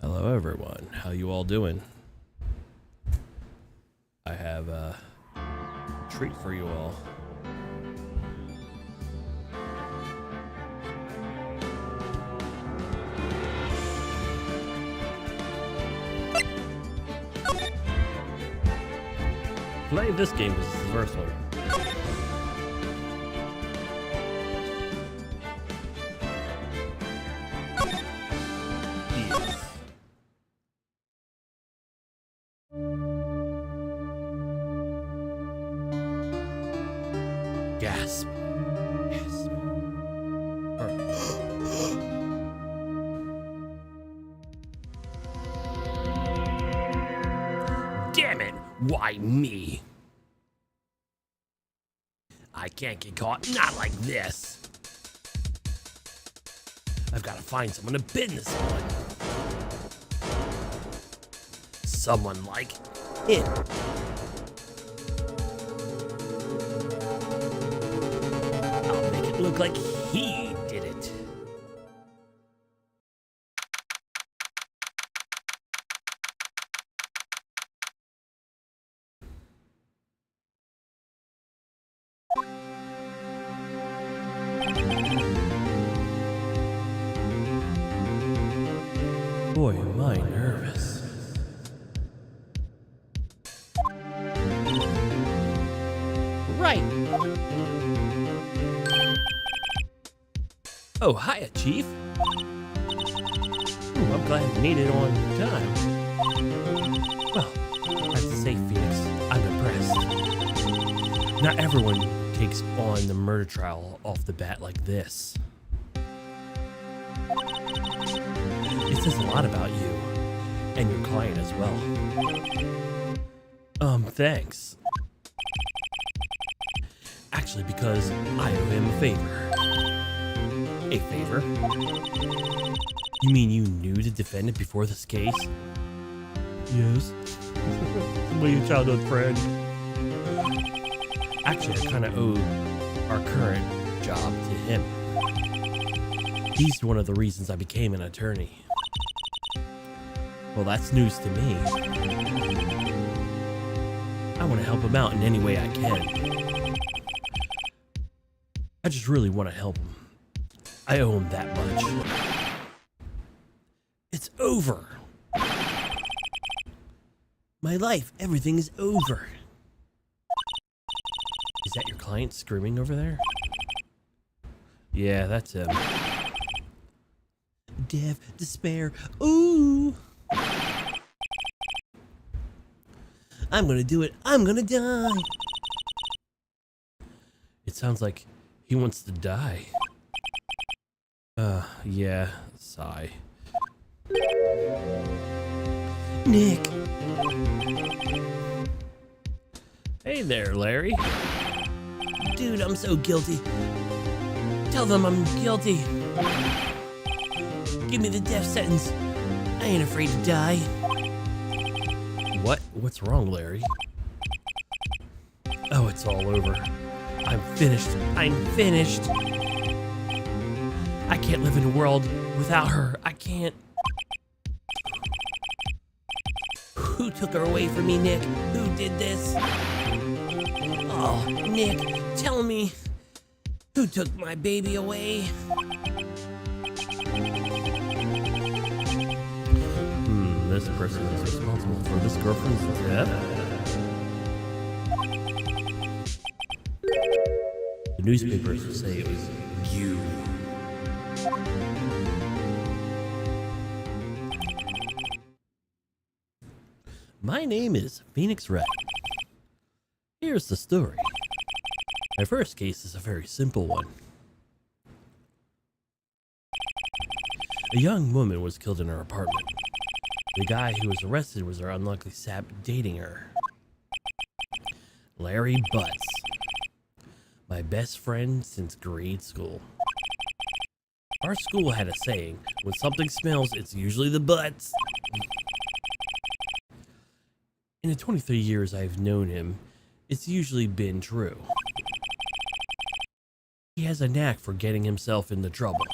Hello everyone, how you all doing? I have a treat for you all. Play this game because it's the first one. Gasp. Gasp. Damn it! Why me? I can't get caught. Not like this. I've got to find someone to pin this one. Someone like him. I'll make it look like he did it. Boy, am I nervous. Right. Oh, hiya, Chief. Ooh, I'm glad you made it on time. Well, I have to say, Phoenix, I'm impressed. Not everyone takes on the murder trial off the bat like this. It says a lot about you, and your client as well. Thanks. Actually, because I owe him a favor. A favor? You mean you knew the defendant before this case? Yes. My childhood friend. Actually, I kind of owe our current job to him. He's one of the reasons I became an attorney. Well, that's news to me. I want to help him out in any way I can. I just really want to help him. I owe him that much. It's over. My life, everything is over. Is that your client screaming over there? Yeah, that's him. Death, despair, ooh. I'm gonna do it. I'm gonna die. It sounds like he wants to die. Yeah, sigh. Nick. Hey there, Larry. Dude, I'm so guilty. Tell them I'm guilty. Give me the death sentence. I ain't afraid to die. What? What's wrong, Larry? Oh, it's all over. I'm finished. I'm finished. I can't live in a world without her. I can't. Who took her away from me, Nick? Who did this? Oh, Nick, tell me. Who took my baby away? This person is responsible for this girlfriend's death? The newspapers will say it was you. My name is Phoenix Wright. Here's the story. My first case is a very simple one. A young woman was killed in her apartment. The guy who was arrested was her unlucky sap dating her. Larry Butts. My best friend since grade school. Our school had a saying, when something smells, it's usually the butts. In the 23 years I've known him, it's usually been true. He has a knack for getting himself into trouble.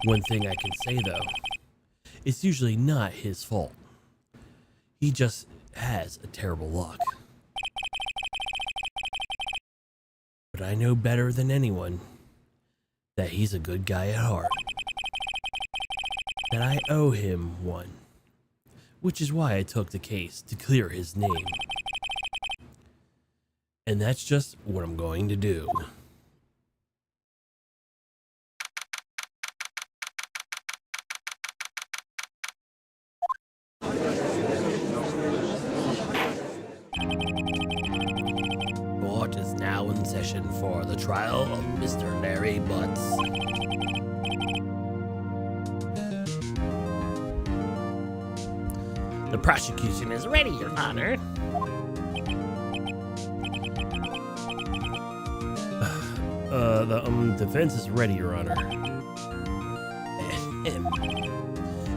One thing I can say though, it's usually not his fault. He just has a terrible luck. But I know better than anyone that he's a good guy at heart. That I owe him one. Which is why I took the case to clear his name. And that's just what I'm going to do. Court is now in session for the trial of Mr. Larry Butts. The prosecution is ready, Your Honor. The defense is ready, Your Honor.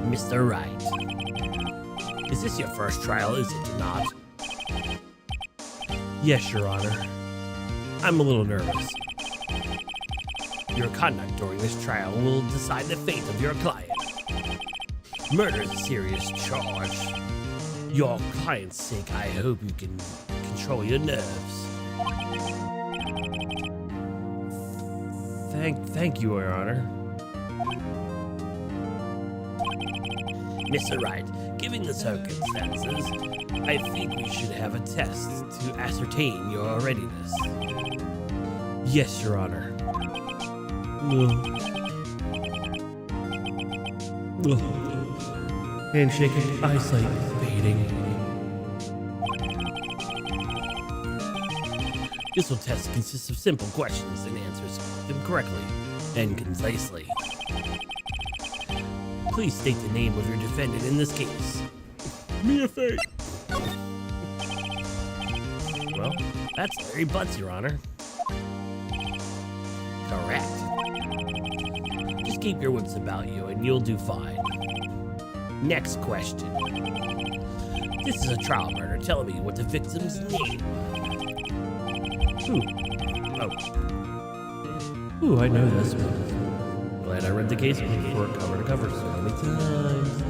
Mr. Wright. Is this your first trial, is it not? Yes, Your Honor. I'm a little nervous. Your conduct during this trial will decide the fate of your client. Murder is a serious charge. Your client's sake, I hope you can control your nerves. Thank you, Your Honor. Mr. Wright, given the circumstances, I think we should have a test to ascertain your readiness. Yes, Your Honor. Handshaking, eyesight fading. This test consists of simple questions and answers them correctly and concisely. Please state the name of your defendant in this case. Mia Fey. Well, that's Larry Butts, Your Honor. Correct. Just keep your wits about you and you'll do fine. Next question. This is a trial murder. Tell me what the victim's name. Ooh, I know this one. Glad I read the case before cover to cover so many times.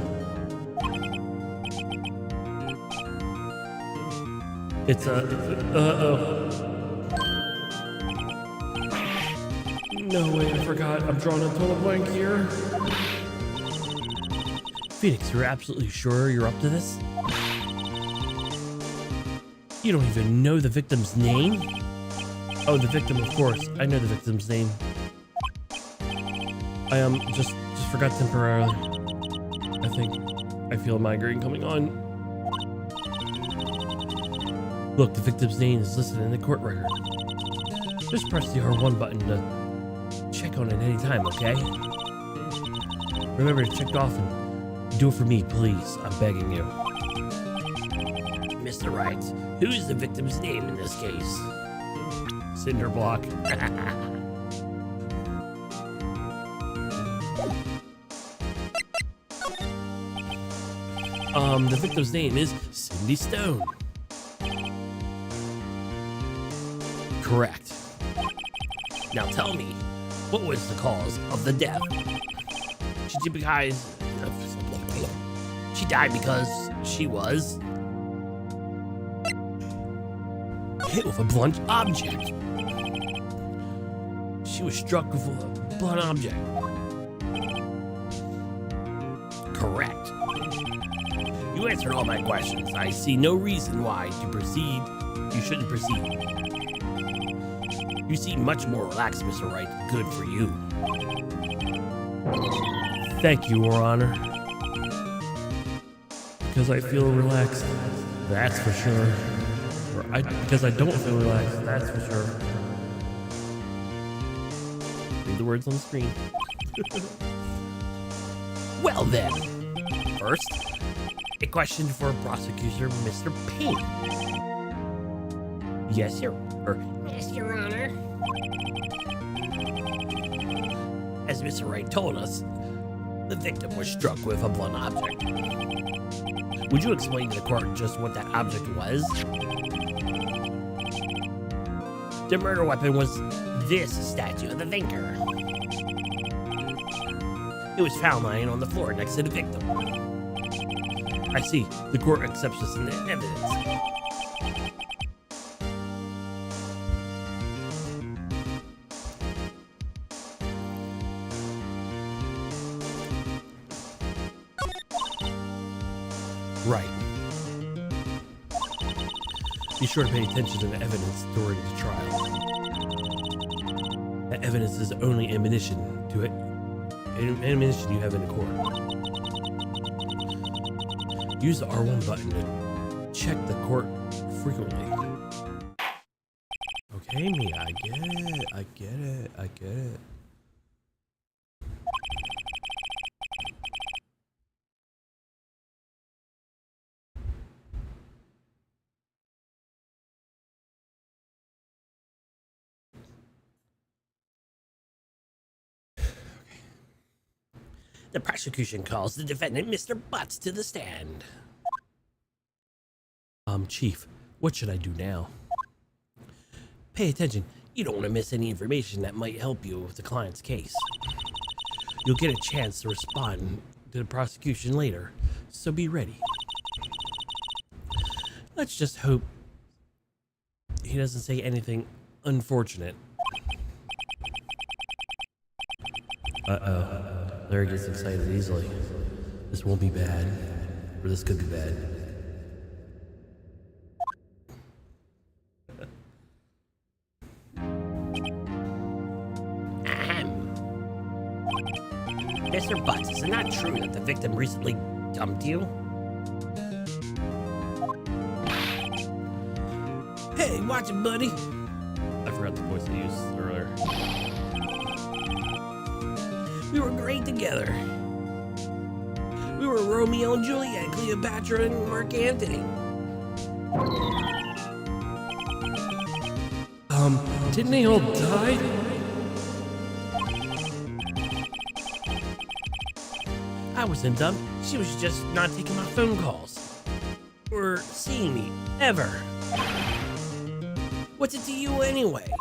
It's no way, I forgot. I'm drawing a total blank here. Phoenix, you're absolutely sure you're up to this? You don't even know the victim's name? Oh, the victim, of course. I know the victim's name. I just forgot temporarily. I think I feel a migraine coming on. Look, the victim's name is listed in the court record. Just press the R1 button to check on it anytime, okay? Remember to check off and do it for me, please. I'm begging you. Mr. Wright, who is the victim's name in this case? Cinder Block. The victim's name is Cindy Stone. Correct. Now tell me, what was the cause of the death? She died because she was hit with a blunt object. She was struck with a blunt object. Correct. You answered all my questions. I see no reason why to proceed. You shouldn't proceed. You seem much more relaxed, Mr. Wright. Good for you. Thank you, Your Honor. Because I feel relaxed. That's for sure. Because I don't feel relaxed. That's for sure. Read the words on the screen. Well then. First, a question for Prosecutor Mr. Payne. Yes, Your Honor. As Mr. Wright told us, the victim was struck with a blunt object. Would you explain to the court just what that object was? The murder weapon was this statue of the thinker. It was found lying on the floor next to the victim. I see. The court accepts this into evidence. Right. Be sure to pay attention to the evidence during the trial. That evidence is only ammunition to it. Ammunition you have in the court. Use the R1 button to check the court frequently. Okay, me, I get it. The prosecution calls the defendant, Mr. Butts, to the stand. Chief, what should I do now? Pay attention. You don't want to miss any information that might help you with the client's case. You'll get a chance to respond to the prosecution later, so be ready. Let's just hope he doesn't say anything unfortunate. Uh-oh. Larry gets excited easily. This won't be bad, or this could be bad. Mr. Butts, is it not true that the victim recently dumped you? Hey, watch it, buddy. I forgot the voice I used earlier. We were great together. We were Romeo and Juliet, Cleopatra and Mark Antony. Didn't they all die? I wasn't dumb. She was just not taking my phone calls. Or seeing me, ever. What's it to you anyway?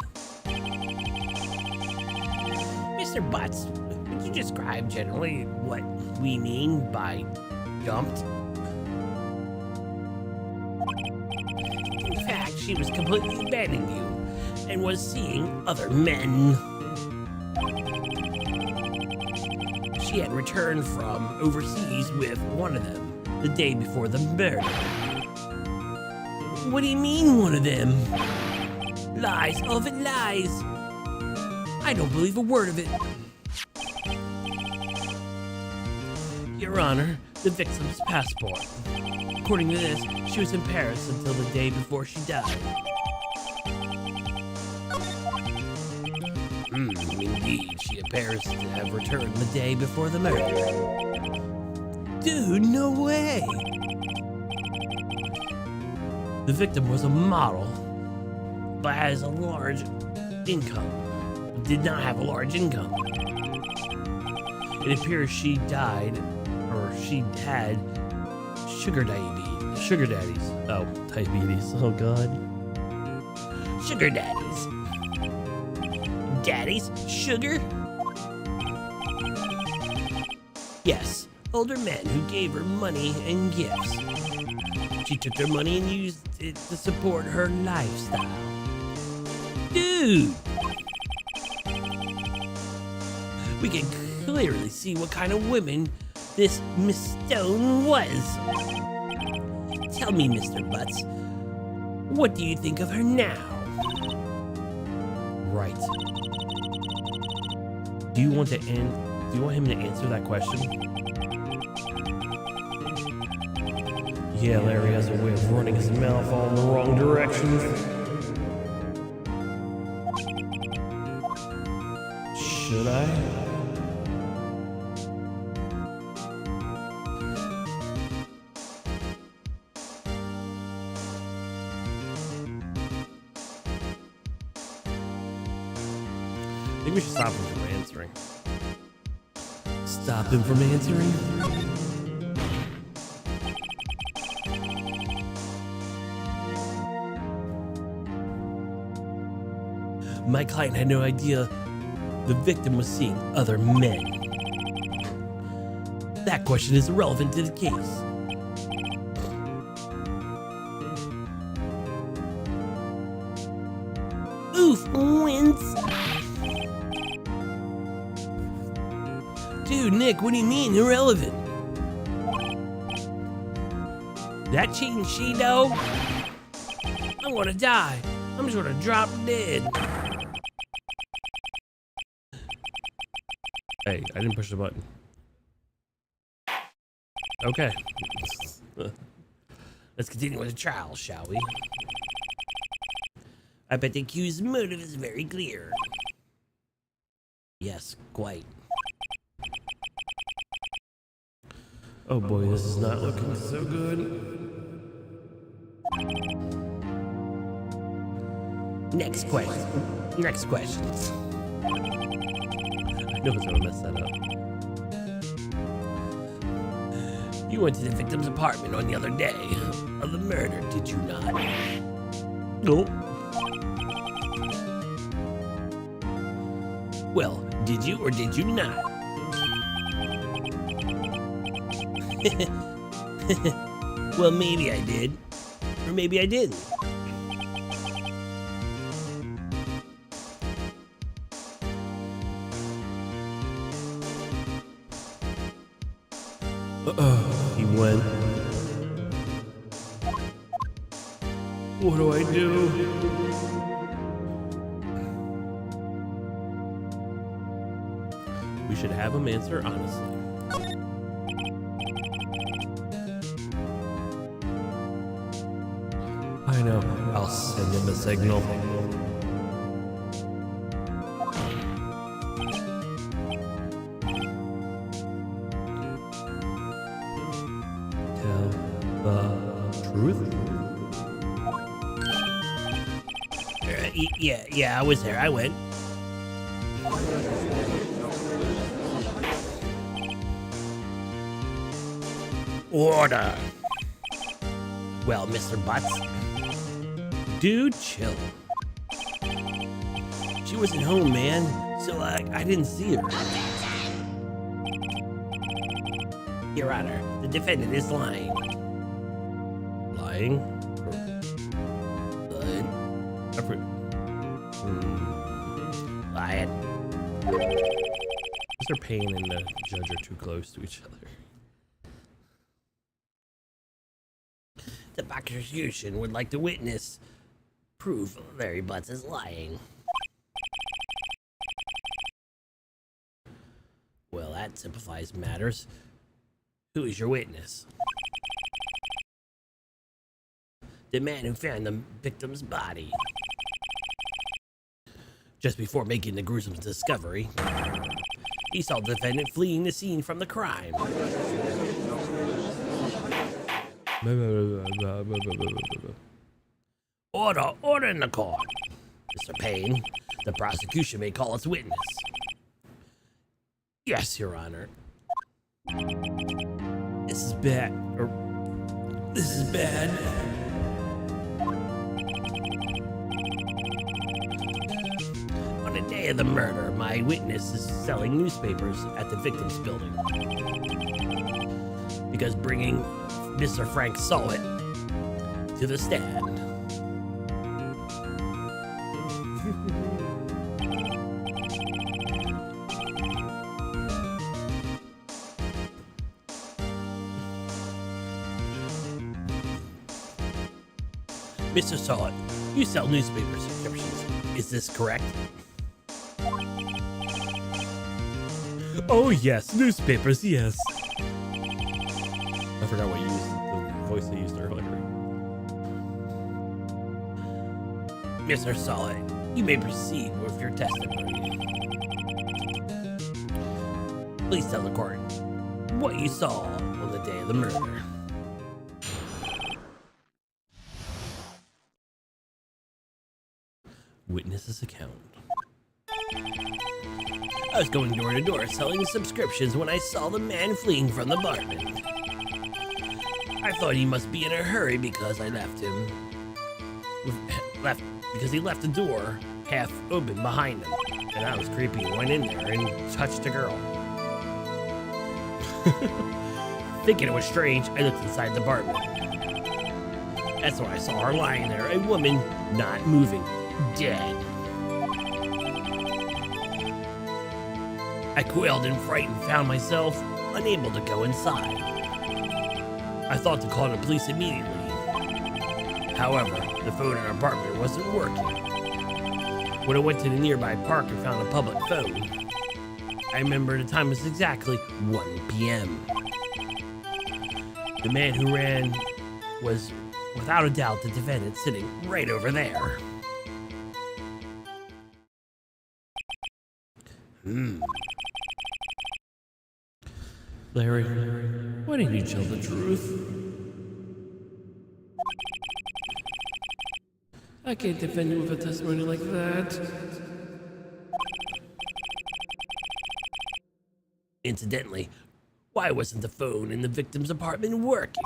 Mr. Butts, would you describe generally what we mean by dumped? In fact, she was completely abandoning you and was seeing other men. She had returned from overseas with one of them the day before the murder. What do you mean, one of them? Lies, all of it lies. I don't believe a word of it. Your Honor, the victim's passport. According to this, she was in Paris until the day before she died. Indeed, she appears to have returned the day before the murder. Dude, no way! The victim was a model, but has a large income. Did not have a large income. It appears she died, or she had sugar daddies. Oh, diabetes. Oh, God. Sugar daddies. Daddies? Sugar? Yes, older men who gave her money and gifts. She took their money and used it to support her lifestyle. Dude! We can clearly see what kind of woman this Miss Stone was. Tell me, Mr. Butts, what do you think of her now? Right. Do you want him to answer that question? Yeah, Larry has a way of running his mouth all in the wrong direction. Should I? I think we should stop him from answering. Stop him from answering? My client had no idea the victim was seeing other men. That question is irrelevant to the case. Oof, wins. Dude, Nick, what do you mean irrelevant? That cheating she-do? I'm gonna die. I'm just gonna drop dead. Hey, I didn't push the button. Okay. Let's continue with the trial, shall we? I bet the accused's motive is very clear. Yes, quite. Oh boy, this is not looking so good. Next question. Next questions. I know it's gonna mess that up. You went to the victim's apartment on the other day of the murder, did you not? Nope. Well, did you or did you not? Well, maybe I did. Or maybe I didn't. He went. What do I do? We should have him answer honestly. I know. I'll send him a signal. Tell the truth? Yeah, I was there. I went. Order. Well, Mr. Butts. Dude, chill. She wasn't home, man. So, I didn't see her. Your Honor, the defendant is lying. Lying? Lying. Mr. Payne and the judge are too close to each other. The prosecution would like to witness proof Larry Butts is lying. Well, that simplifies matters. Who is your witness? The man who found the victim's body. Just before making the gruesome discovery, he saw the defendant fleeing the scene from the crime. Order in the court. Mr. Payne, the prosecution may call its witness. Yes, Your Honor. This is bad. This is bad. On the day of the murder, my witness is selling newspapers at the victim's building. Because bringing Mr. Frank saw it to the stand. Mr. Solid, you sell newspaper subscriptions. Is this correct? Oh yes, newspapers, yes. I forgot what you used, the voice I used earlier. Mr. Solid, you may proceed with your testimony. Please tell the court what you saw on the day of the murder. Witness's account. I was going door to door selling subscriptions when I saw the man fleeing from the apartment. I thought he must be in a hurry because I left him. Because he left the door half open behind him. And I was creepy and went in there and touched a girl. Thinking it was strange, I looked inside the apartment. That's when I saw her lying there, a woman not moving, dead. I quailed in fright and found myself unable to go inside. I thought to call the police immediately. However, the phone in our apartment wasn't working. When I went to the nearby park and found a public phone, I remember the time was exactly 1 p.m. The man who ran was, without a doubt, the defendant sitting right over there. Larry, why didn't you tell the truth? I can't defend you with a testimony like that. Incidentally, why wasn't the phone in the victim's apartment working?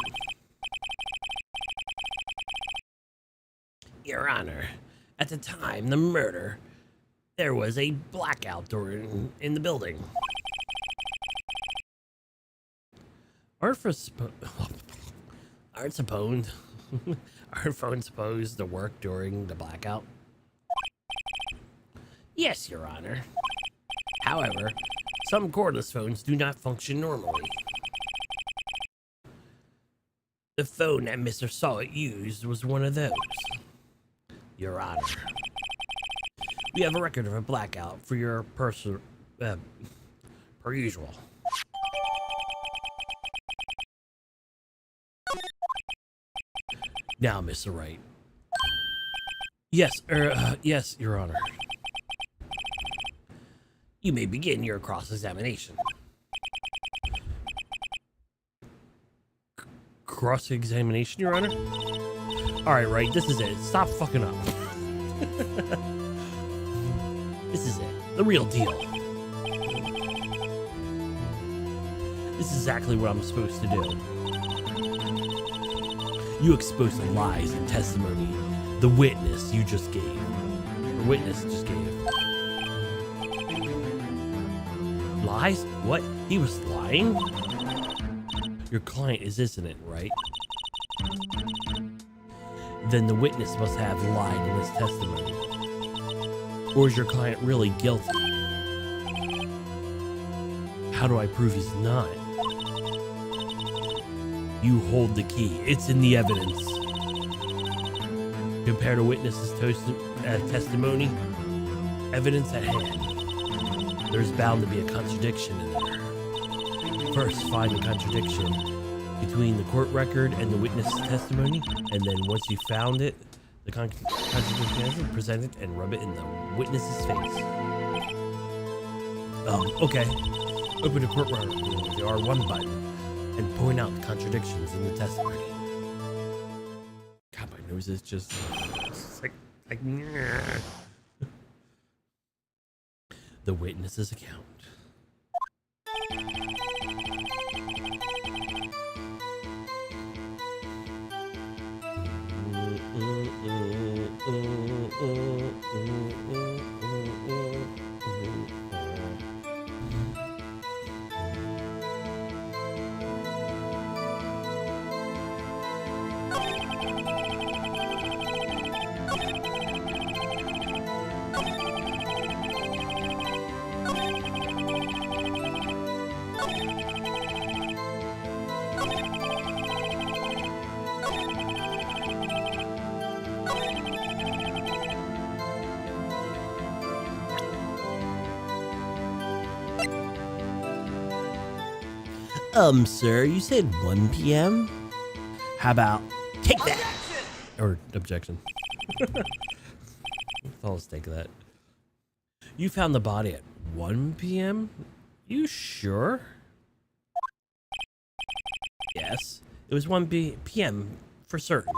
Your Honor, at the time the murder, there was a blackout during in the building. Aren't phones supposed to work during the blackout? Yes, Your Honor. However, some cordless phones do not function normally. The phone that Mr. Sawit used was one of those. Your Honor, we have a record of a blackout for your per usual. Now, Mr. Wright. Yes, yes, Your Honor. You may begin your cross-examination. Cross-examination, Your Honor? Alright, Wright, this is it. Stop fucking up. This is it. The real deal. This is exactly what I'm supposed to do. You exposed the lies and testimony the witness you just gave. The witness just gave. Lies? What? He was lying? Your client is innocent, right? Then the witness must have lied in his testimony. Or is your client really guilty? How do I prove he's not? You hold the key. It's in the evidence. Compare the witness's testimony, evidence at hand. There's bound to be a contradiction in there. First, find the contradiction between the court record and the witness's testimony, and then once you found it, the contradiction, present it and rub it in the witness's face. Okay. Open the court record with the R1 button and point out the contradictions in the testimony. God, my nose is just like the witness's account. Sir, you said 1 p.m.? How about take that? Or objection. I'll just take that. You found the body at 1 p.m.? You sure? Yes, it was 1 p.m. for certain.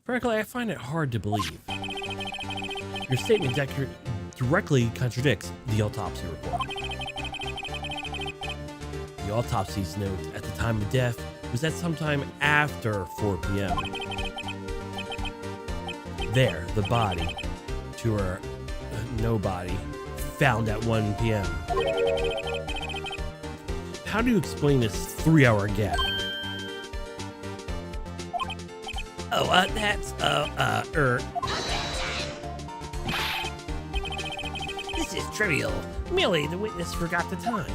Frankly, I find it hard to believe. Your statement directly contradicts the autopsy report. The autopsy's note at the time of death was at sometime after 4 p.m. There, the body, to her no body, found at 1 p.m. How do you explain this 3-hour gap? Oh, that's, This is trivial. Merely the witness forgot the time.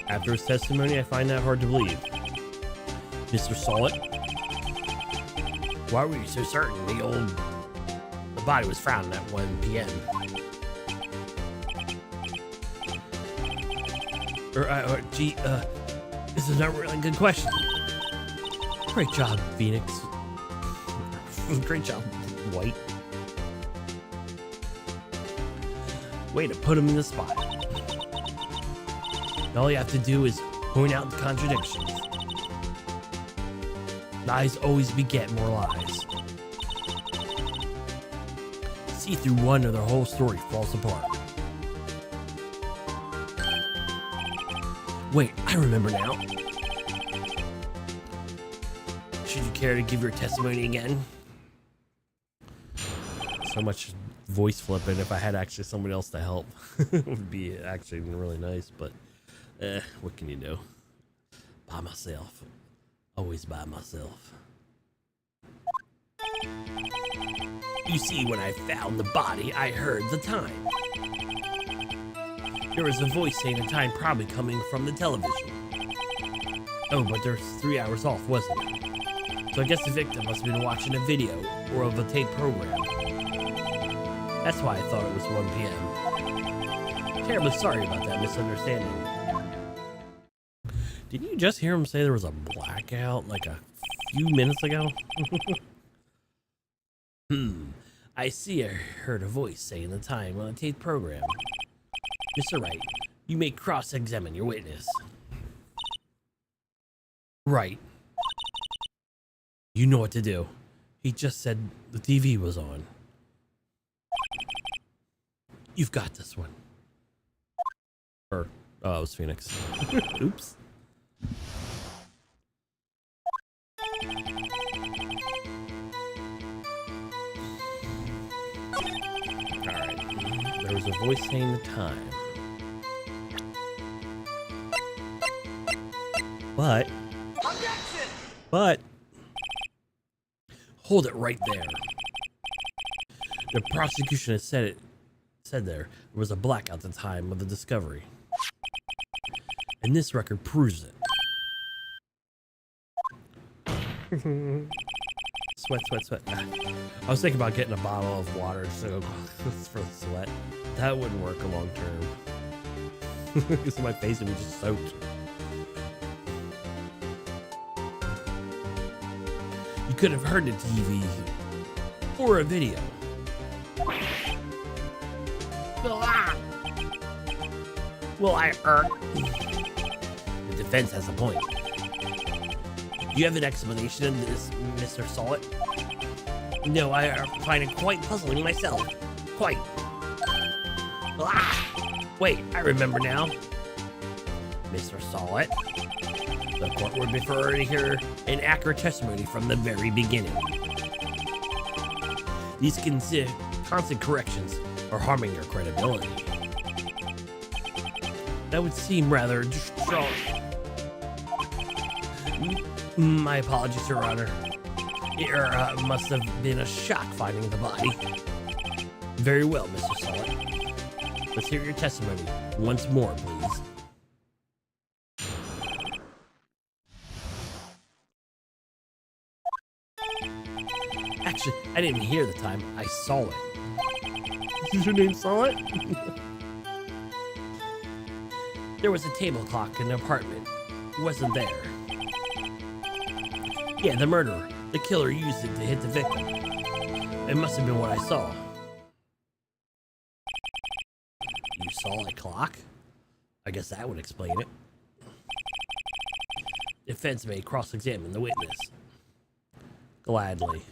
After his testimony, I find that hard to believe. Mr. Solid? Why were you so certain the body was found at 1 p.m.? This is a really good question. Great job, Phoenix. Great job, White. Way to put him in the spot. All you have to do is point out the contradictions. Lies always beget more lies. See through one or the whole story falls apart. Wait, I remember now. Should you care to give your testimony again? So much voice flipping. If I had actually someone else to help, it would be actually really nice, but what can you do? By myself. Always by myself. You see, when I found the body, I heard the time. There was a voice saying the time probably coming from the television. Oh, but there's 3 hours off, wasn't it? So I guess the victim must have been watching a video or of a tape program. That's why I thought it was 1 p.m. Terribly sorry about that misunderstanding. Didn't you just hear him say there was a blackout like a few minutes ago? I see I heard a voice saying the time on a tape program. Mr. Wright, you may cross-examine your witness. Right. You know what to do. He just said the TV was on. You've got this one. Oh, it was Phoenix. Oops. Alright. There was a voice saying the time. But hold it right there. The prosecution has said there was a blackout at the time of the discovery. And this record proves it. Sweat. I was thinking about getting a bottle of water just for the sweat. That wouldn't work long term. Because my face would be just soaked. You could have heard the TV or a video. Well, the defense has a point. Do you have an explanation of this, Mr. Solid? No, I find it quite puzzling myself. Quite. Wait, I remember now. Mr. Solid, the court would prefer to hear an accurate testimony from the very beginning. These constant corrections are harming your credibility. That would seem rather strong. My apologies, Your Honor. It must have been a shock finding the body. Very well, Mr. Solid. Let's hear your testimony once more, please. Actually, I didn't hear the time. I saw it. Is your name Solid? There was a table clock in the apartment. It wasn't there. Yeah, the murderer. The killer used it to hit the victim. It must have been what I saw. You saw a clock? I guess that would explain it. Defense may cross-examine the witness. Gladly.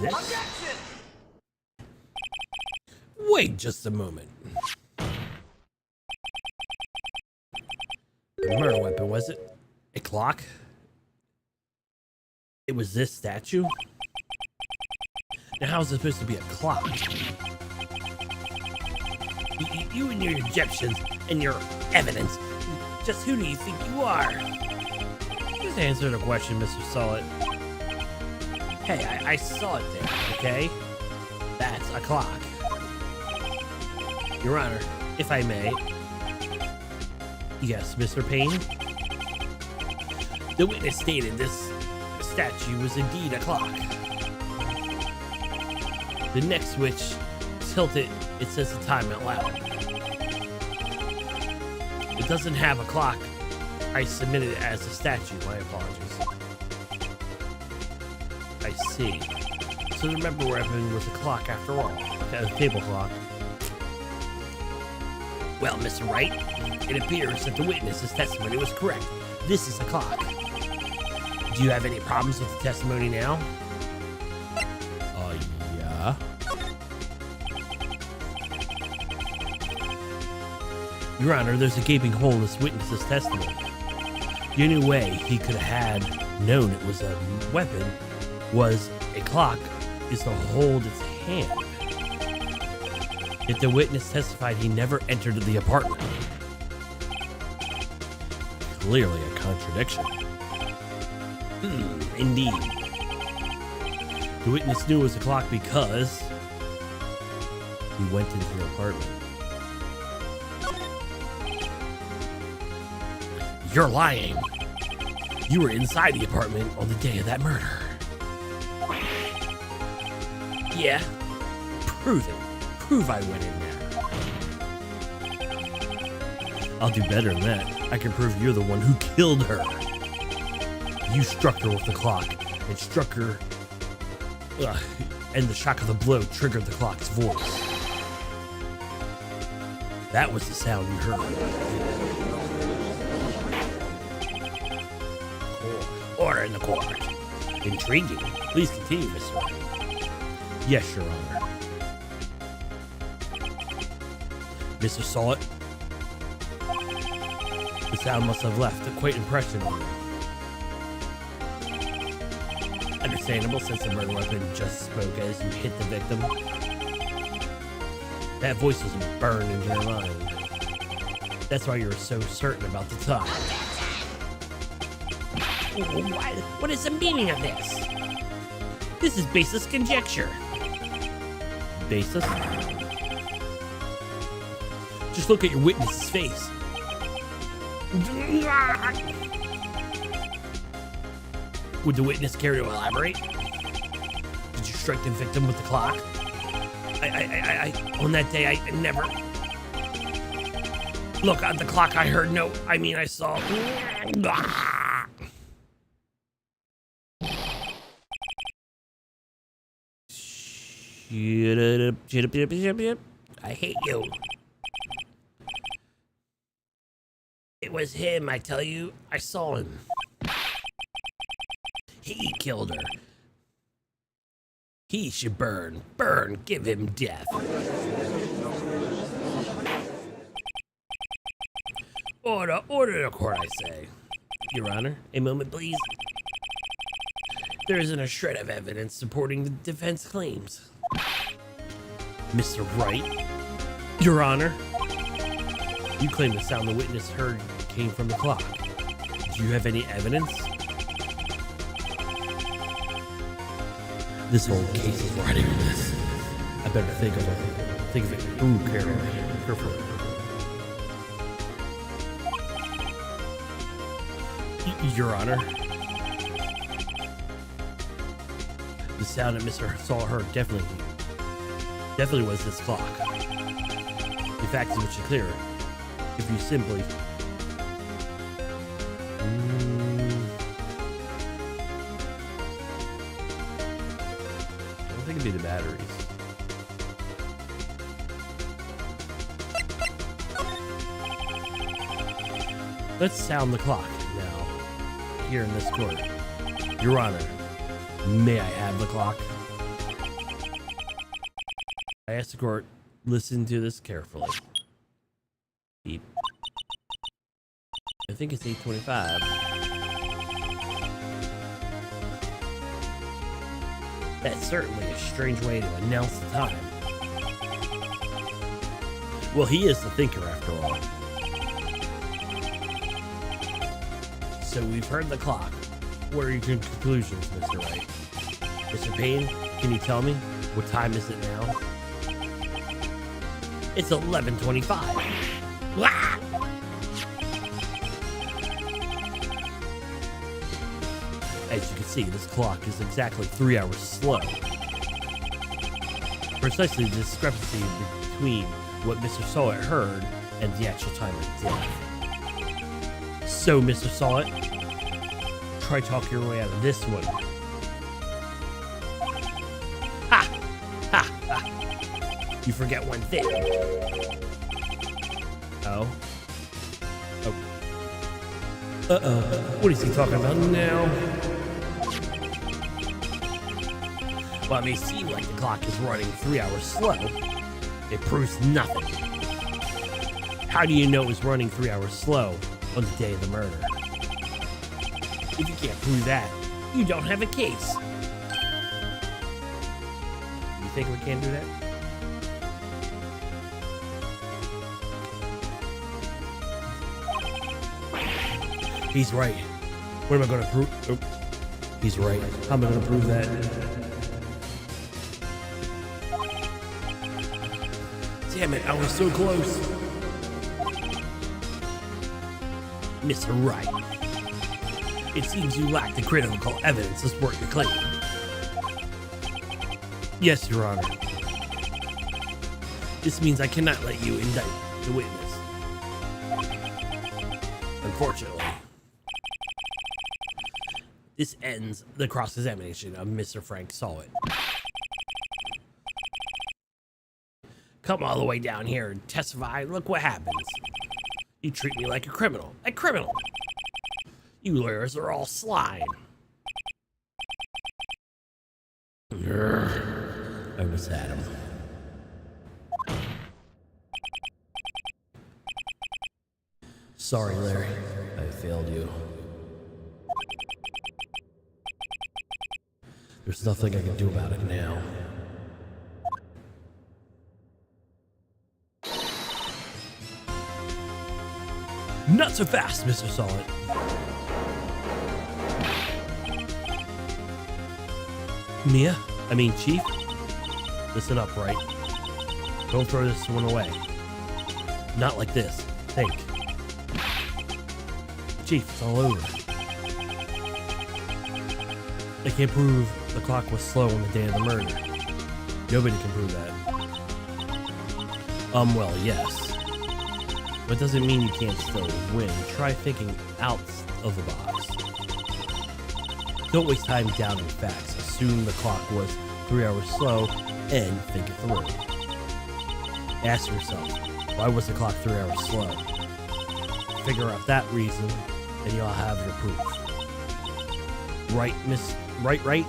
this? Wait just a moment. The murder weapon, was it? A clock? It was this statue? Now how is it supposed to be a clock? You and your objections and your evidence. Just who do you think you are? Just answer the question, Mr. Solid. Hey, I saw it there, okay? That's a clock. Your Honor, if I may. Yes, Mr. Payne? The witness stated this statue was indeed a clock. The next switch, tilted, it says the time out loud. It doesn't have a clock. I submitted it as a statue, my apologies. I see. So the murder weapon was a clock after all. A table clock. Well, Mr. Wright, it appears that the witness's testimony was correct. This is a clock. Do you have any problems with the testimony now? Yeah. Your Honor, there's a gaping hole in this witness's testimony. The only way he could have known it was a weapon was a clock is to hold its hand. Yet the witness testified he never entered the apartment. Clearly a contradiction. Indeed. The witness knew it was a clock because he went into the apartment. You're lying. You were inside the apartment on the day of that murder. Yeah. Prove it. Prove I went in there. I'll do better than that. I can prove you're the one who killed her. You struck her with the clock and struck her, and the shock of the blow triggered the clock's voice. That was the sound you heard. Order in the court. Intriguing. Please continue, Mr. Wright. Yes, Your Honor. Mr. Solid, the sound must have left a quite impression on you. Understandable, since the murder weapon just spoke as you hit the victim. That voice was burned into your mind. That's why you were so certain about the time. What is the meaning of this? This is baseless conjecture. Baseless? Just look at your witness's face. Would the witness care to elaborate? Did you strike the victim with the clock? On that day, I never... Look, on the clock I heard no... I saw... I hate you. It was him, I tell you. I saw him. He killed her. He should burn. Burn. Give him death. Order the court, I say. Your Honor, a moment, please. There isn't a shred of evidence supporting the defense claims. Mr. Wright, Your Honor, you claim the sound the witness heard came from the clock. Do you have any evidence? This whole case is riding on this. I better think of it. Ooh, careful. Your Honor, the sound that Mr. Saul heard definitely was this clock. The fact is much clearer if you simply... I don't think it'd be the batteries. Let's sound the clock now, here in this court. Your Honor, may I have the clock? I asked the court, listen to this carefully. Beep. I think it's 8:25. That's certainly a strange way to announce the time. Well, he is the thinker after all. So we've heard the clock. What are your conclusions, Mr. Wright? Mr. Payne, can you tell me? What time is it now? It's 11:25. Ah! As you can see, this clock is exactly 3 hours slow. Precisely the discrepancy between what Mr. Sawyer heard and the actual time of death. So, Mr. Sawyer, try talking your way out of this one. Ha! Ha! Ha! You forget one thing. Oh. Oh. Uh-oh. What is he talking about now? While it may seem like the clock is running 3 hours slow, it proves nothing. How do you know it was running 3 hours slow on the day of the murder? If you can't prove that, you don't have a case. You think we can do that? He's right. What am I going to prove? Oh, he's right. How am I going to prove that? Damn it, I was so close. Mr. Wright, it seems you lack the critical evidence to support your claim. Yes, Your Honor. This means I cannot let you indict the witness. Unfortunately, this ends the cross-examination of Mr. Frank Sawyer. Come all the way down here and testify. Look what happens. You treat me like a criminal. A criminal. You lawyers are all slime. I was at him. Sorry, Larry. I failed you. There's nothing I can do about it now. Not so fast, Mr. Solid. Chief? Listen up, Wright. Don't throw this one away. Not like this. Think. Chief, it's all over. They can't prove the clock was slow on the day of the murder. Nobody can prove that. Well, yes. But doesn't mean you can't still win. Try thinking out of the box. Don't waste time doubting facts. Assume the clock was 3 hours slow and think it through. Ask yourself, why was the clock 3 hours slow? Figure out that reason and you'll have your proof. Right, Miss Wright?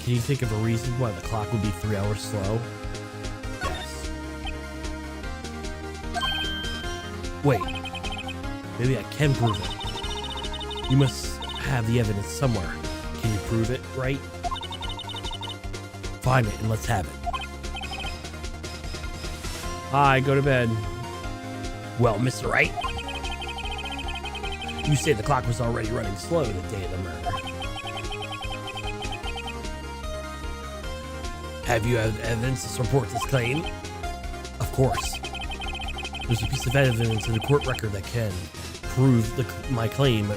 Can you think of a reason why the clock would be 3 hours slow? Wait, maybe I can prove it. You must have the evidence somewhere. Can you prove it, Wright? Find it and let's have it. Hi, go to bed. Well, Mr. Wright, you say the clock was already running slow the day of the murder. Have you had evidence to support this claim? Of course. There's a piece of evidence in the court record that can prove my claim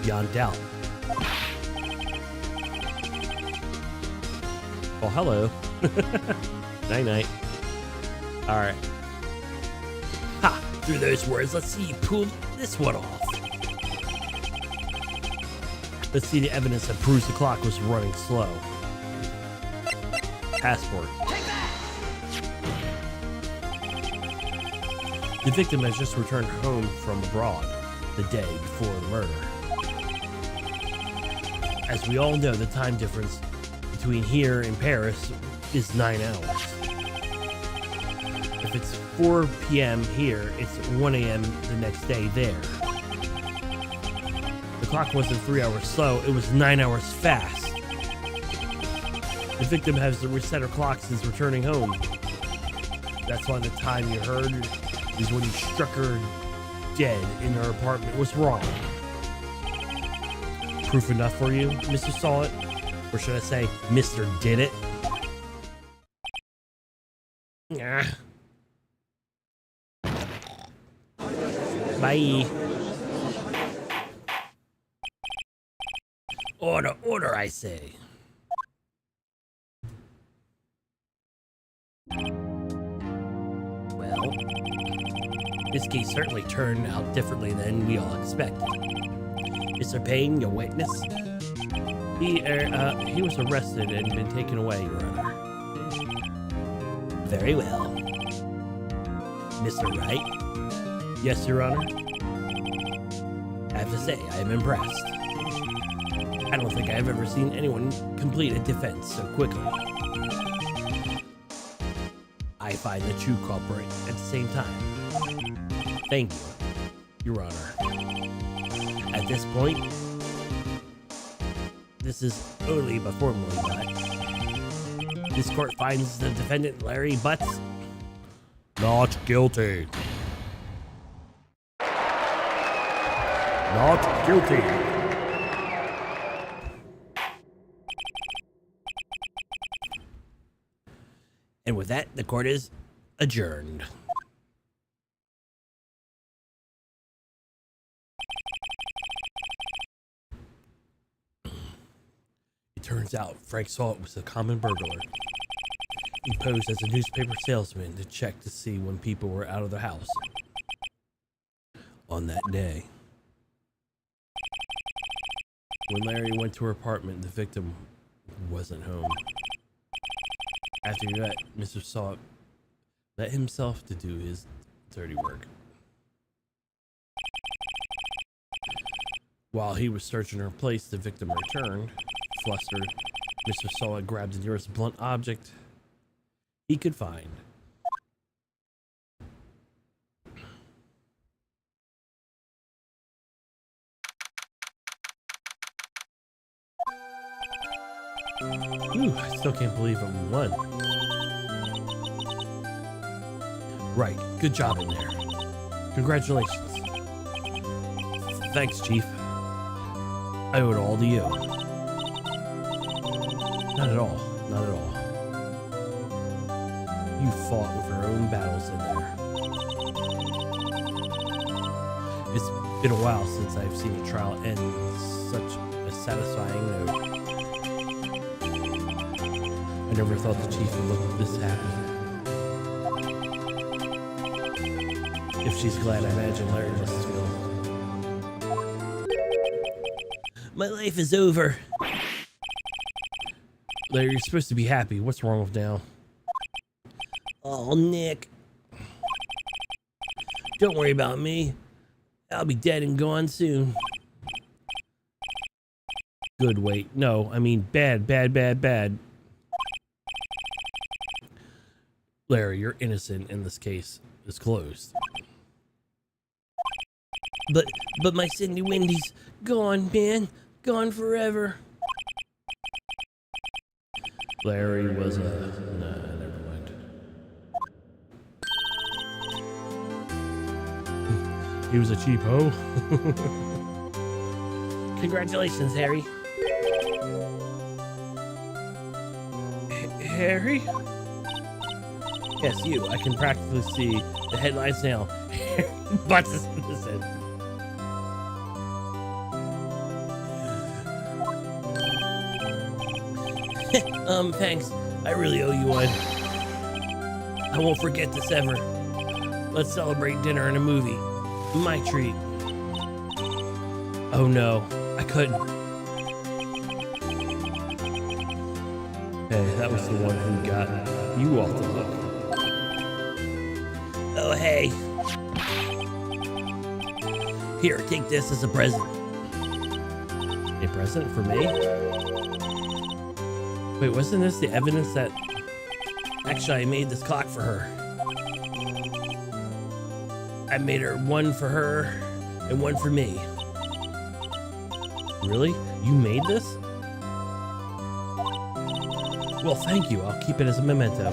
beyond doubt. Oh, hello. Night-night. All right. Ha! Through those words, let's see you pull this one off. Let's see the evidence that proves the clock was running slow. Passport. The victim has just returned home from abroad the day before the murder. As we all know, the time difference between here and Paris is 9 hours. If it's 4 p.m. here, it's 1 a.m. the next day there. The clock wasn't 3 hours slow, it was 9 hours fast. The victim has to reset her clock since returning home. That's why the time you heard is when you struck her dead in her apartment. What's wrong? Proof enough for you, Mr. Saw It? Or should I say, Mr. Did It? Nah. Bye. Order, I say. Well, this case certainly turned out differently than we all expected. Mr. Payne, your witness? He was arrested and been taken away, Your Honor. Very well. Mr. Wright? Yes, Your Honor. I have to say, I am impressed. I don't think I have ever seen anyone complete a defense so quickly. I find the true culprit at the same time. Thank you, Your Honor. At this point, this is only but formally, but this court finds the defendant Larry Butts not guilty. Not guilty. And with that, the court is adjourned. It turns out Frank Saw It was a common burglar. He posed as a newspaper salesman to check to see when people were out of the house on that day. When Larry went to her apartment, the victim wasn't home. After that, Mr. Saw It let himself to do his dirty work. While he was searching her place, the victim returned. Flustered, Mr. Saw It grabbed the nearest blunt object he could find. Ooh, I still can't believe it won. Right, good job in there. Congratulations. Thanks, Chief. I owe it all to you. Not at all, not at all. You fought with your own battles in there. It's been a while since I've seen a trial end such a satisfying note. I never thought the chief would look this happy. If she's glad, I imagine Larry must feel. My life is over. Larry, you're supposed to be happy. What's wrong with now? Oh, Nick. Don't worry about me. I'll be dead and gone soon. Good, wait. No, I mean bad, bad, bad, bad. Larry, you're innocent and this case is closed. But my Cindy Wendy's gone, man. Gone forever. Larry was a... Nah, never mind. He was a cheap hoe. Congratulations, Harry. Harry? Yes, you. I can practically see the headlines now. Butts is innocent. Thanks. I really owe you one. I won't forget this ever. Let's celebrate dinner and a movie. My treat. Oh no, I couldn't. Hey, that was the one who got you off the hook. Oh, hey. Here, take this as a present. A present for me? Wait, wasn't this the evidence that actually I made this clock for her? I made her one for her and one for me. Really? You made this? Well, thank you. I'll keep it as a memento.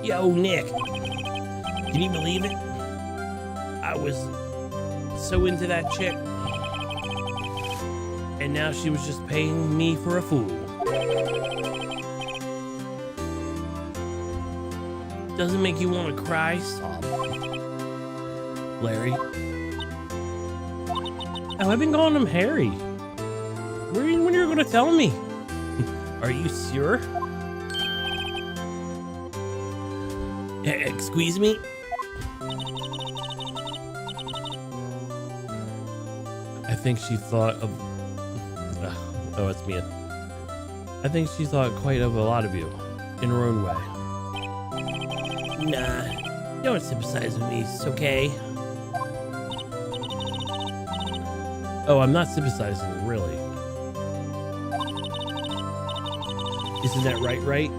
Yo, Nick. Can you believe it? I was so into that chick. And now she was just paying me for a fool. Doesn't make you want to cry? Sob. Larry. Oh, I've been calling him Harry. When are you going to tell me? Are you sure? Excuse me? I think she thought of... Oh, it's me. I think she thought quite of a lot of you, in her own way. Nah, don't sympathize with me, it's okay. Oh, I'm not sympathizing, really. Isn't that right?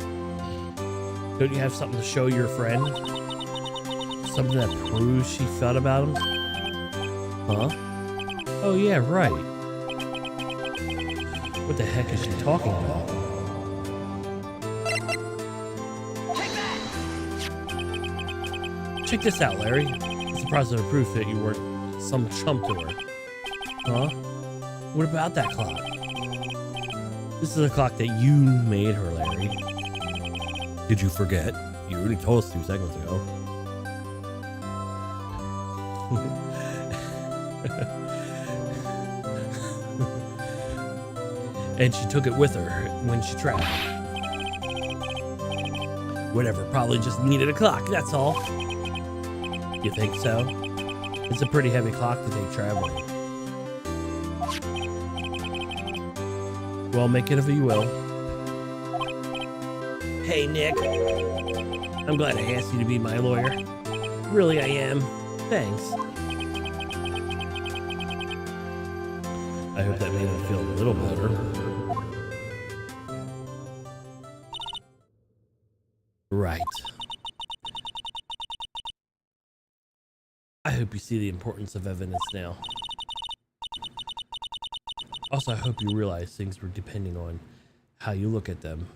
Don't you have something to show your friend? Something that proves she felt about him? Huh? Oh yeah, right. What the heck is she talking about? Check this out, Larry. It's a positive proof that you weren't some chump to her. Huh? What about that clock? This is a clock that you made her, Larry. Did you forget? You already told us 2 seconds ago. And she took it with her when she traveled. Whatever, probably just needed a clock, that's all. You think so? It's a pretty heavy clock to take traveling. Well, make it if you will. Hey, Nick. I'm glad I asked you to be my lawyer. Really, I am. Thanks. I hope that made him feel a little better. Right. I hope you see the importance of evidence now. Also, I hope you realize things were depending on how you look at them.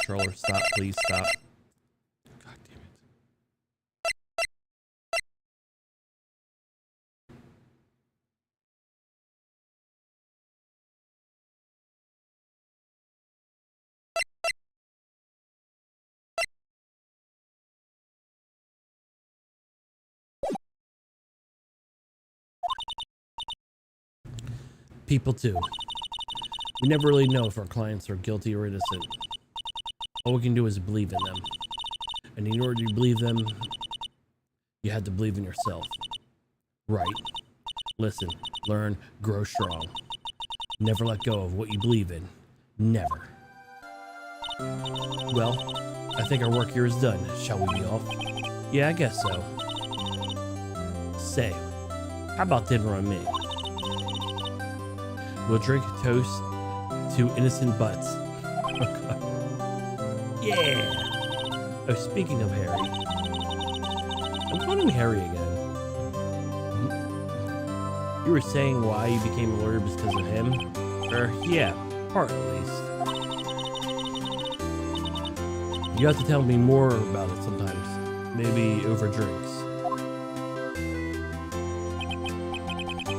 Controller, stop, please stop. God damn it. People too. We never really know if our clients are guilty or innocent. All we can do is believe in them. And in order to believe them, you have to believe in yourself. Right. Listen, learn, grow strong. Never let go of what you believe in. Never. Well, I think our work here is done. Shall we be off? Yeah, I guess so. Say, how about dinner on me? We'll drink a toast to innocent butts. Yeah! Oh, speaking of Harry. I'm calling him Harry again. You were saying why you became a lawyer because of him? Yeah, part at least. You have to tell me more about it sometimes. Maybe over drinks.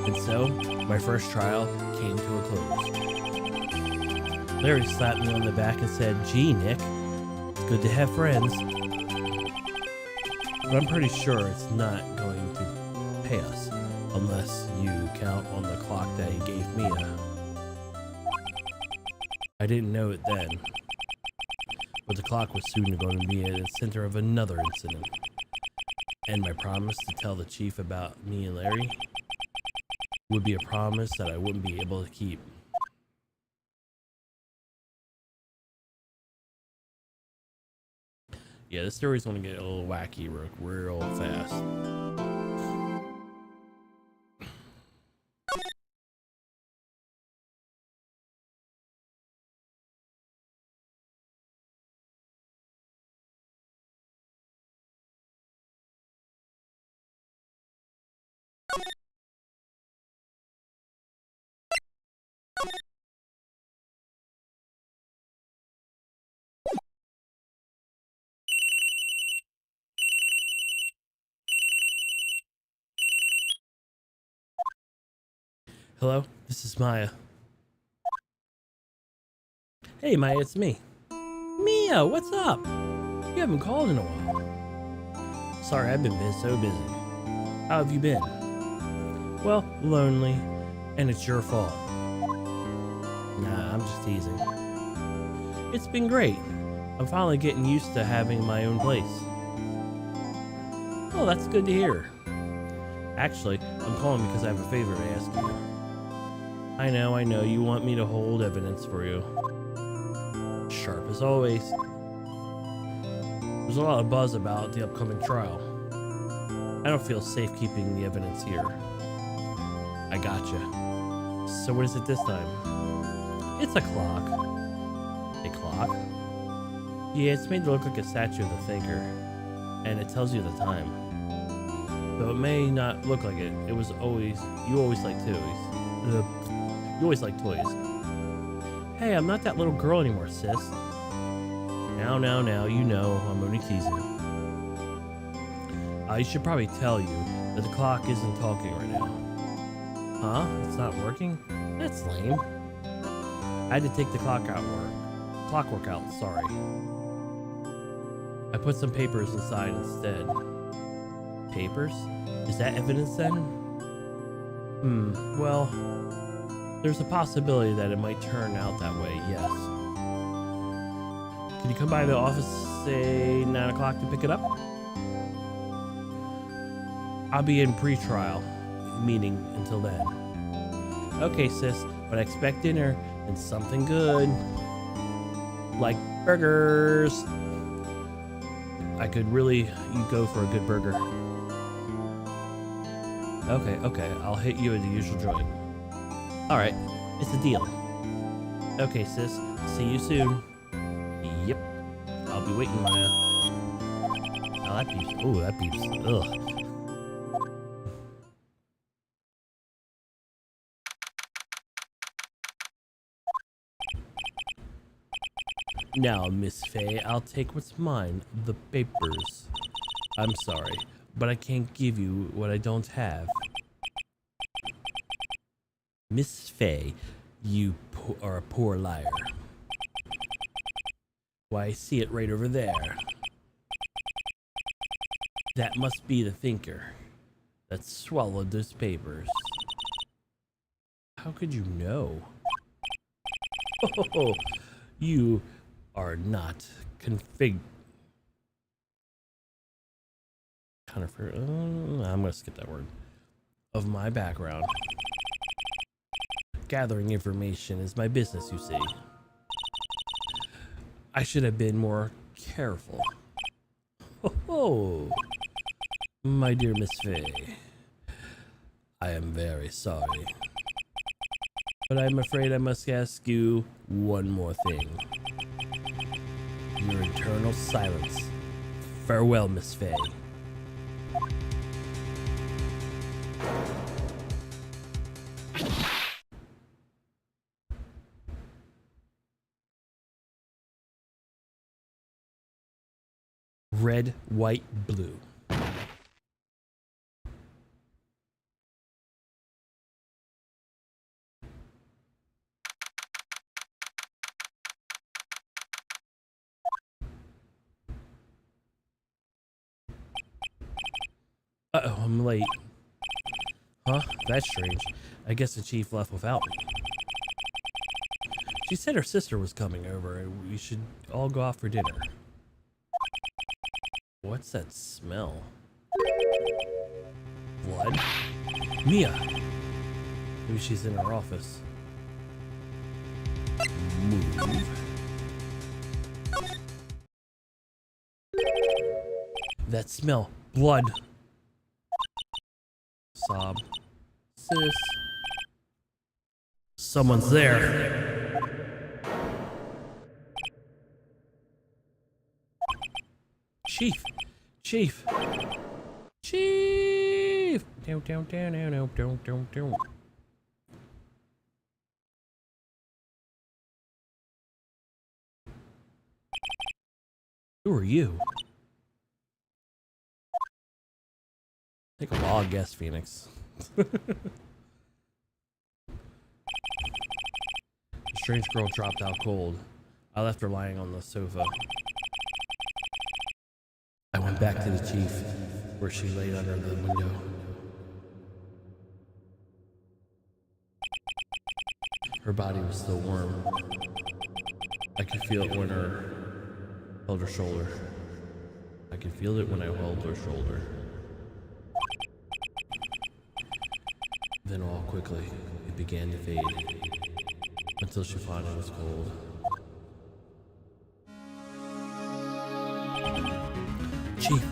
And so, my first trial came to a close. Larry slapped me on the back and said, "Gee, Nick, it's good to have friends." But I'm pretty sure it's not going to pay us, unless you count on the clock that he gave me. I didn't know it then, but the clock was soon going to be at the center of another incident. And my promise to tell the chief about me and Larry would be a promise that I wouldn't be able to keep. Yeah, this story's gonna get a little wacky real fast. Hello, this is Maya. Hey Maya, it's me. Mia, what's up? You haven't called in a while. Sorry, I've been so busy. How have you been? Well, lonely, and it's your fault. Nah, I'm just teasing. It's been great. I'm finally getting used to having my own place. Oh, that's good to hear. Actually, I'm calling because I have a favor to ask you. I know, you want me to hold evidence for you. Sharp as always. There's a lot of buzz about the upcoming trial. I don't feel safe keeping the evidence here. I gotcha. So what is it this time? It's a clock. A clock? Yeah, it's made to look like a statue of the thinker. And it tells you the time. Though it may not look like it, you always like toys. You always like toys. Hey, I'm not that little girl anymore, sis. Now, you know, I'm only teasing. I should probably tell you that the clock isn't talking right now. Huh? It's not working? That's lame. I had to take the clockwork out, sorry. I put some papers inside instead. Papers? Is that evidence then? Well, there's a possibility that it might turn out that way, yes. Can you come by the office, say 9 o'clock to pick it up? I'll be in pre-trial meeting until then. Okay, sis, but I expect dinner and something good. Like burgers. I could really go for a good burger. Okay, I'll hit you at the usual joint. Alright, it's a deal. Okay, sis, see you soon. Yep, I'll be waiting, Maya. Oh, that beeps. Ooh, that beeps. Ugh. Now, Miss Faye, I'll take what's mine, the papers. I'm sorry, but I can't give you what I don't have. Miss Faye, you are a poor liar. Why, I see it right over there. That must be the thinker that swallowed those papers. How could you know? Oh, you are not I'm gonna skip that word. Of my background. Gathering information is my business, you see. I should have been more careful. Oh, my dear Miss Faye, I am very sorry. But I'm afraid I must ask you one more thing. Your eternal silence. Farewell, Miss Faye. Red, white, blue. Uh-oh, I'm late. Huh? That's strange. I guess the chief left without me. She said her sister was coming over and we should all go out for dinner. What's that smell? Blood? Mia! Maybe she's in her office. Move. That smell. Blood. Sob. Sis. Someone's there. Chief. Chief. Chief. Down. Who are you? Take a wild guess, Phoenix. strange girl dropped out cold. I left her lying on the sofa. I went back to the chief, where she laid under the window. Her body was still warm. I could feel it when I held her shoulder. I could feel it when I held her shoulder. Then all quickly, it began to fade, until she finally was cold. Chief.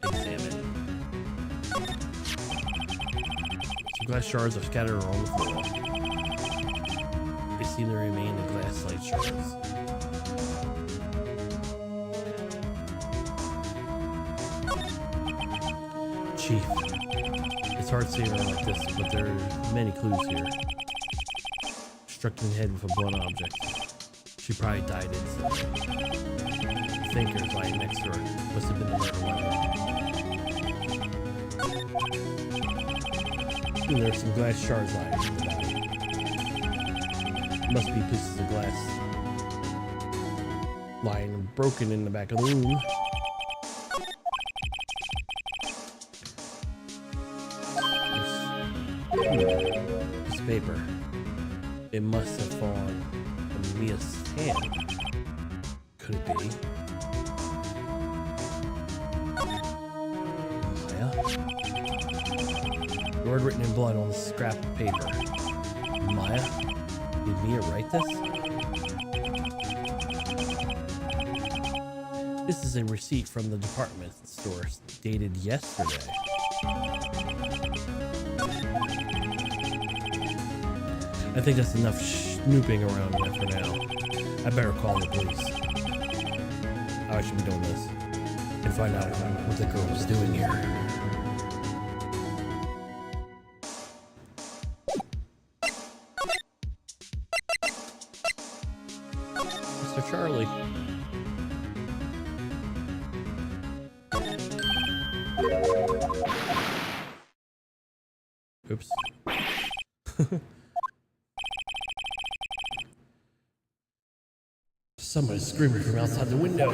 Examine. Some glass shards are scattered around the floor. They seem to remain in glass-like shards. Chief. It's hard seeing her like this, but there are many clues here. Struck in the head with a blunt object. She probably died instantly. The thinker's lying next to her. Must have been the murder weapon. And there's some glass shards lying in the body. Must be pieces of glass lying broken in the back of the room. This paper. It must have fallen from Mia's hand. Could it be? Maya? The word written in blood on the scrap of paper. Maya? Did Mia write this? This is a receipt from the department store dated yesterday. I think that's enough snooping around there for now. I better call the police. I should be doing this and find out what the girl was doing here. Mr. Charlie. Oops. Somebody's screaming from outside the window.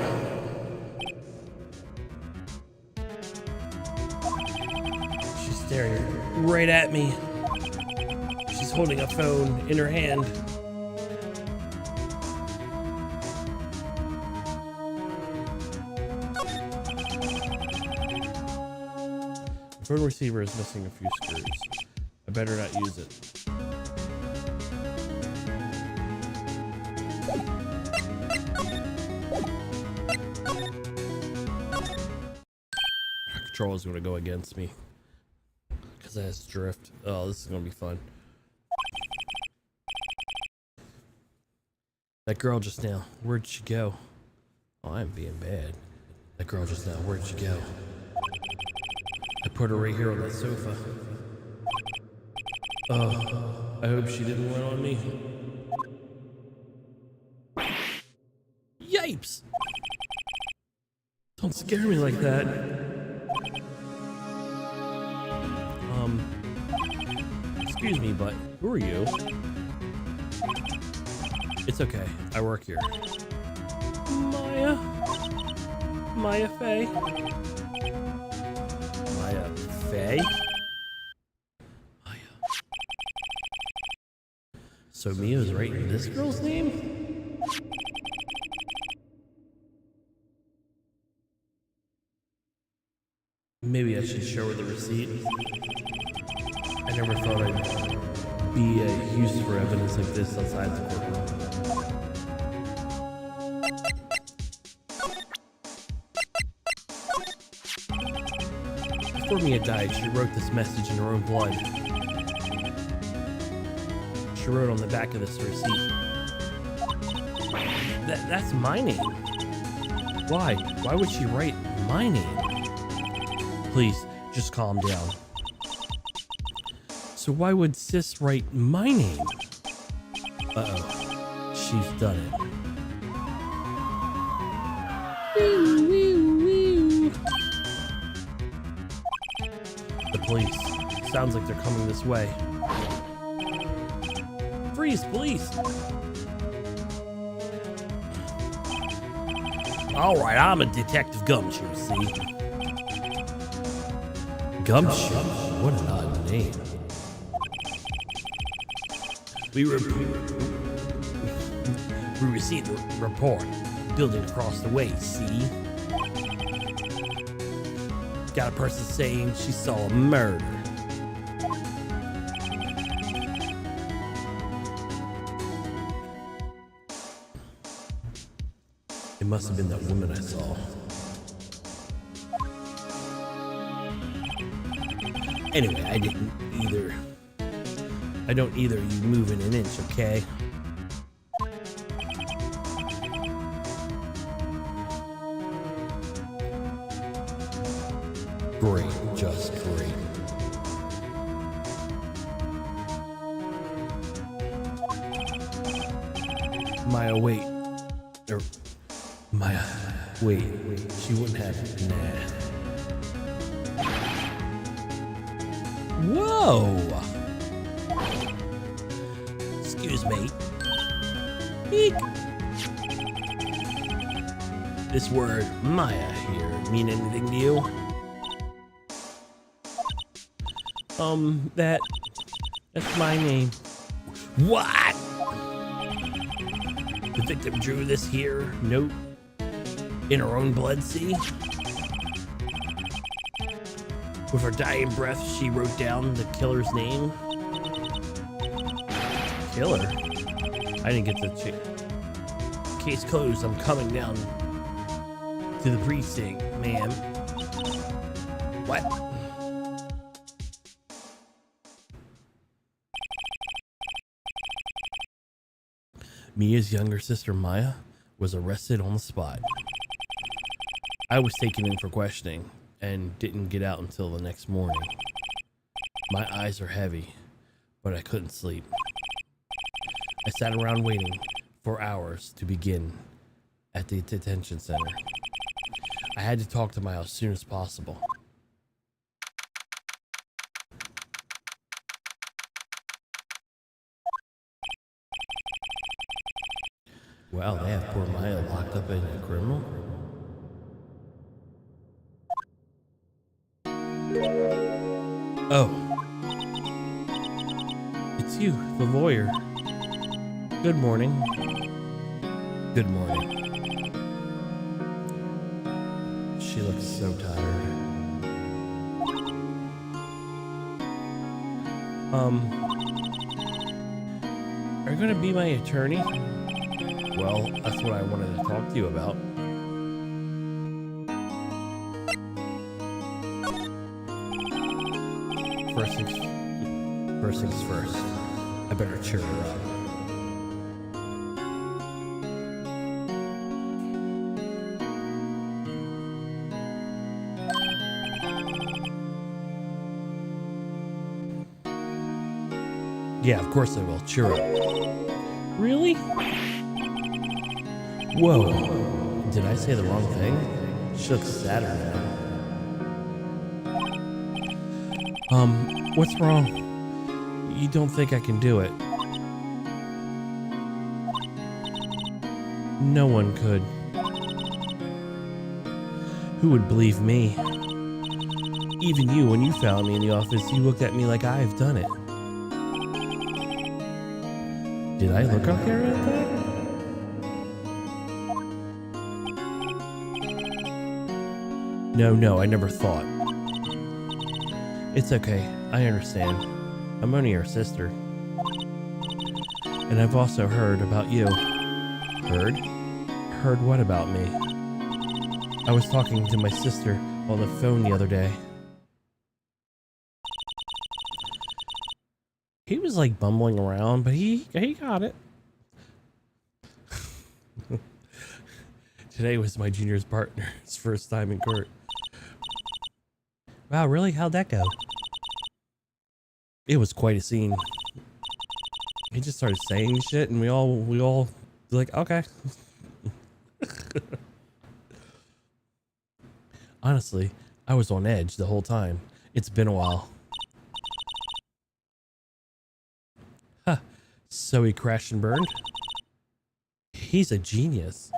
She's staring right at me. She's holding a phone in her hand. The phone receiver is missing a few screws. I better not use it. Control is going to go against me because it has drift. Oh, this is going to be fun. That girl just now, where'd she go? Oh, I'm being bad. That girl just now, where'd she go? I put her right here on that sofa. Oh, I hope she didn't win on me. Yipes! Don't scare me like that. Excuse me, but who are you? It's okay. I work here. Maya? Maya Faye? Maya Faye? Maya. So Mia was writing this girl's name? Maybe I should show her the receipt. I never thought I'd be used for evidence like this outside the courtroom. Before Mia died, she wrote this message in her own blood. She wrote on the back of this receipt. That's my name. Why? Why would she write my name? Please, just calm down. So why would Sis write my name? Uh-oh. She's done it. Wee, wee, wee. The police. Sounds like they're coming this way. Freeze, please. All right, I'm a Detective Gumshoe, see? Gumshoe? What an odd name. We received a report. Building across the way, see? Got a person saying she saw a murder. It must have been that woman I saw. Anyway, I don't either you move in an inch, okay? Great, just great. Maya, wait. Maya, wait. She wouldn't have. Nah. Whoa! Excuse me. Eek. This word Maya here mean anything to you? That's my name. What? The victim drew this here note in her own blood, see? With her dying breath, she wrote down the killer's name. Killer? I didn't get the case closed. I'm coming down to the precinct, ma'am. What? Mia's younger sister, Maya, was arrested on the spot. I was taken in for questioning and didn't get out until the next morning. My eyes are heavy, but I couldn't sleep. I sat around waiting for hours to begin at the detention center. I had to talk to Maya as soon as possible. Wow, they have poor Maya locked up as a criminal? Oh. It's you, the lawyer. Good morning. Good morning. She looks so tired. Are you gonna be my attorney? Well, that's what I wanted to talk to you about. First things first. I better cheer her up. Yeah, of course I will. Cheer up. Really? Whoa. Did I say the wrong thing? She looks sadder now. What's wrong? You don't think I can do it? No one could. Who would believe me? Even you, when you found me in the office, you looked at me like I've done it. Did I look okay at that? No, I never thought. It's okay, I understand. I'm only your sister. And I've also heard about you. Heard? Heard what about me? I was talking to my sister on the phone the other day. He was like bumbling around, but he got it. Today was my junior's partner's first time in court. Wow, really? How'd that go? It was quite a scene. He just started saying shit, and we all like, okay. Honestly, I was on edge the whole time. It's been a while. Huh. So he crashed and burned? He's a genius.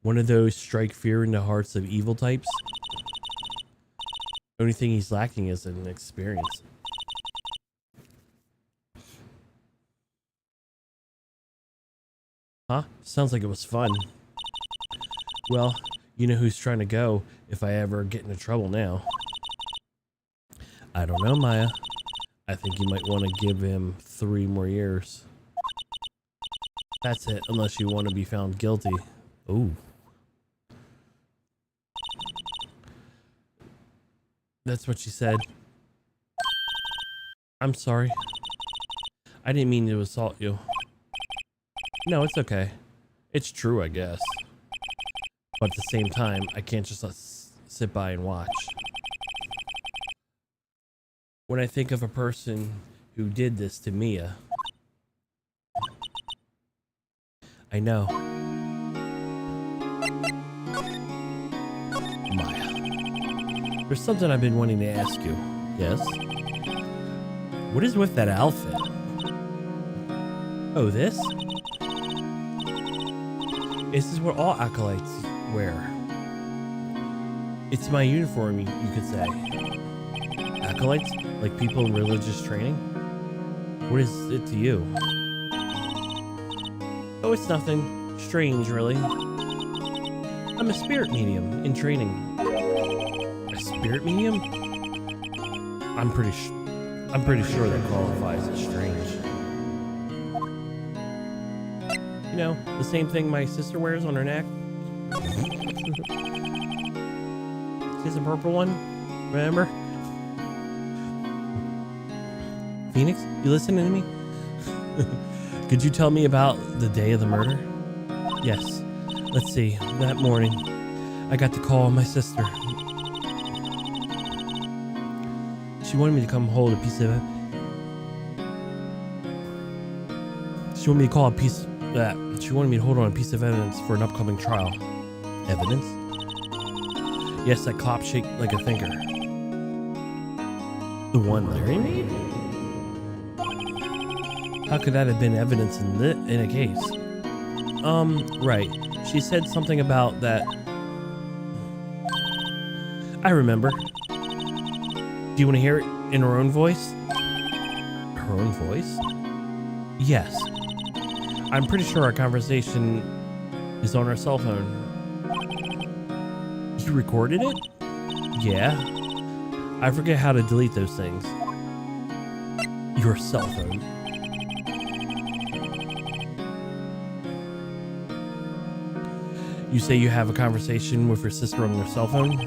One of those strike fear in the hearts of evil types. Only thing he's lacking is an experience. Huh? Sounds like it was fun. Well, you know who's trying to go if I ever get into trouble now. I don't know, Maya. I think you might want to give him 3 more years. That's it, unless you want to be found guilty. Ooh. That's what she said. I'm sorry. I didn't mean to assault you. No, it's okay. It's true, I guess. But at the same time, I can't just sit by and watch. When I think of a person who did this to Mia, I know. Maya. There's something I've been wanting to ask you. Yes? What is with that outfit? Oh, this? This is what all acolytes wear. It's my uniform, you could say. Acolytes? Like people in religious training? What is it to you? Oh, it's nothing strange, really. I'm a spirit medium in training. A spirit medium? I'm pretty sure that qualifies as strange. You know, the same thing my sister wears on her neck. She's a purple one, remember? Phoenix, you listening to me? Could you tell me about the day of the murder? Yes. Let's see. That morning, I got the call my sister. She wanted me to come hold a piece of it. She wanted me to call a piece that. She wanted me to hold on a piece of evidence for an upcoming trial. Evidence? Yes, that cop shaped like a thinker. The one Larry made? How could that have been evidence in a case? Right. She said something about that. I remember. Do you want to hear it in her own voice? Her own voice? Yes. I'm pretty sure our conversation is on her cell phone. You recorded it? Yeah. I forget how to delete those things. Your cell phone. You say you have a conversation with your sister on your cell phone?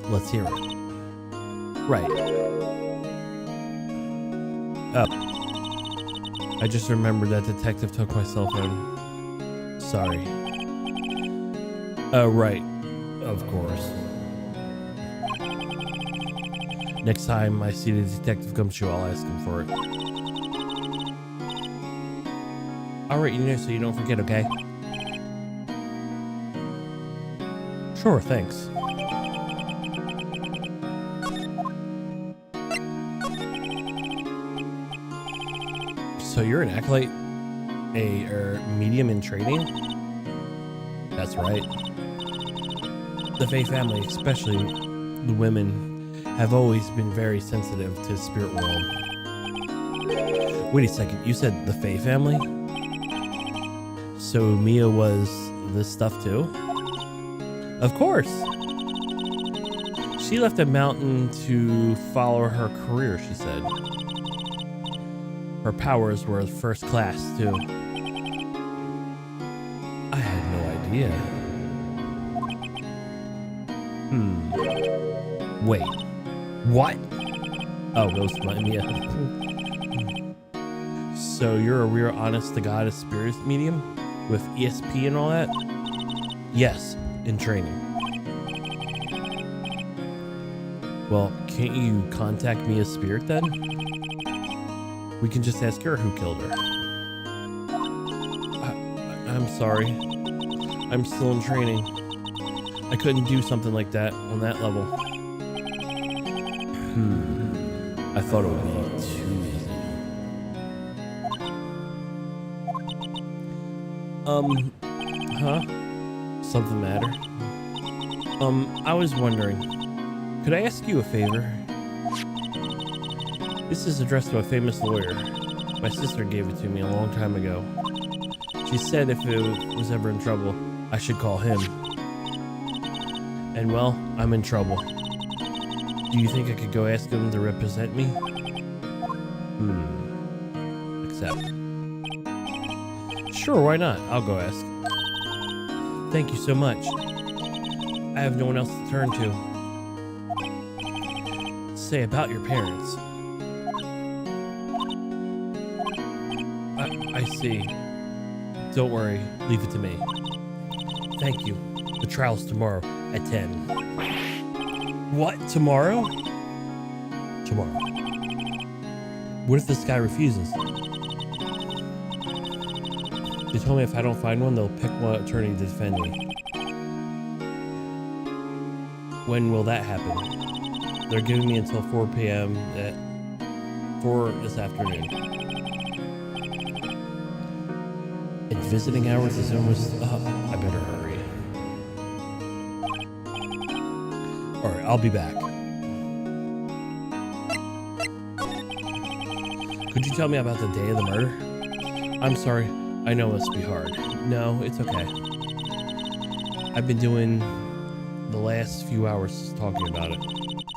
Let's hear it. Right. Oh. I just remembered that detective took my cell phone. Sorry. Oh, right. Of course. Next time I see the detective come through, I'll ask him for it. Alright, you know, so you don't forget, okay? Sure, thanks. So you're an acolyte? A medium in training? That's right. The Fae family, especially the women, have always been very sensitive to the spirit world. Wait a second, you said the Fae family? So Mia was this stuff too? Of course! She left a mountain to follow her career, she said. Her powers were first class, too. I had no idea. Wait. What? Oh, Ghost Mia. So you're a real honest-to-God spirit medium? With ESP and all that? Yes, in training. Well, can't you contact Mia's spirit then? We can just ask her who killed her. I'm sorry. I'm still in training. I couldn't do something like that on that level. I thought it would be too easy. Huh? Something matter? I was wondering, could I ask you a favor? This is addressed to a famous lawyer. My sister gave it to me a long time ago. She said if it was ever in trouble, I should call him. And well, I'm in trouble. Do you think I could go ask him to represent me? Accept. Sure, why not? I'll go ask. Thank you so much. I have no one else to turn to. Say about your parents. I see. Don't worry, leave it to me. Thank you. The trial's tomorrow at 10. What? Tomorrow? Tomorrow. What if this guy refuses? They told me if I don't find one, they'll pick one attorney to defend me. When will that happen? They're giving me until 4 p.m. at 4 this afternoon. And visiting hours is almost up. I better hurry. Alright, I'll be back. Could you tell me about the day of the murder? I'm sorry. I know it must be hard. No, it's okay. I've been doing the last few hours talking about it.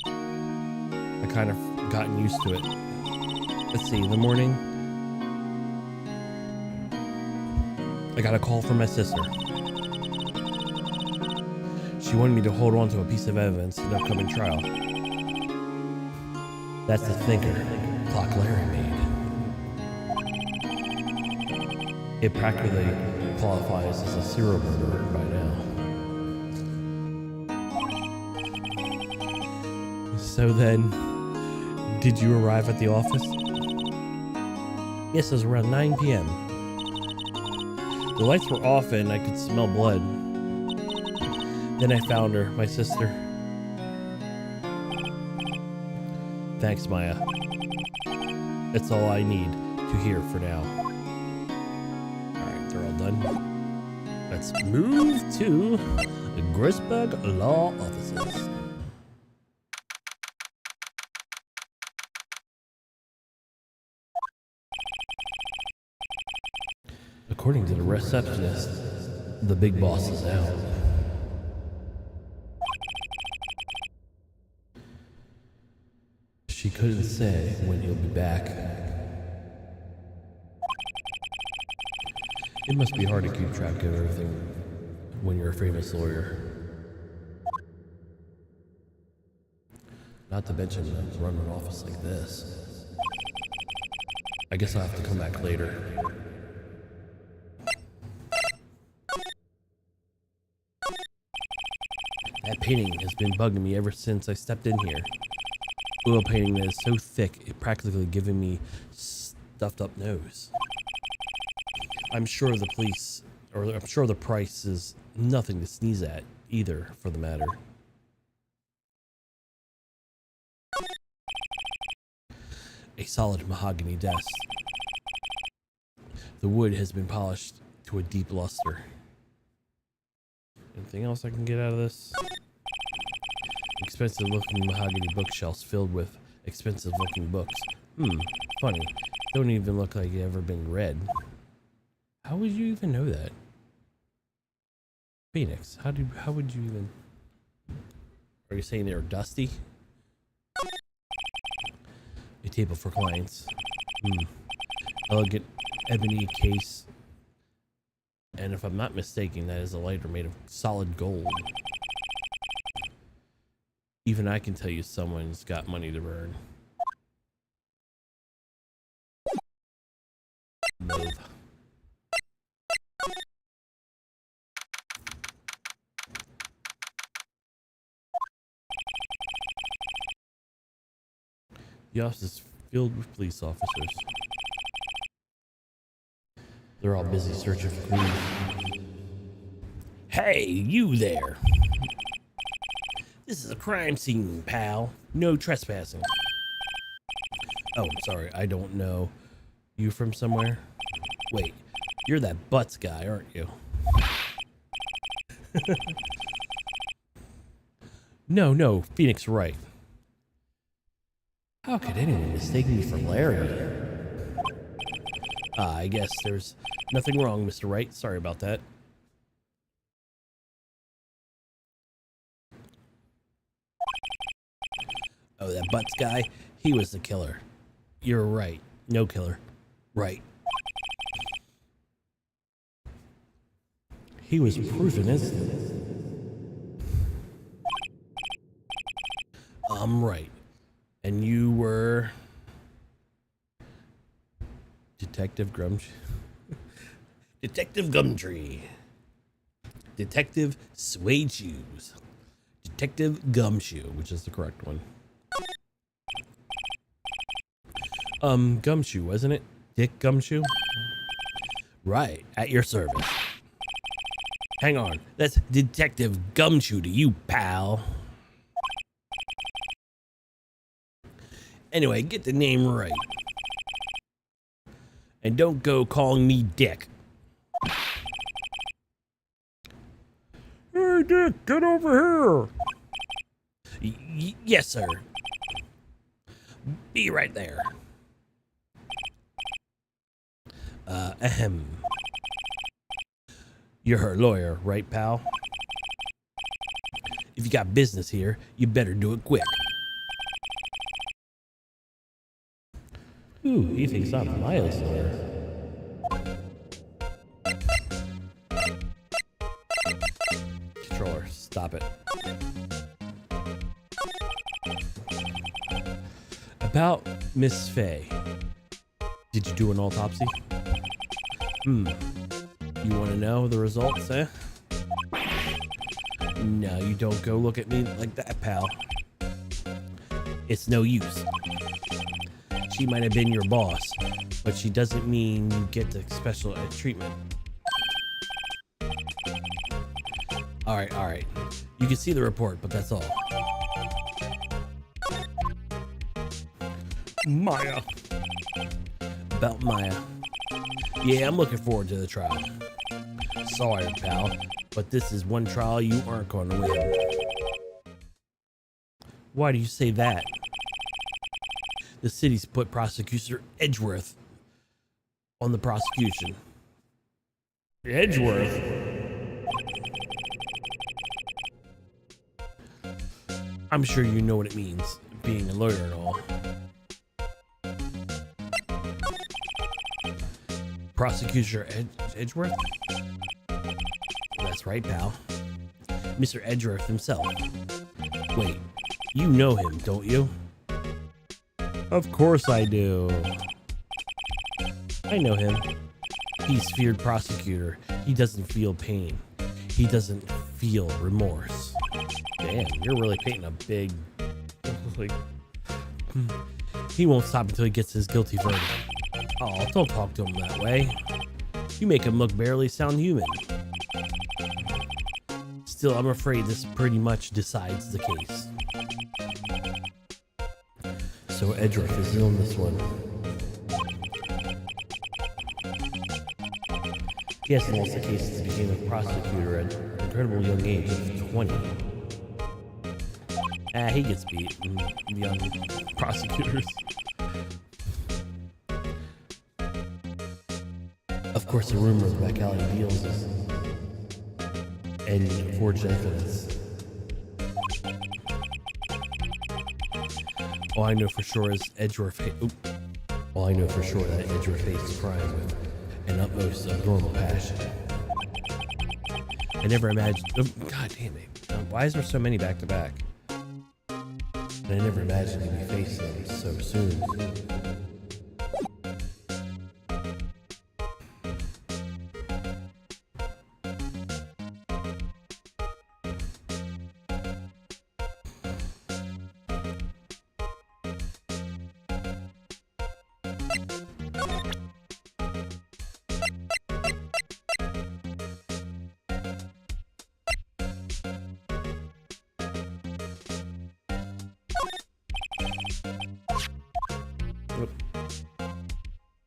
I kind of gotten used to it. Let's see, in the morning, I got a call from my sister. She wanted me to hold on to a piece of evidence in the upcoming trial. That's the thinker Clock Larry made. It practically qualifies as a serial murderer by now. So then, did you arrive at the office? Yes, it was around 9 p.m. The lights were off and I could smell blood. Then I found her, my sister. Thanks, Maya. That's all I need to hear for now. Alright, they're all done. Let's move to the Grossberg Law Offices. According to the receptionist, the big boss is out. She couldn't say when he'll be back. It must be hard to keep track of everything when you're a famous lawyer. Not to mention run an office like this. I guess I'll have to come back later. That painting has been bugging me ever since I stepped in here. Oil painting that is so thick, it practically giving me stuffed up nose. I'm sure the police, or I'm sure the price is nothing to sneeze at either, for the matter. A solid mahogany desk. The wood has been polished to a deep luster. Anything else I can get out of this? Expensive looking mahogany bookshelves filled with expensive looking books. Funny. Don't even look like they've ever been read. How would you even know that? Phoenix, how would you even... Are you saying they're dusty? A table for clients. Elegant ebony case. And if I'm not mistaken, that is a lighter made of solid gold. Even I can tell you someone's got money to burn. Move. The office is filled with police officers. They're all busy searching for clues. Hey, you there! This is a crime scene, pal. No trespassing. Oh, I'm sorry. I don't know. You from somewhere? Wait, You're that butts guy, aren't you? No, Phoenix Wright. How could anyone mistake me for Larry? I guess there's nothing wrong, Mr. Wright. Sorry about that. Oh, that butts guy? He was the killer. You're right. No killer. Right. He was proven innocent. I'm right. And you were... Detective Gumtree. Detective Gumtree. Detective Suede Shoes. Detective Gumshoe, which is the correct one. Gumshoe, wasn't it? Dick Gumshoe? Right, at your service. Hang on, that's Detective Gumshoe to you, pal. Anyway, get the name right. And don't go calling me Dick. Hey, Dick, get over here. Yes, sir. Be right there. Ahem. You're her lawyer, right, pal? If you got business here, you better do it quick. Ooh, he thinks I'm Miles' lawyer. Controller, stop it. About Miss Faye. Did you do an autopsy? You want to know the results, eh? No, you don't go look at me like that, pal. It's no use. She might have been your boss, but she doesn't mean you get the special treatment. All right. You can see the report, but that's all. Maya. About Maya. Yeah, I'm looking forward to the trial. Sorry, pal, but this is one trial you aren't going to win. Why do you say that? The city's put Prosecutor Edgeworth on the prosecution. Edgeworth? I'm sure you know what it means, being a lawyer and all. Prosecutor Edgeworth? That's right, pal. Mr. Edgeworth himself. Wait, you know him, don't you? Of course I do. I know him. He's feared prosecutor. He doesn't feel pain. He doesn't feel remorse. Damn, you're really painting a big... like... He won't stop until he gets his guilty verdict. Oh, don't talk to him that way. You make him look barely sound human. Still, I'm afraid this pretty much decides the case. So Edgeworth is in this one. He has lost the case since he became a prosecutor at an incredible young age of 20. He gets beat. Young prosecutors. Of course, the rumors about Cali deals and forged evidence. All I know for sure is Edgeworth. All I know for sure that Edgeworth faces crime with an utmost abnormal passion. I never imagined. Oh, God damn it! Why is there so many back to back? I never imagined he'd be facing them so soon.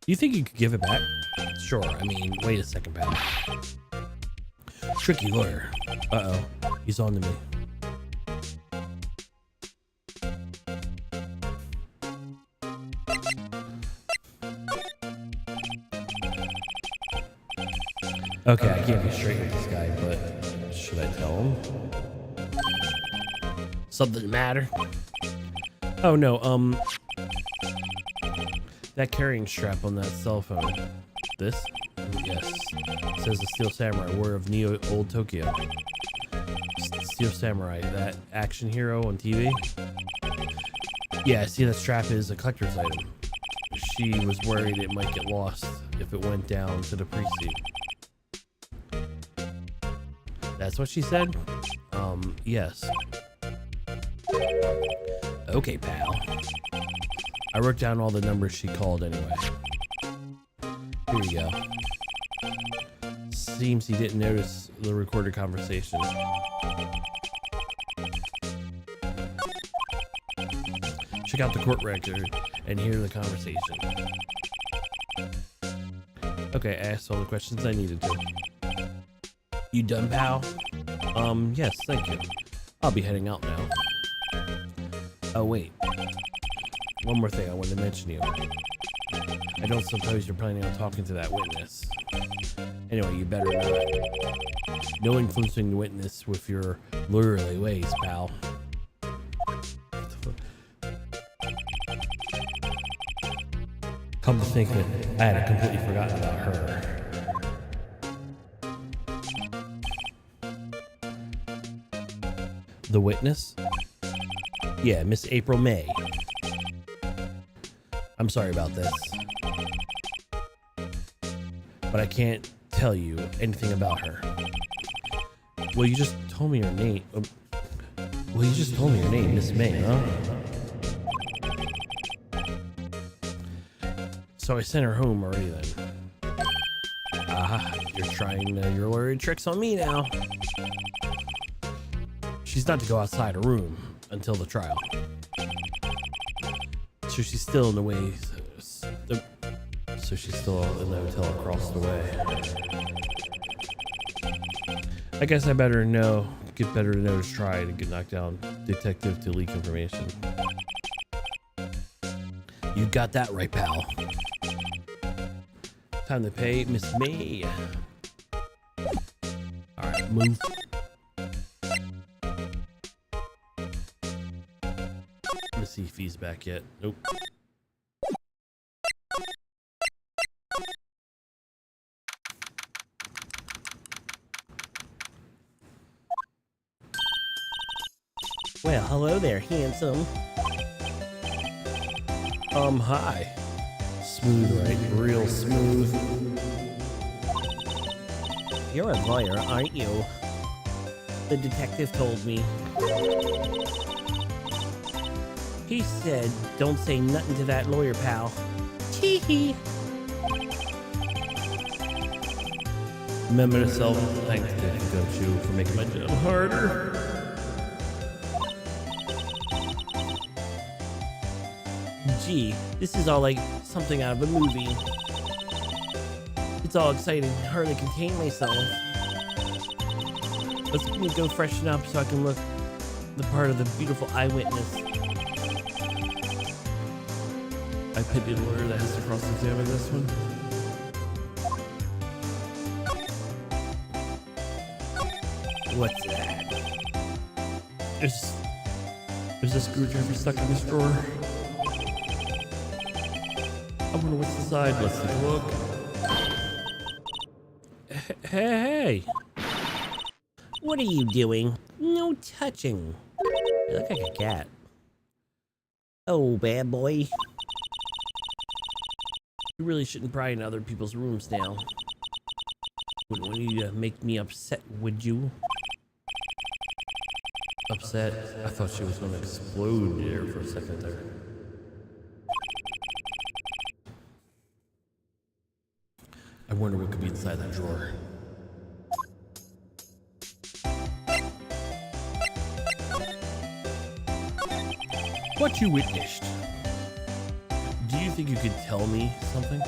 You think you could give it back? Sure, I mean, wait a second, pal. Tricky lawyer. Uh-oh, he's on to me. Okay, I can't be straight with this guy, but should I tell him? Something the matter? Oh no, that carrying strap on that cell phone. This? Yes. It says the Steel Samurai, war of Neo Old Tokyo. Steel Samurai, that action hero on TV? Yeah, I see that strap is a collector's item. She was worried it might get lost if it went down to the precinct. That's what she said? Yes. Okay, pal. I wrote down all the numbers she called anyway. Here we go. Seems he didn't notice the recorded conversation. Check out the court record and hear the conversation. Okay, I asked all the questions I needed to. You done, pal? Yes, thank you. I'll be heading out now. Oh, wait. One more thing I wanted to mention to you. I don't suppose you're planning on talking to that witness. Anyway, you better not. No influencing the witness with your lawyerly ways, pal. Come to think of it, I had completely forgotten about her. The witness? Yeah, Miss April May. I'm sorry about this, but I can't tell you anything about her. Well, you just told me her name. Miss May, huh? So I sent her home already then. Ah, you're trying your lawyer tricks on me now. She's not to go outside her room until the trial. So she's still in the way. So she's still in the hotel across the way. I guess I better get better to know to try to get knocked down detective to leak information. You got that right, pal. Time to pay Miss May. Alright, move. Let's see if he's back yet. Nope. Well, hello there, handsome. Hi. Smooth, right? Real smooth. You're a lawyer, aren't you? The detective told me. He said, don't say nothing to that lawyer, pal. Tee-hee. Remember to self-thank you for making my job harder. Gee, this is all like something out of a movie. It's all exciting, I hardly contain myself. Let's go freshen up so I can look the part of the beautiful eyewitness. I pity the lawyer that has to cross-examine this one. What's that? There's a screwdriver stuck in this drawer. I wonder what's inside. Let's take a look. Hey! What are you doing? No touching. You look like a cat. Oh, bad boy. You really shouldn't pry in other people's rooms now. Wouldn't want you to make me upset, would you? Upset? I thought she was going to explode there for a second there. I wonder what could be inside that drawer. What you witnessed? Do you think you could tell me something?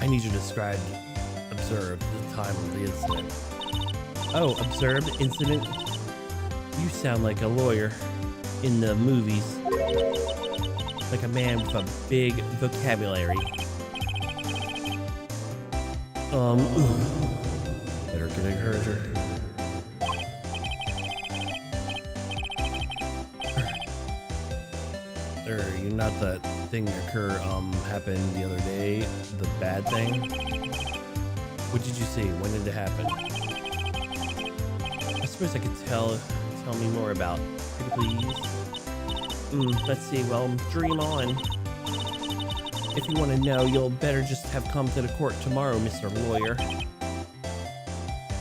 I need you to describe, observe the time of the incident. Oh, observed incident? You sound like a lawyer in the movies. Like a man with a big vocabulary. Better get a herder. You're not that thing happened the other day, the bad thing? What did you see? When did it happen? I suppose I could tell me more about. Pretty please. Let's see, well, dream on. If you want to know, you'll better just have come to the court tomorrow, Mr. Lawyer.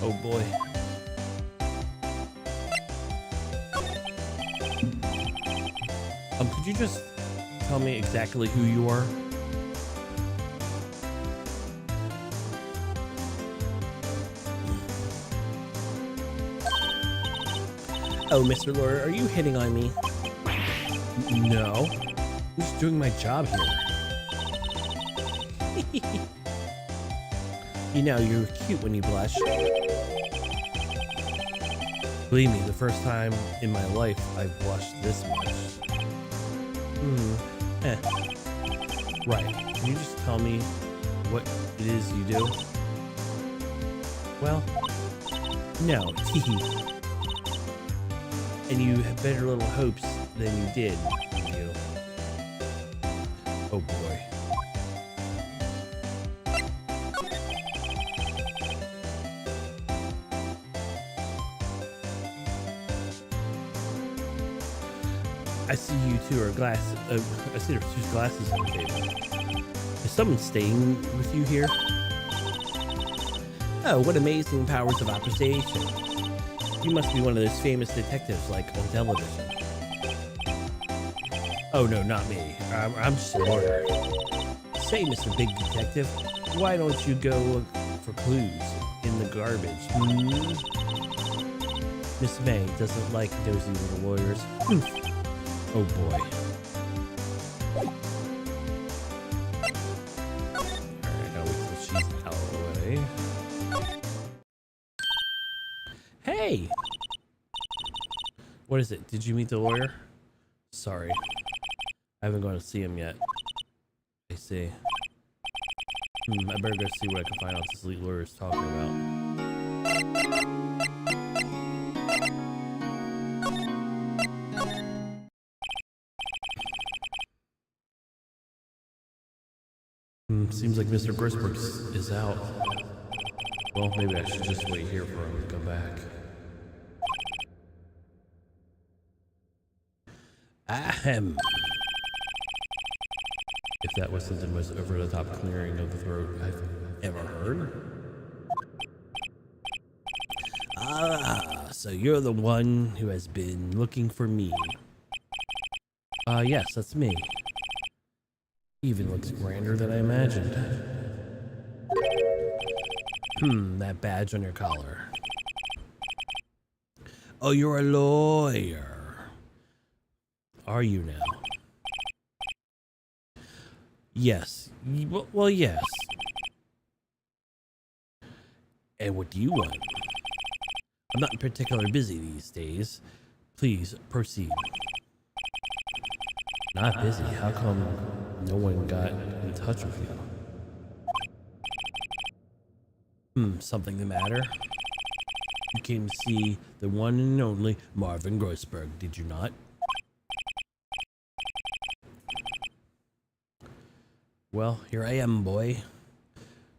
Oh boy. Could you just tell me exactly who you are? Oh, Mr. Lawyer, are you hitting on me? No. I'm just doing my job here. You know, you're cute when you blush. Believe me, the first time in my life I've blushed this much. Right. Can you just tell me what it is you do? Well, no. And you have better little hopes than you did, you. Oh boy. I see you two are I see there's two glasses on the table. Is someone staying with you here? Oh, what amazing powers of observation. You must be one of those famous detectives like on television. Oh no, not me. I'm just a lawyer. Say, Mr. Big Detective, why don't you go look for clues in the garbage? Miss May doesn't like nosy little lawyers. Oh boy. Alright, now wait till she's out of the way. Hey! What is it? Did you meet the lawyer? Sorry. I haven't gone to see him yet. I see. I better go see what I can find out this elite lawyer is talking about. Seems like Mr. Grossberg is out. Well, maybe I should just wait here for him to come back. Ahem. If that wasn't the most over-the-top clearing of the throat I've ever heard. Ah, so you're the one who has been looking for me. Yes, that's me. Even looks grander than I imagined. That badge on your collar. Oh, you're a lawyer. Are you now? Yes. Well, yes. And what do you want? I'm not particularly busy these days. Please proceed. Not busy? How come no one got in touch with you? Something the matter? You came to see the one and only Marvin Grossberg, did you not? Well, here I am, boy.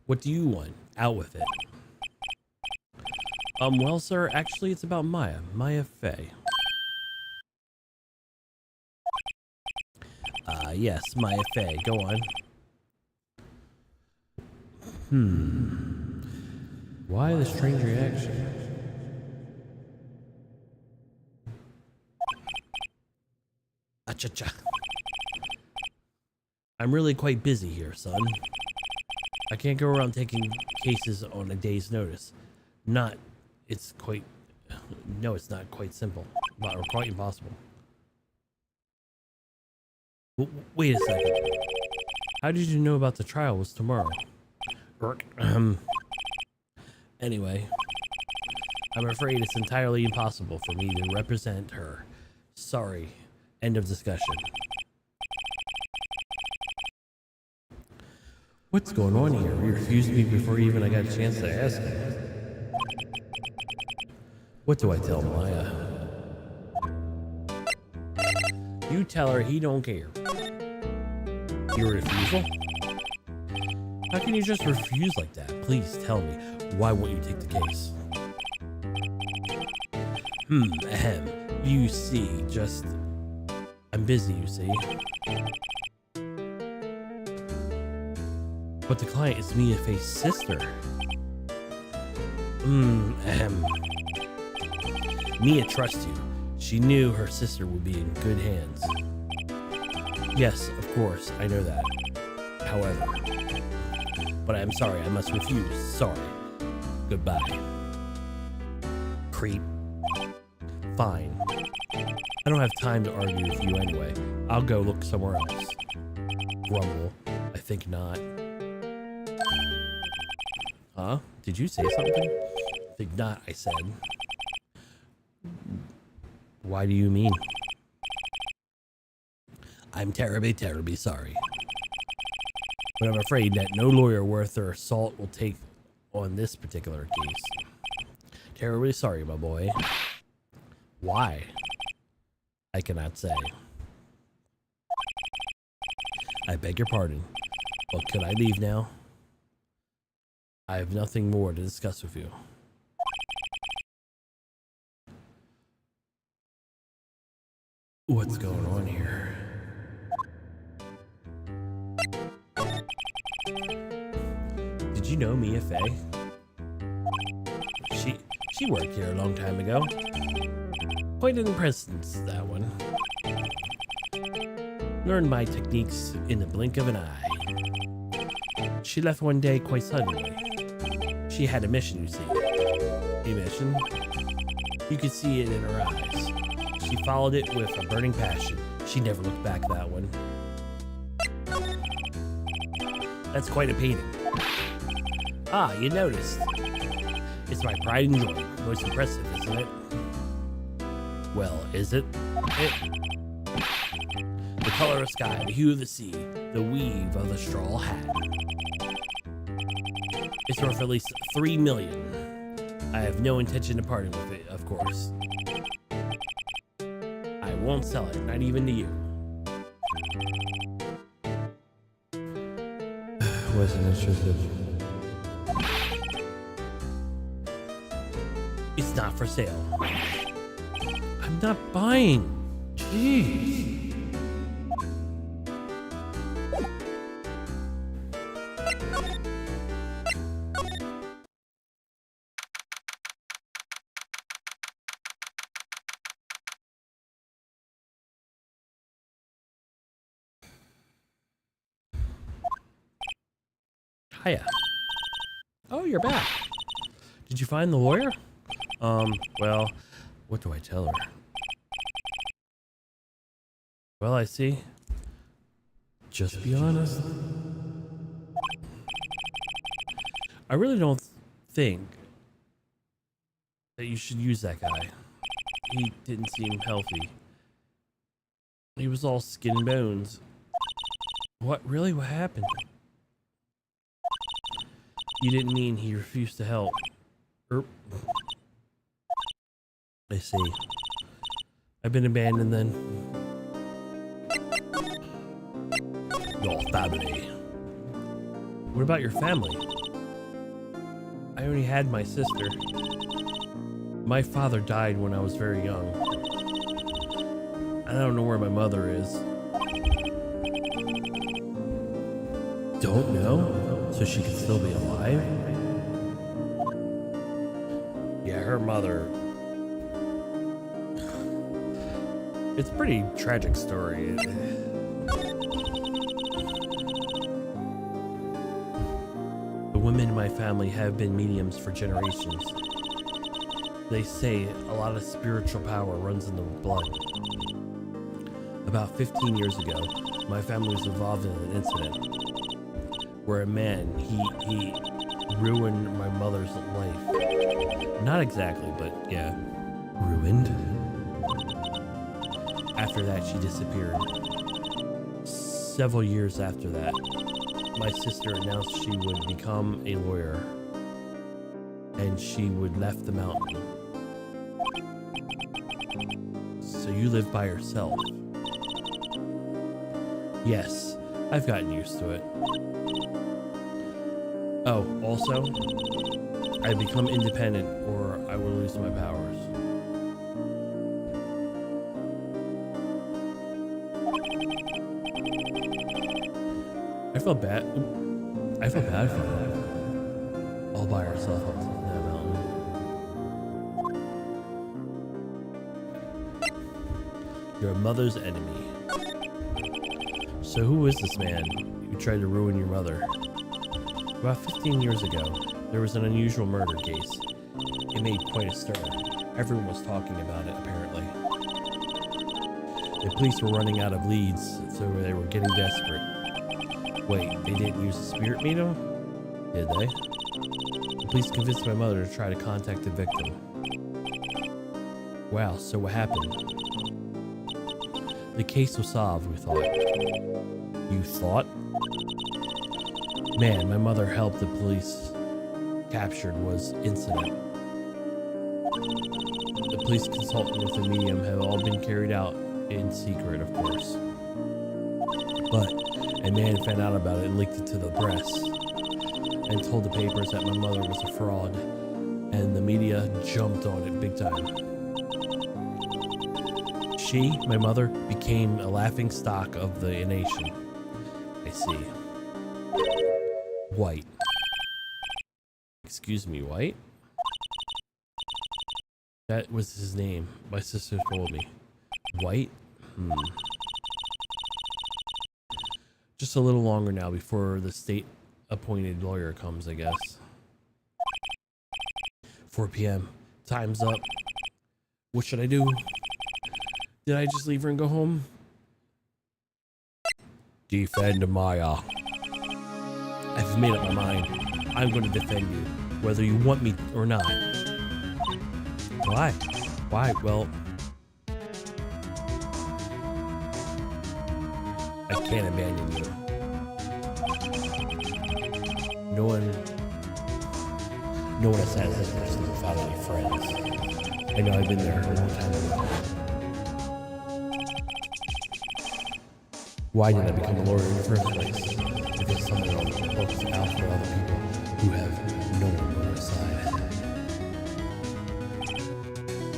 What do you want? Out with it. Well, sir, actually, it's about Maya Fey. Yes, Maya Fey. Go on. Why the strange reaction? Acha-cha. I'm really quite busy here, son. I can't go around taking cases on a day's notice. It's not quite simple, or quite impossible. Wait a second. How did you know about the trial was tomorrow? Anyway, I'm afraid it's entirely impossible for me to represent her. Sorry. End of discussion. What's going on here? He refused me before even I got a chance to ask him. What do I tell Maya? You tell her he don't care. Your refusal? How can you just refuse like that? Please tell me. Why won't you take the case? You see, I'm busy, you see. But the client is Mia Faye's sister. Mia trusts you. She knew her sister would be in good hands. Yes, of course, I know that. However, but I'm sorry, I must refuse. Sorry. Goodbye. Creep. Fine. I don't have time to argue with you anyway. I'll go look somewhere else. Grumble. I think not. Huh? Did you say something? I think not, I said. Why do you mean? I'm terribly, terribly sorry. But I'm afraid that no lawyer worth their salt will take on this particular case. Terribly sorry, my boy. Why? I cannot say. I beg your pardon. Well, could I leave now? I have nothing more to discuss with you. What's going on here? Did you know Mia Faye? She worked here a long time ago. Quite an impressive, that one. Learned my techniques in the blink of an eye. She left one day quite suddenly. She had a mission, you see. A mission? You could see it in her eyes. She followed it with a burning passion. She never looked back, that one. That's quite a painting. Ah, you noticed. It's my pride and joy. Most impressive, isn't it? Well, is it? The color of sky, the hue of the sea, the weave of the straw hat. It's worth at least $3 million. I have no intention of parting with it, of course. I won't sell it, not even to you. Wasn't interested. It's not for sale. I'm not buying. Jeez. Hiya. Oh, you're back. Did you find the lawyer? Well, what do I tell her? Well, I see. Just be honest. I really don't think that you should use that guy. He didn't seem healthy. He was all skin and bones. What really? What happened? You didn't mean he refused to help. I see. I've been abandoned then. Your family. What about your family? I only had my sister. My father died when I was very young. I don't know where my mother is. Don't know? So she could still be alive? Yeah, her mother. It's a pretty tragic story. The women in my family have been mediums for generations. They say a lot of spiritual power runs in the blood. About 15 years ago, my family was involved in an incident. where a man, he ruined my mother's life. Not exactly, but yeah, ruined. After that, she disappeared. Several years after that, my sister announced she would become a lawyer, and she would left the mountain. So you live by yourself? Yes, I've gotten used to it. Oh, also, I become independent or I will lose my powers. I felt bad. I felt bad for her. All by herself up that mountain. Your mother's enemy. So who is this man who tried to ruin your mother? About 15 years ago, there was an unusual murder case. It made quite a stir. Everyone was talking about it, apparently. The police were running out of leads, so they were getting desperate. Wait, they didn't use the spirit medium? Did they? The police convinced my mother to try to contact the victim. Wow, so what happened? The case was solved, we thought. You thought? Man, my mother helped the police captured was incident. The police consultant with the medium have all been carried out in secret, of course. But a man found out about it and leaked it to the press and told the papers that my mother was a fraud, and the media jumped on it big time. She, my mother, became a laughing stock of the nation. I see. White. Excuse me, White? That was his name. My sister told me. White? Just a little longer now before the state-appointed lawyer comes, I guess. 4 p.m. Time's up. What should I do? Did I just leave her and go home? Defend Maya. I've made up my mind. I'm going to defend you, whether you want me or not. Why? Why? Well, I can't abandon you. No one has had this person without any friends. I know I've been there a long time ago. Why did I become a lawyer in the first place? Because someone looks out for other people who have no one on their side.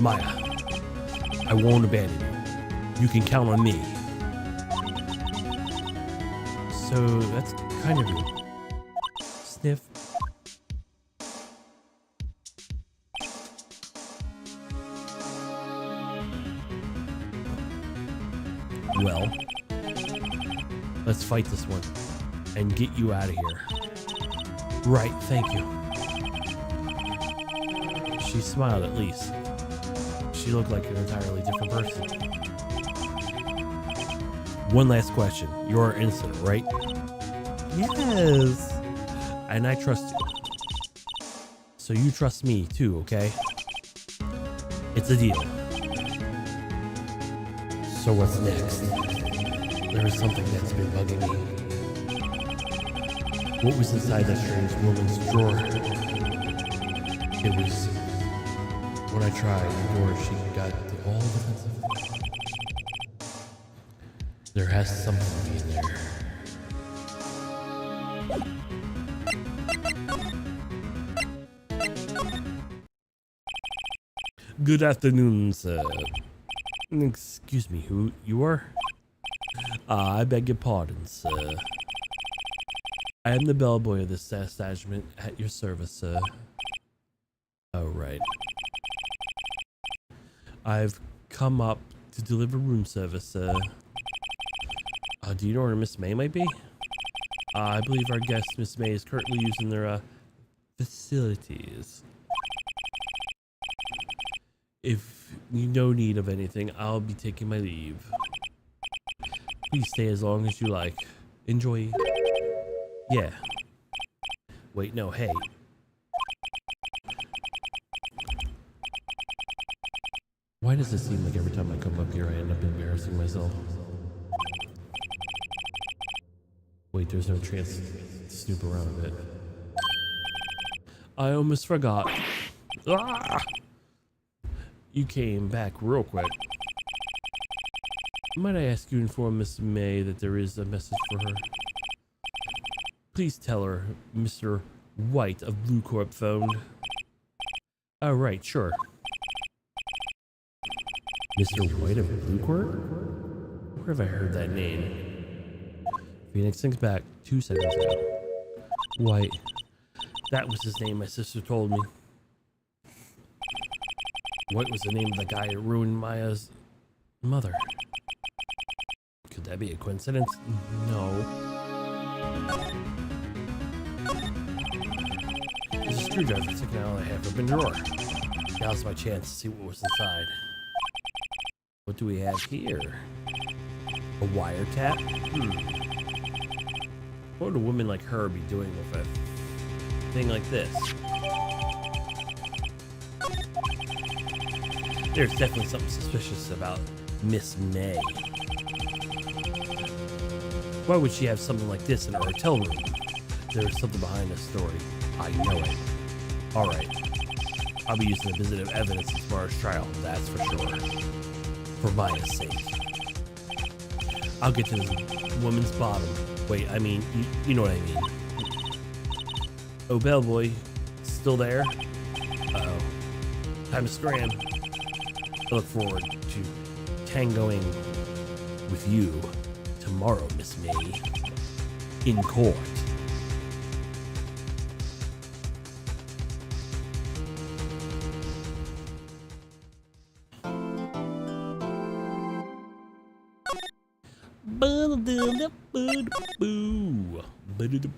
Maya, I won't abandon you. You can count on me. So that's kind of you. Sniff. Well, let's fight this one and get you out of here. Right, thank you. She smiled at least. She looked like an entirely different person. One last question. You're innocent, right? Yes. And I trust you. So you trust me too, okay? It's a deal. So what's next? There is something that's been bugging me. What was inside that strange woman's drawer? It was... When I tried the door, she got all defensive. There has something to be in there. Good afternoon, sir. Excuse me, who you are? I beg your pardon, sir. I am the bellboy of this establishment at your service, sir. Oh, right. I've come up to deliver room service, sir. Do you know where Miss May might be? I believe our guest, Miss May, is currently using their facilities. If you no need of anything, I'll be taking my leave. Please stay as long as you like. Enjoy. Yeah, Wait, no, hey. Why does it seem like every time I come up here I end up embarrassing myself? Wait, there's no chance to snoop around a bit. I almost forgot. Ah! You came back real quick. Might I ask you to inform Miss May that there is a message for her? Please tell her Mr. White of Blue Corp phoned. Oh, right, sure. Mr. White of Blue Corp? Where have I heard that name? Phoenix thinks back 2 seconds ago. White. That was his name, my sister told me. White was the name of the guy who ruined Maya's mother. Could that be a coincidence? No. There's a screwdriver sticking out of the half-open drawer. Now's my chance to see what was inside. What do we have here? A wiretap? What would a woman like her be doing with a thing like this? There's definitely something suspicious about Miss May. Why would she have something like this in her hotel room? There's something behind this story. I know it. Alright. I'll be using the visit of evidence in tomorrow's trial, that's for sure. For Maya's sake. I'll get to this woman's bottom. Wait, I mean, you know what I mean. Oh, bellboy, still there? Uh-oh. Time to scram. I look forward to tangoing with you tomorrow, Miss May, in court.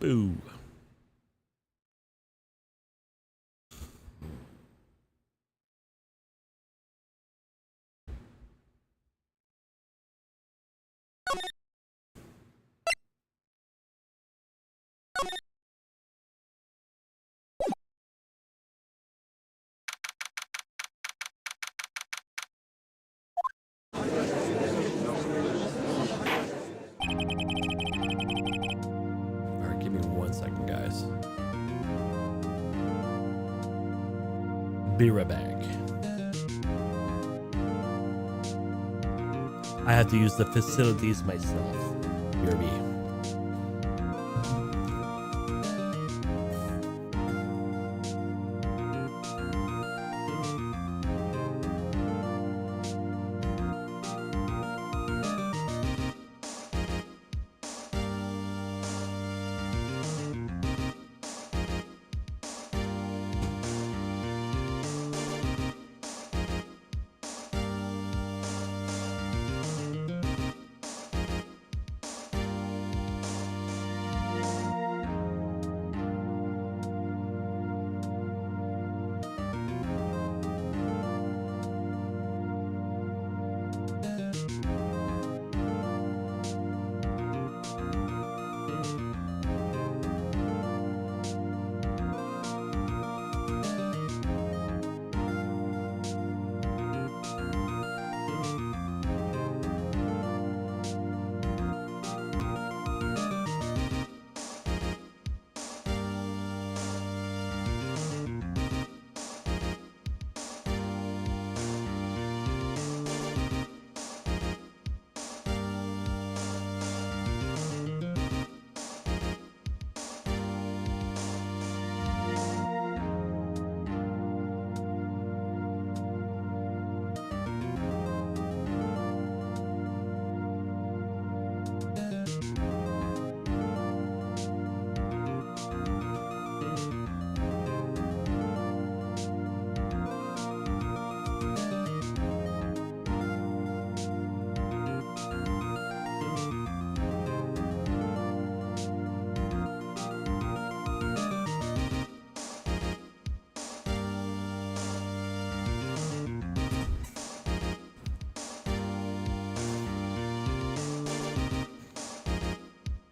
Boo. Alright, give me 1 second, guys. Be right back. I have to use the facilities myself. BRB.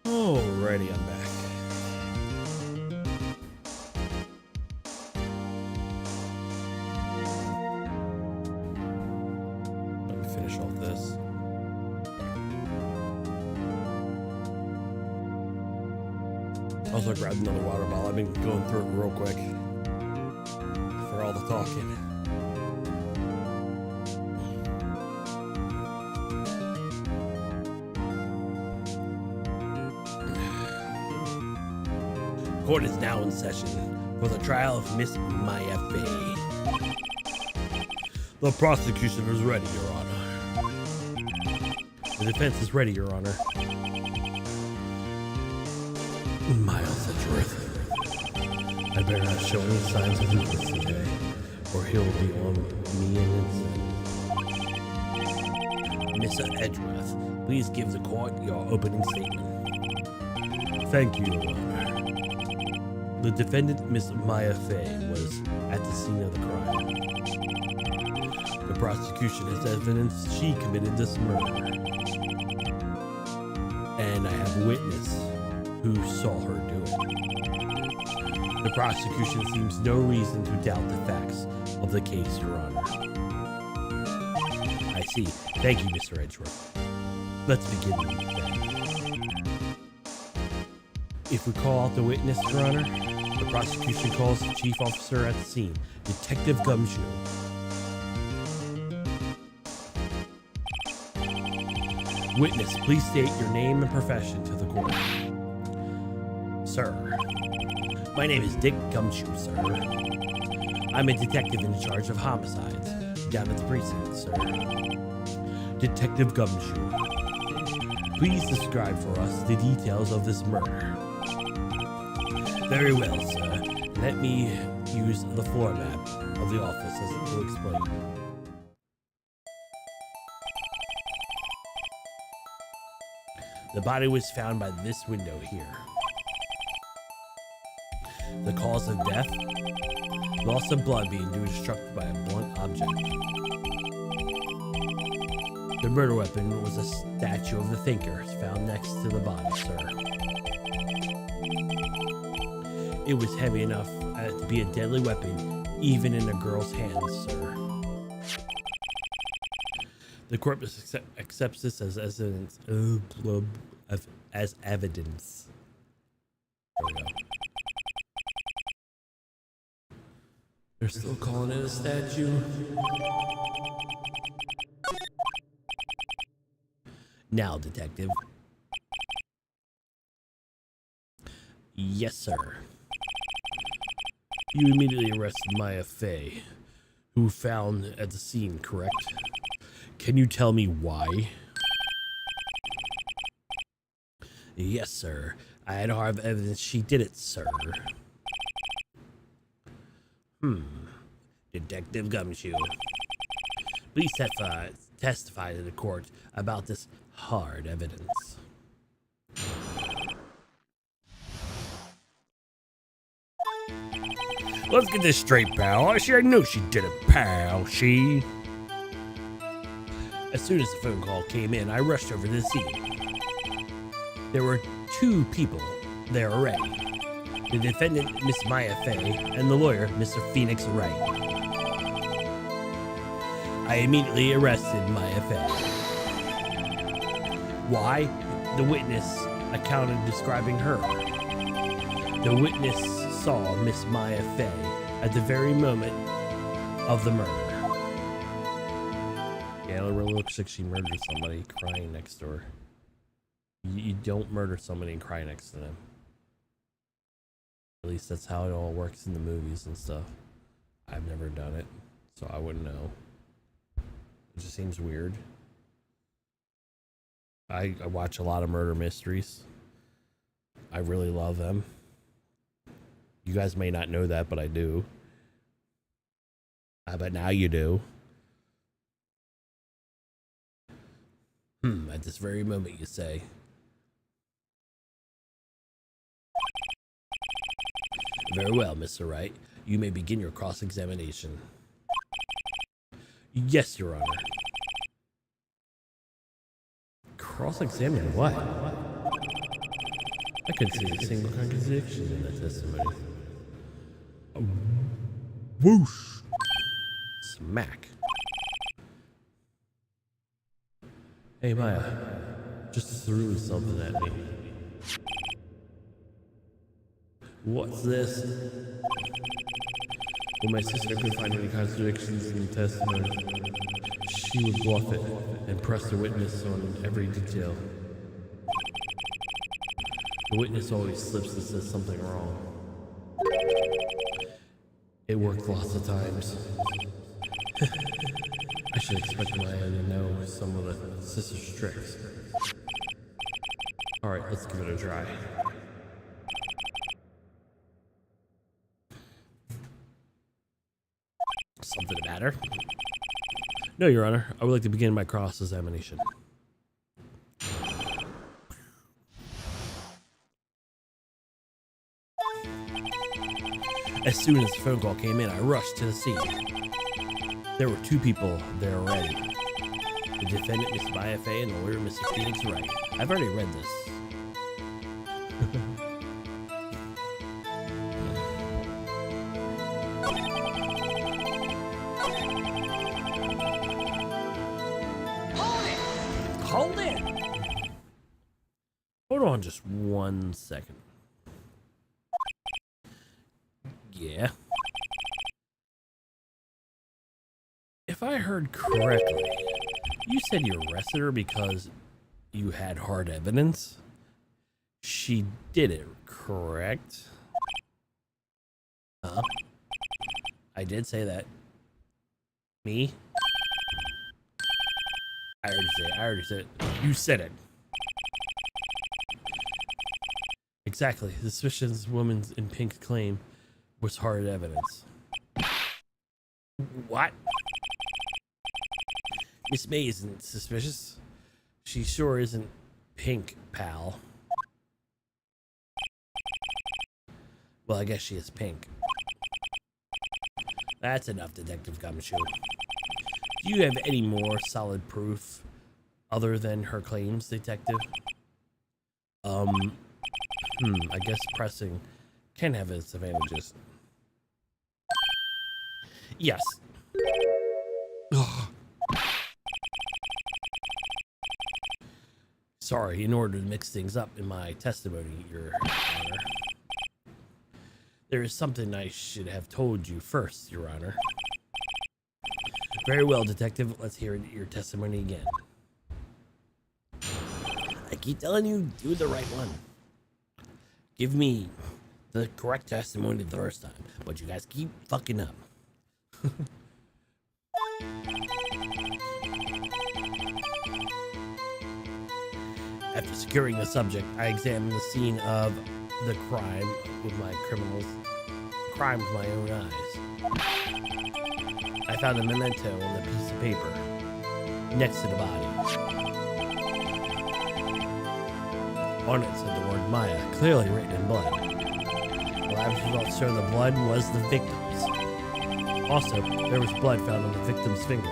Alrighty, I'm back. Also grabbed another water bottle. I've been going through it real quick for all the talking. Court is now in session for the trial of Miss Maya Fey. The prosecution is ready, Your Honor. The defense is ready, Your Honor. Miles Edgeworth. I better not show any signs of weakness today, or he'll be on me and Miss Edgeworth, please give the court your opening statement. Thank you, Your Honor. The defendant, Miss Maya Fey, was at the scene of the crime. The prosecution has evidence she committed this murder. And I have a witness who saw her do it. The prosecution seems no reason to doubt the facts of the case, Your Honor. I see. Thank you, Mr. Edgeworth. Let's begin then. If we call out the witness, Your Honor, the prosecution calls the chief officer at the scene, Detective Gumshoe. Witness, please state your name and profession to the court. Sir, my name is Dick Gumshoe, sir. I'm a detective in charge of homicides down at the precinct, sir. Detective Gumshoe, please describe for us the details of this murder. Very well, sir. Let me use the floor map of the office as to explain. The body was found by this window here. The cause of death? Loss of blood being due to struck by a blunt object. The murder weapon was a statue of the thinker found next to the body, sir. It was heavy enough to be a deadly weapon, even in a girl's hands, sir. The court accepts this as evidence. As evidence. There we go. They're still calling it a statue. Now, detective. Yes, sir. You immediately arrested Maya Fey, who found at the scene, correct? Can you tell me why? Yes, sir. I had hard evidence she did it, sir. Detective Gumshoe, please testify to the court about this hard evidence. Let's get this straight, pal. I knew she did it, pal. She. As soon as the phone call came in, I rushed over to the scene. There were two people there already. The defendant, Miss Maya Fey, and the lawyer, Mr. Phoenix Wright. I immediately arrested Maya Fey. Why? The witness accounted describing her. The witness saw Miss Maya Fey at the very moment of the murder. Yeah, it really looks like she murdered somebody crying next to her. You don't murder somebody and cry next to them. At least that's how it all works in the movies and stuff. I've never done it, so I wouldn't know. It just seems weird. I watch a lot of murder mysteries. I really love them. You guys may not know that, but I do. But now you do. At this very moment, you say. Very well, Mr. Wright. You may begin your cross-examination. Yes, Your Honor. Cross-examine what? I couldn't see a single contradiction in that testimony. Whoosh! Smack. Hey, Maya. Just threw something at me. What's this? When my sister couldn't find any contradictions in the testimony, she would bluff it and press the witness on every detail. The witness always slips and says something wrong. It worked lots of times. I should expect Maya to know some of the sister's tricks. Alright, let's give it a try. Something the matter? No, Your Honor. I would like to begin my cross-examination. As soon as the phone call came in, I rushed to the scene. There were two people there already. The defendant, Miss Maya Fey, and the lawyer, Mr. Phoenix Wright. I've already read this. Hold it! Hold on just 1 second. Yeah. If I heard correctly, you said you arrested her because you had hard evidence? She did it, correct? Huh? I did say that. Me? I already said it. You said it. Exactly. The suspicious woman's in pink claim was hard evidence. What? Miss May isn't suspicious. She sure isn't pink, pal. Well, I guess she is pink. That's enough, Detective Gumshoe. Do you have any more solid proof other than her claims, Detective? I guess pressing can have its advantages. Yes. Ugh. Sorry, in order to mix things up in my testimony, Your Honor. There is something I should have told you first, Your Honor. Very well, Detective. Let's hear your testimony again. I keep telling you, do the right one. Give me the correct testimony the first time, but you guys keep fucking up. After securing the subject, I examined the scene of the crime with my own eyes. I found a memento on the piece of paper next to the body. On it said the word Maya, clearly written in blood. The lab results show the blood was the victim's. Also, there was blood found on the victim's finger.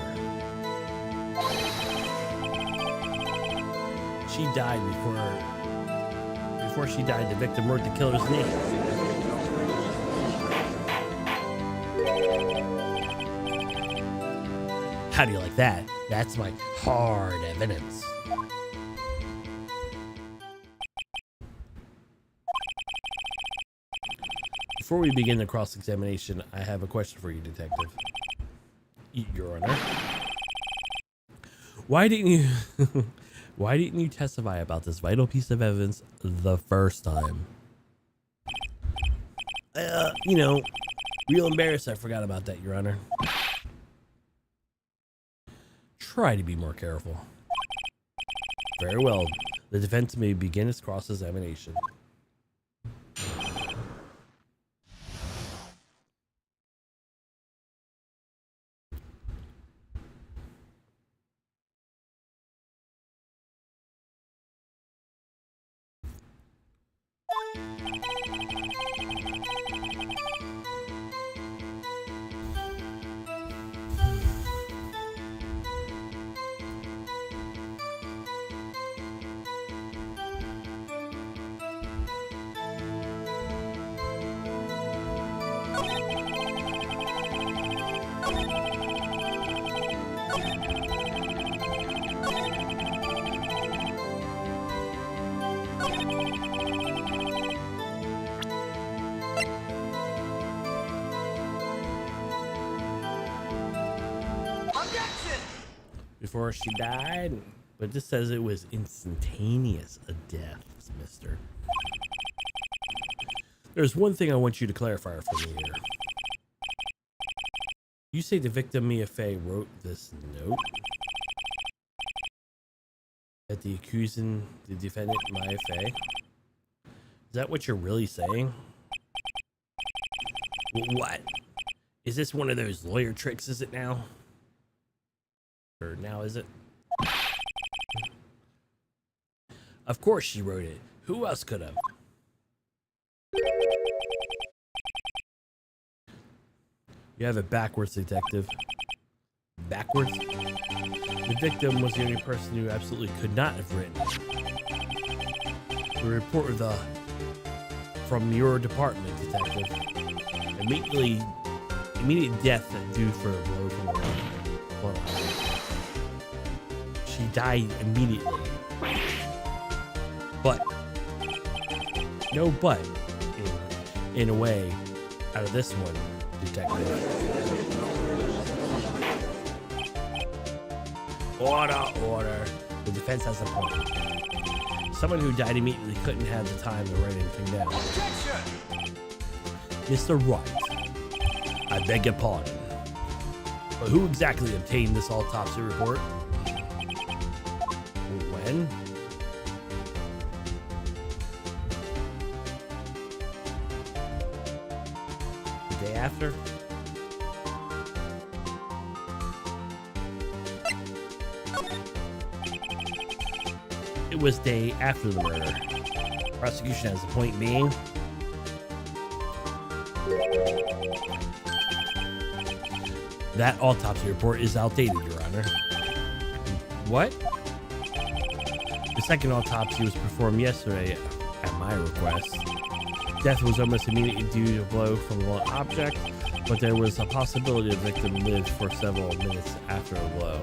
She died before she died, the victim wrote the killer's name. How do you like that? That's my hard evidence. Before we begin the cross-examination, I have a question for you, Detective. Your Honor. Why didn't you testify about this vital piece of evidence the first time? Real embarrassed I forgot about that, Your Honor. Try to be more careful. Very well. The defense may begin its cross-examination. before she died. But this says it was instantaneous death, mister. There's one thing I want you to clarify for me here. You say the victim, Mia Fey, wrote this note? That the accusing the defendant, Mia Fey? Is that what you're really saying? What? Is this one of those lawyer tricks, is it now? Or now is it? Of course she wrote it. Who else could have? You have it backwards, detective. Backwards? The victim was the only person who absolutely could not have written it. The report of from your department, detective. Immediate death due for a blow from the She died immediately. But no but in a way out of this one, detective. Order. The defense has a point. Someone who died immediately couldn't have the time to write anything down. Mr. Wright, I beg your pardon. But who exactly obtained this autopsy report? When? The day after? It was day after the murder. Prosecution has a point being. That autopsy report is outdated, Your Honor. What? The second autopsy was performed yesterday at my request. Death was almost immediately due to a blow from a blunt object, but there was a possibility the victim lived for several minutes after a blow.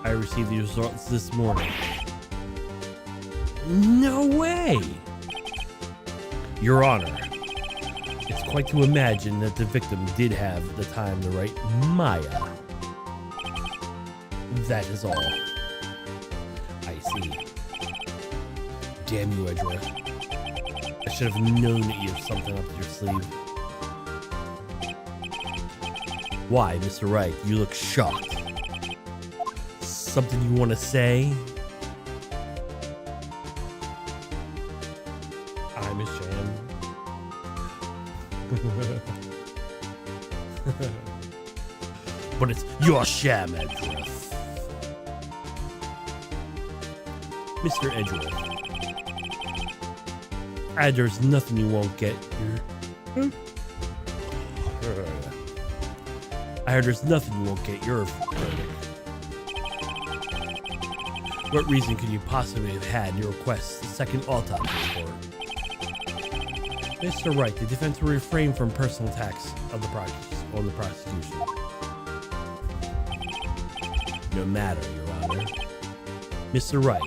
I received the results this morning. No way! Your Honor, it's quite to imagine that the victim did have the time to write Maya. That is all. I see. Damn you, Edgeworth. I should have known that you have something up your sleeve. Why, Mr. Wright? You look shocked. Something you want to say? I'm a sham. But it's your sham, Edgeworth. Mr. Edgeworth. There's nothing you won't get here. I heard there's nothing you won't get your verdict. What reason could you possibly have had to request the second autopsy report? Mr. Wright, the defense will refrain from personal attacks on the prosecution. No matter, Your Honor. Mr. Wright,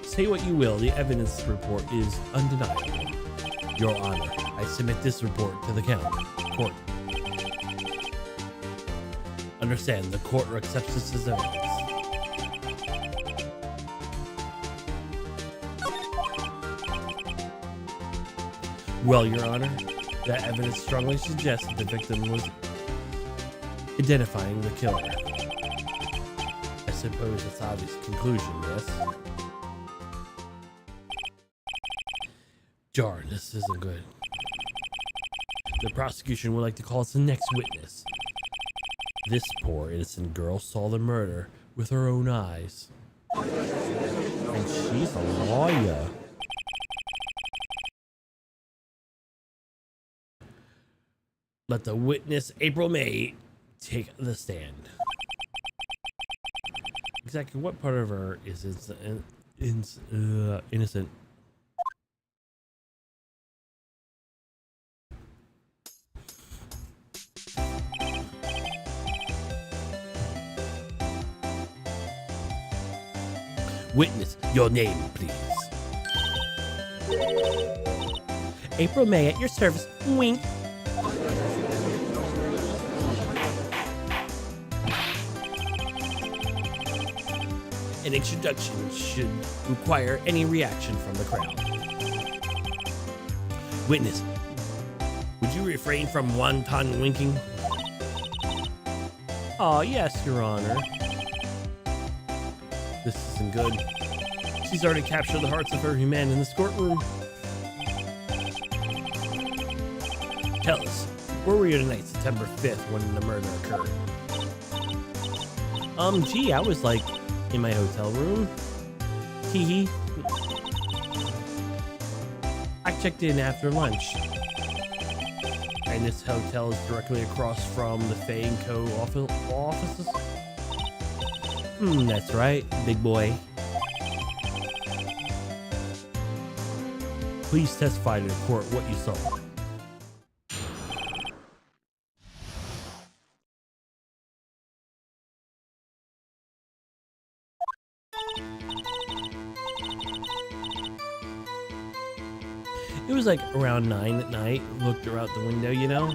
say what you will, the evidence report is undeniable. Your Honor, I submit this report to the court. Understand, the court accepts this as evidence. Well, Your Honor, that evidence strongly suggests that the victim was identifying the killer. I suppose it's obvious conclusion, yes? Darn, this isn't good. The prosecution would like to call us the next witness. This poor innocent girl saw the murder with her own eyes. And she's a lawyer. Let the witness, April May, take the stand. Exactly what part of her is innocent? Witness, your name, please. April May, at your service. Wink. An introduction should require any reaction from the crowd. Witness, would you refrain from wanton winking? Oh, yes, Your Honor. This isn't good. She's already captured the hearts of every man in this courtroom. Tell us, where were you tonight, September 5th, when the murder occurred? Gee, I was like in my hotel room. Hee hee. I checked in after lunch. And this hotel is directly across from the Fay & Co. offices? That's right, big boy. Please testify to the court what you saw. It was like around 9 at night. Looked out the window, you know?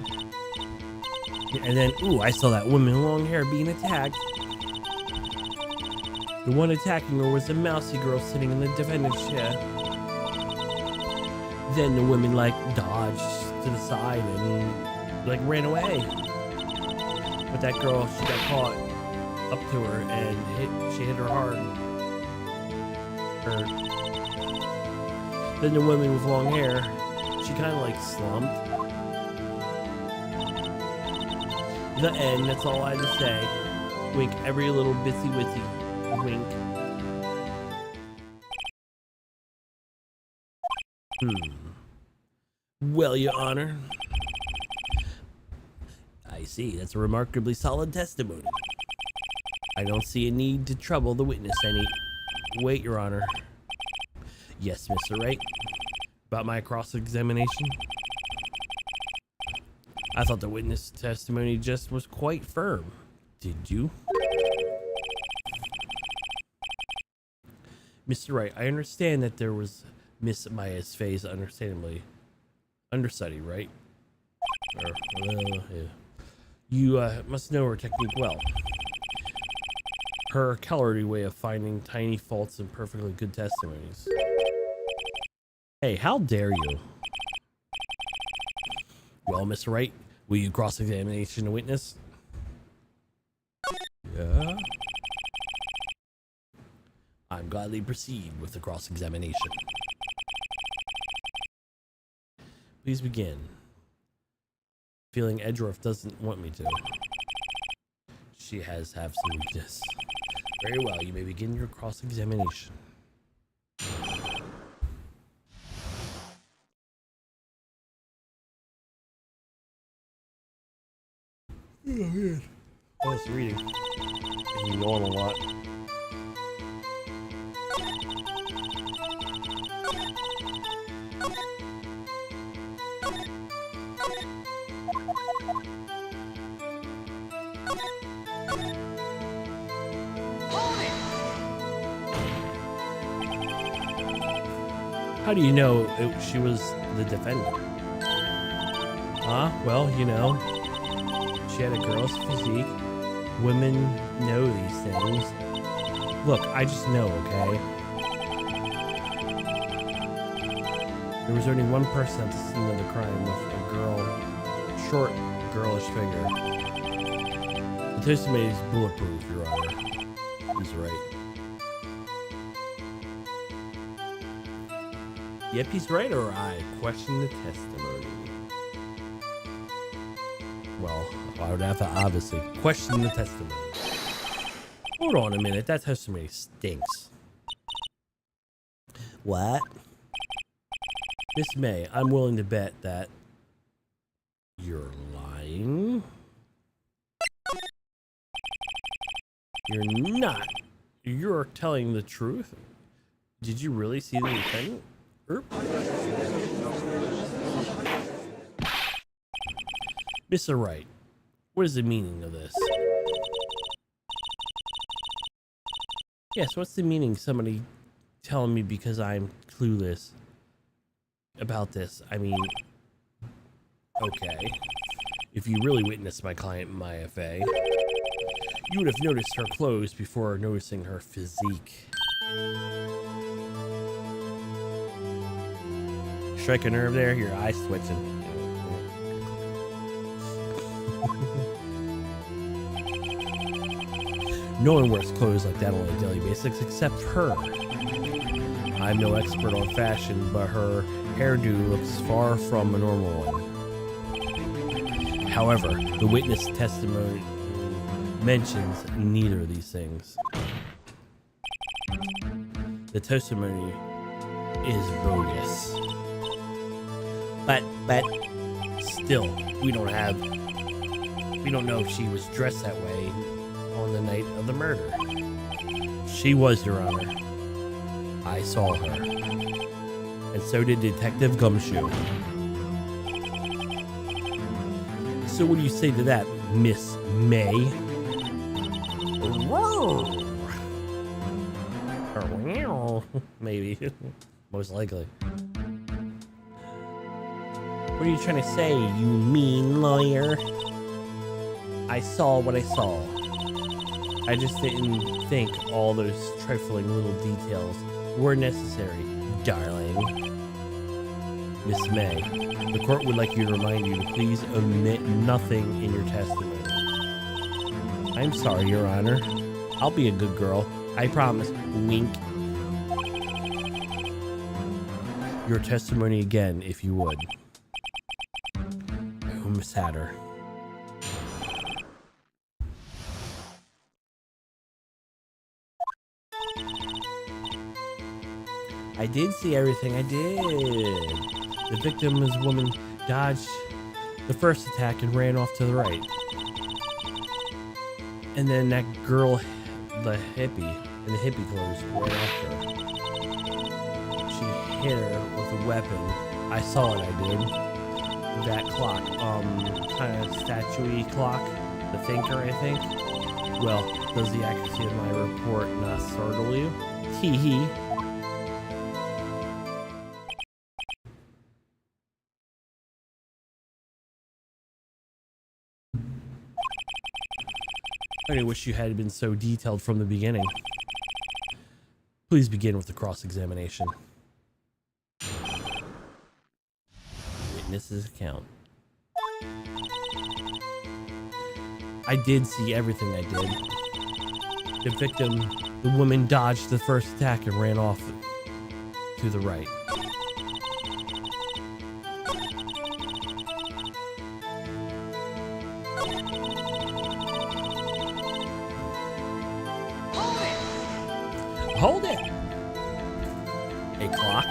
And then, ooh, I saw that woman with long hair being attacked. The one attacking her was a mousy girl sitting in the defendant's chair. Then the woman, like, dodged to the side and, like, ran away. But that girl, she got caught up to her and she hit her hard. Then the woman with long hair, she kind of like slumped. The end, that's all I had to say. Wink every little bitsy witsy. Wink. Well, Your Honor. I see, that's a remarkably solid testimony. I don't see a need to trouble the witness any. Wait, Your Honor. Yes, Mr. Wright. About my cross-examination? I thought the witness testimony just was quite firm. Did you? Mr. Wright, I understand that there was Miss Maya's face understandably understudy, right? Yeah. You must know her technique well. Her cowardly way of finding tiny faults in perfectly good testimonies. Hey, how dare you? Well, Mr. Wright, will you cross-examination a witness? Yeah. I'm gladly proceed with the cross-examination. Please begin. Feeling Edgeworth doesn't want me to. She has some weakness. Very well, you may begin your cross-examination. Oh, man. I was reading. I've been going a lot. How do you know she was the defendant? Well, you know, she had a girl's physique. Women know these things. Look, I just know, okay? There was only one person at the scene of the crime with a girl, short, girlish figure. The testimony is bulletproof, Your Honor. He's right. Yep, he's right, or I question the testimony. Well, I would have to obviously question the testimony. Hold on a minute, that testimony stinks. What? Miss May, I'm willing to bet that you're lying. You're not. You're telling the truth. Did you really see the defendant? Mr. Wright, what is the meaning of this? Yes, what's the meaning? Somebody telling me because I'm clueless about this. I mean, okay. If you really witnessed my client Maya Fay, You would have noticed her clothes before noticing her physique. Strike a nerve there, your eyes twitching. No one wears clothes like that on a daily basis except her. I'm no expert on fashion, but her hairdo looks far from a normal one. However, the witness testimony mentions neither of these things. The testimony is bogus. But still, we don't know if she was dressed that way on the night of the murder. She was, Your Honor. I saw her. And so did Detective Gumshoe. So what do you say to that, Miss May? Maybe. Most likely. What are you trying to say, you mean lawyer? I saw what I saw. I just didn't think all those trifling little details were necessary, darling. Miss May, the court would like you to remind you to please omit nothing in your testimony. I'm sorry, Your Honor. I'll be a good girl. I promise. Wink. Your testimony again, if you would. Oh, Miss Hatter. I did see everything. I did. The victim is a woman, dodged the first attack and ran off to the right. And then that girl, the hippie, in the hippie clothes, ran after her. She hit her with a weapon. I saw it, I did. That clock, kind of statue-y clock, the thinker, I think. Well, does the accuracy of my report not startle you? Hee hee. I wish you had been so detailed from the beginning. Please begin with the cross-examination. Witness's account. I did see everything I did. The victim, the woman, dodged the first attack and ran off to the right. Hold it! A clock?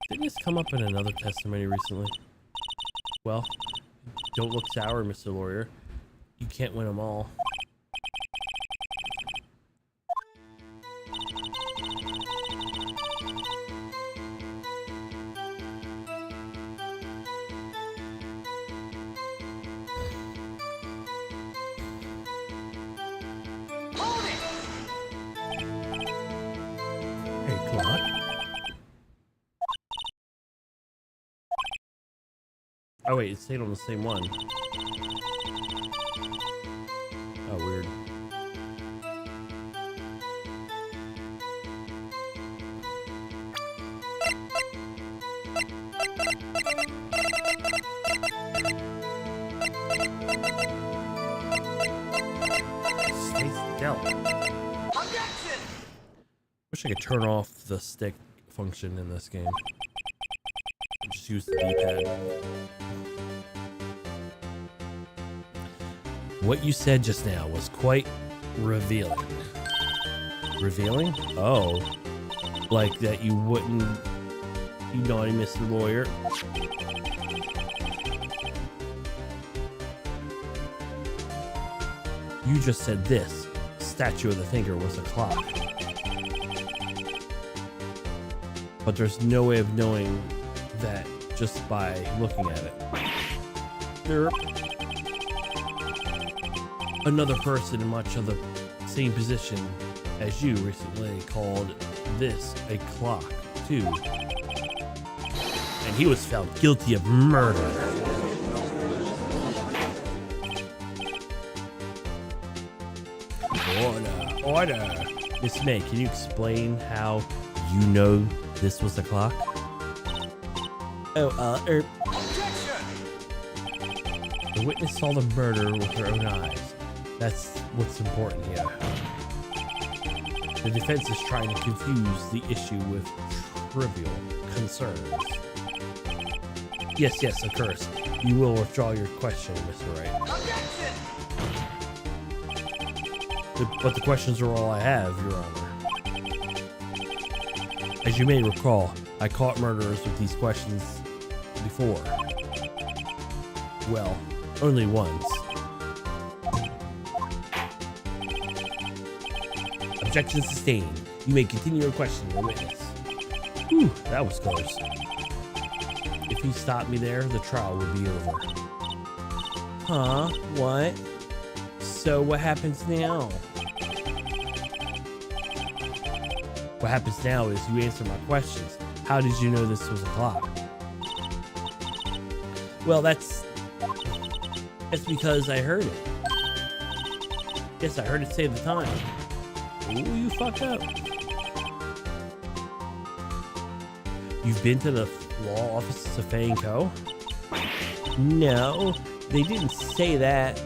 Didn't this come up in another testimony recently? Well, don't look sour, Mr. Lawyer. You can't win them all. Clock. Oh wait, it stayed on the same one. Oh, weird. Stay still. Wish I could turn off the stick function in this game. Just use the D-pad. What you said just now was quite revealing. Revealing? Oh. Like that you wouldn't... You naughty Mr. Lawyer. You just said this. Statue of the Thinker was a clock. But there's no way of knowing that just by looking at it. Another person in much of the same position as you recently called this a clock, too. And he was found guilty of murder. Order, order. Miss May, can you explain how you know this was the clock? Oh, the witness saw the murder with her own eyes. That's what's important here. The defense is trying to confuse the issue with trivial concerns. Yes, of course. You will withdraw your question, Mr. Wright. But the questions are all I have, Your Honor. As you may recall, I caught murderers with these questions before. Well, only once. Objection sustained. You may continue your question, your witness. Whew, that was close. If he stopped me there, the trial would be over. Huh? What? So what happens now? What happens now is you answer my questions. How did you know this was a clock? Well, that's because I heard it. Yes, I heard it say the time. Ooh, you fucked up. You've been to the law offices of Fay & Co.? No, they didn't say that.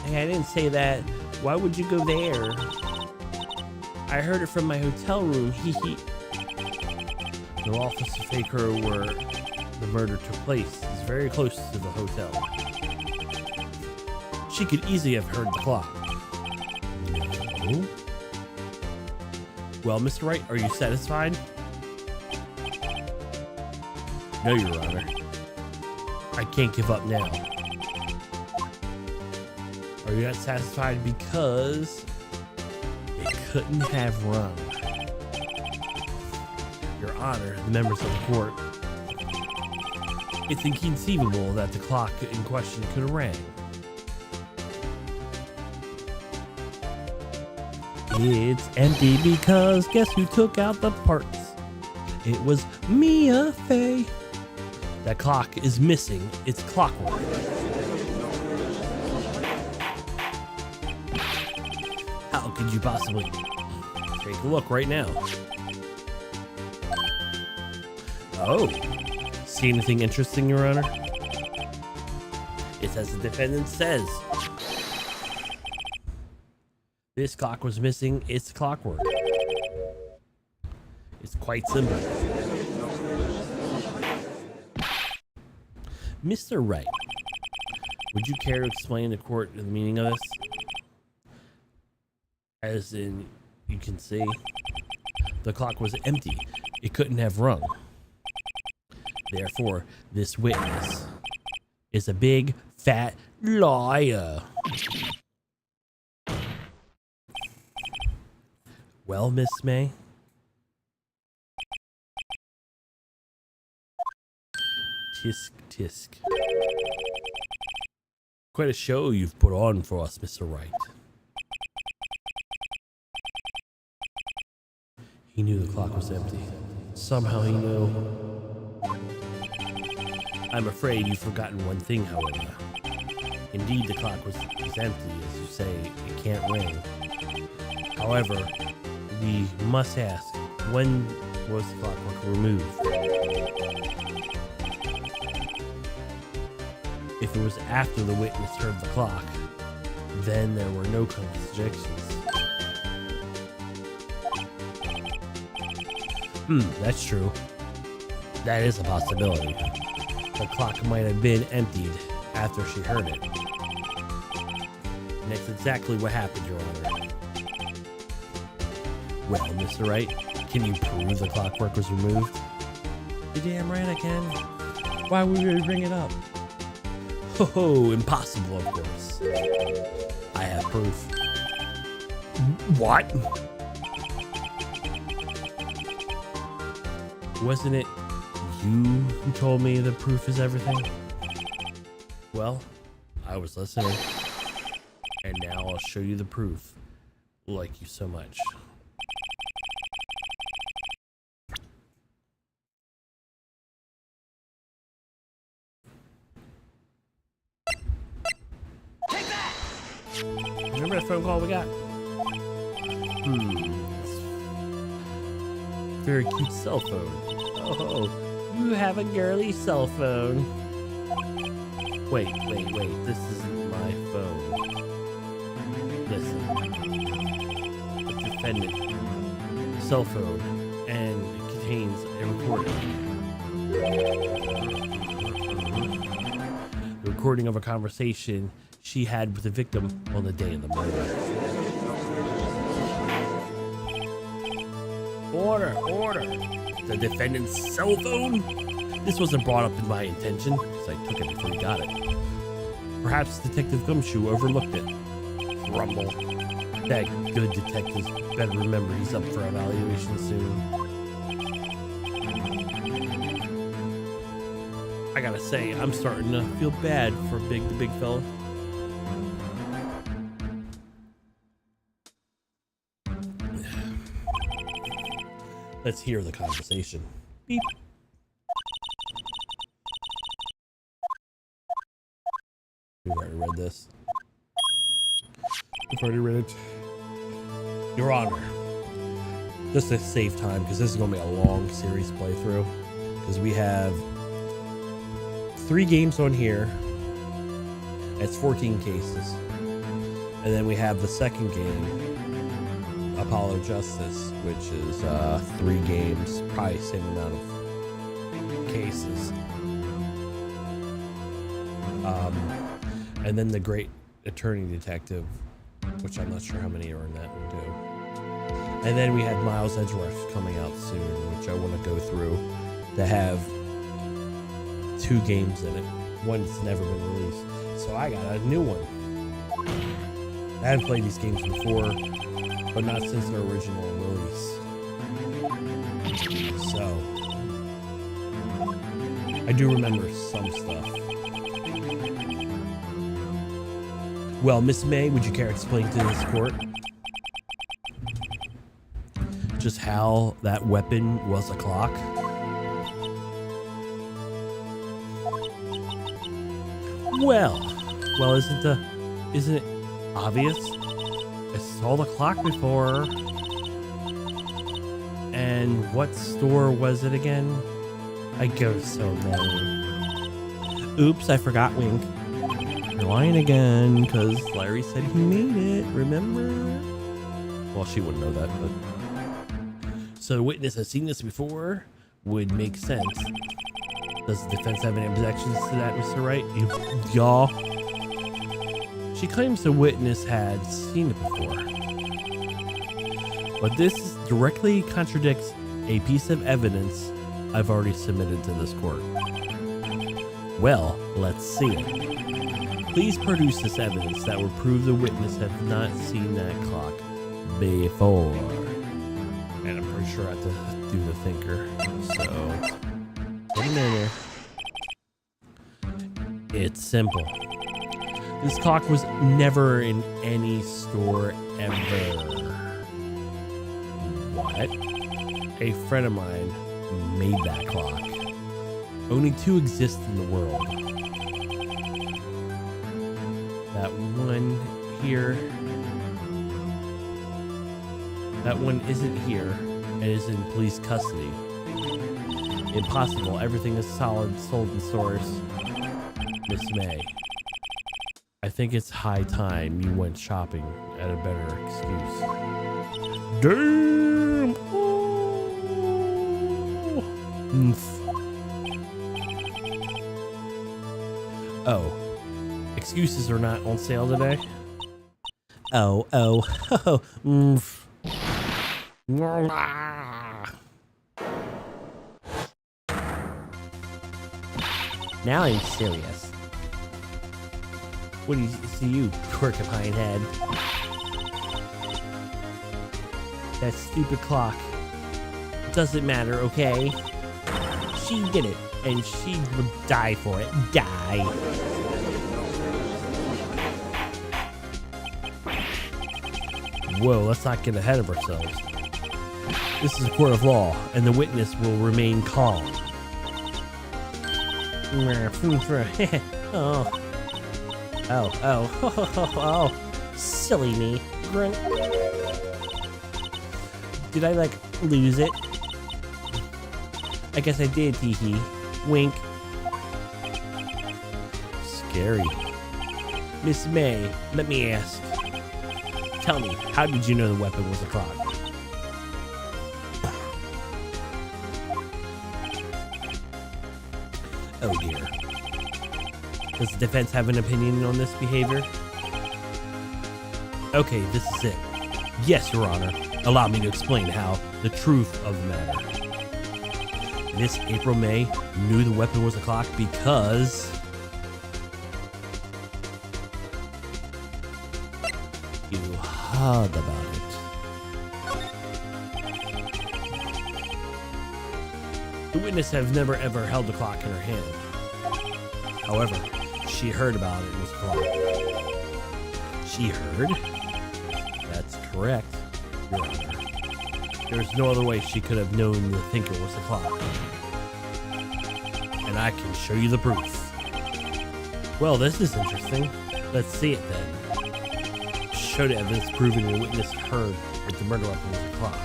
Hey, I didn't say that. Why would you go there? I heard it from my hotel room. Hee. The law office of Fay & Co. where the murder took place is very close to the hotel. She could easily have heard the clock. No. Well, Mr. Wright, are you satisfied? No, Your Honor. I can't give up now. Are you not satisfied because it couldn't have rung? Your Honor, the members of the court, it's inconceivable that the clock in question could have rang. It's empty because guess who took out the parts? It was Mia Fey. That clock is missing its clockwork. How could you possibly? Take a look right now. Oh, see anything interesting, Your Honor? It's as the defendant says. This clock was missing its clockwork. It's quite simple. Mr. Wright, would you care to explain to court the meaning of this? As in, you can see, the clock was empty. It couldn't have rung. Therefore, this witness is a big, fat liar. Well, Miss May? Tisk, tisk. Quite a show you've put on for us, Mr. Wright. He knew the clock was empty. Somehow he knew. I'm afraid you've forgotten one thing, however. Indeed, the clock was empty, as you say, it can't ring. However, we must ask, when was the clockwork removed? If it was after the witness heard the clock, then there were no contradictions. That's true. That is a possibility. The clock might have been emptied after she heard it. And that's exactly what happened, Your Honor. Well, Mr. Wright, can you prove the clockwork was removed? You're damn right I can. Why would we bring it up? Ho, impossible, of course. I have proof. What? Wasn't it you who told me the proof is everything? Well, I was listening. And now I'll show you the proof. Like you so much. Remember that phone call we got? Very cute cell phone. Oh, you have a girly cell phone. Wait. This isn't my phone. Listen. The defendant cell phone, and it contains a recording. The recording of a conversation she had with the victim on the day of the murder. Order! The defendant's cell phone? This wasn't brought up in my intention, because I took it before he got it. Perhaps Detective Gumshoe overlooked it. Rumble. That good detective better remember he's up for evaluation soon. I gotta say, I'm starting to feel bad for the big fella. Let's hear the conversation. Beep. We've already read this. We've already read it. Your Honor, just to save time, because this is going to be a long series playthrough, because we have 3 games on here. It's 14 cases. And then we have the second game, Apollo Justice, which is 3 games, probably same amount of cases. And then the Great Attorney Detective, which I'm not sure how many are in that one too. And then we had Miles Edgeworth coming out soon, which I want to go through, to have 2 games in it. One that's never been released. So I got a new one. I haven't played these games before, but not since their original release. So I do remember some stuff. Well, Miss May, would you care to explain to this court just how that weapon was a clock? Well, isn't it obvious? I saw the clock before. And what store was it again? I go so many. Oops, I forgot Wink. You're lying again, because Larry said he made it, remember? Well, she wouldn't know that, but... So the witness has seen this before? Would make sense. Does the defense have any objections to that, Mr. Wright? Y'all? She claims the witness had seen it before. But this directly contradicts a piece of evidence I've already submitted to this court. Well, let's see it. Please produce this evidence that will prove the witness has not seen that clock before. And I'm pretty sure I have to do the thinker. So, put him in there. It's simple. This clock was never in any store ever. What? A friend of mine made that clock. Only 2 exist in the world. That one here. That one isn't here and is in police custody. Impossible. Everything is solid, sold in stores. Miss May, I think it's high time you went shopping at a better excuse. Damn! Oh. Excuses are not on sale today? Oh. Now I'm serious. What do you see, you porcupine head? That stupid clock. Doesn't matter, okay? She did it, and she would die for it. Die. Whoa, let's not get ahead of ourselves. This is a court of law, and the witness will remain calm. Oh, silly me. Did I, like, lose it? I guess I did, tee-hee. Wink. Scary. Miss May, let me ask. Tell me, how did you know the weapon was a clock? Oh dear. Does the defense have an opinion on this behavior? Okay, this is it. Yes, Your Honor. Allow me to explain how the truth of the matter. Miss April May knew the weapon was a clock because you heard about it. The witness has never ever held a clock in her hand. However, she heard about it was a clock. She heard? That's correct, Your Honor. There's no other way she could have known the thinker was a clock. And I can show you the proof. Well, this is interesting. Let's see it then. Show the evidence proving the witness heard that the murder weapon was a clock.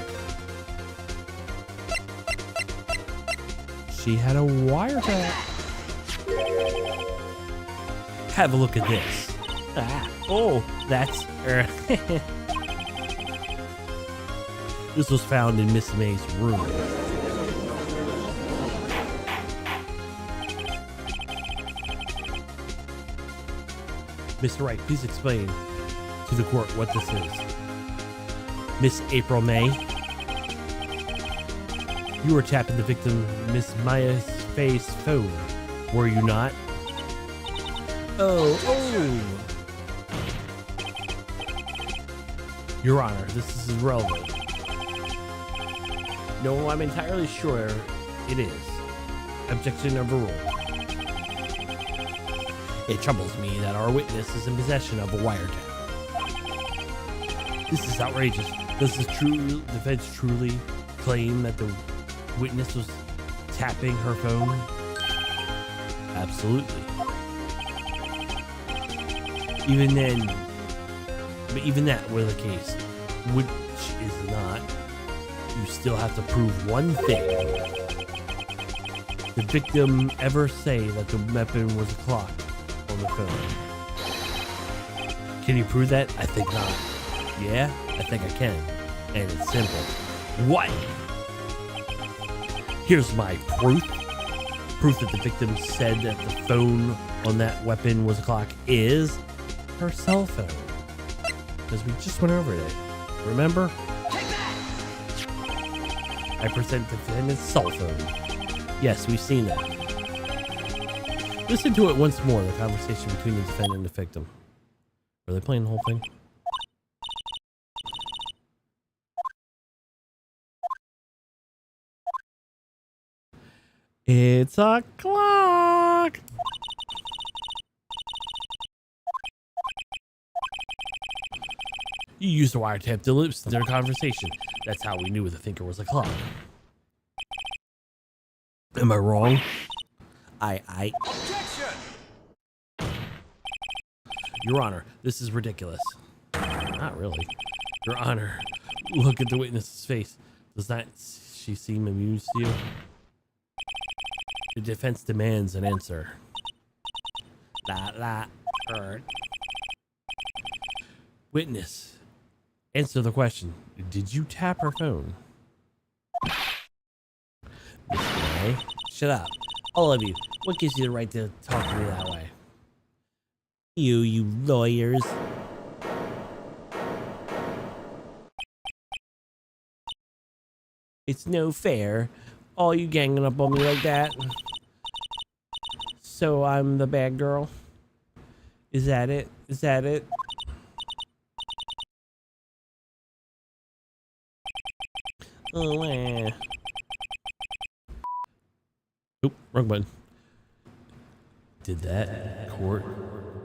She had a wiretap. Have a look at this. Oh, that's... This was found in Miss May's room. Mr. Wright, please explain to the court what this is. Miss April May, you were tapping the victim Miss Maya's phone, were you not? Oh. Your Honor, this is irrelevant. No, I'm entirely sure it is. Objection overruled. It troubles me that our witness is in possession of a wiretap. This is outrageous. Does the defense truly claim that the witness was tapping her phone? Absolutely. Even then, but even that were the case, which is not, you still have to prove one thing. Did the victim ever say that the weapon was a clock on the phone? Can you prove that? I think not. Yeah, I think I can. And it's simple. What? Here's my proof. Proof that the victim said that the phone on that weapon was a clock is her cell phone. Because we just went over it. Remember? I present the defendant's cell phone. Yes, we've seen that. Listen to it once more, the conversation between the defendant and the victim. Are they playing the whole thing? It's a clock! You used the wiretap to listen to their conversation. That's how we knew the thinker was a clock. Am I wrong? Objection! Your Honor, this is ridiculous. Not really. Your Honor, look at the witness's face. Does not she seem amused to you? The defense demands an answer. Witness, answer the question. Did you tap her phone? Miss May, shut up. All of you. What gives you the right to talk to me that way? You lawyers. It's no fair. All you ganging up on me like that. So I'm the bad girl? Is that it? Is that it? Oh, Oop, wrong button. Did that court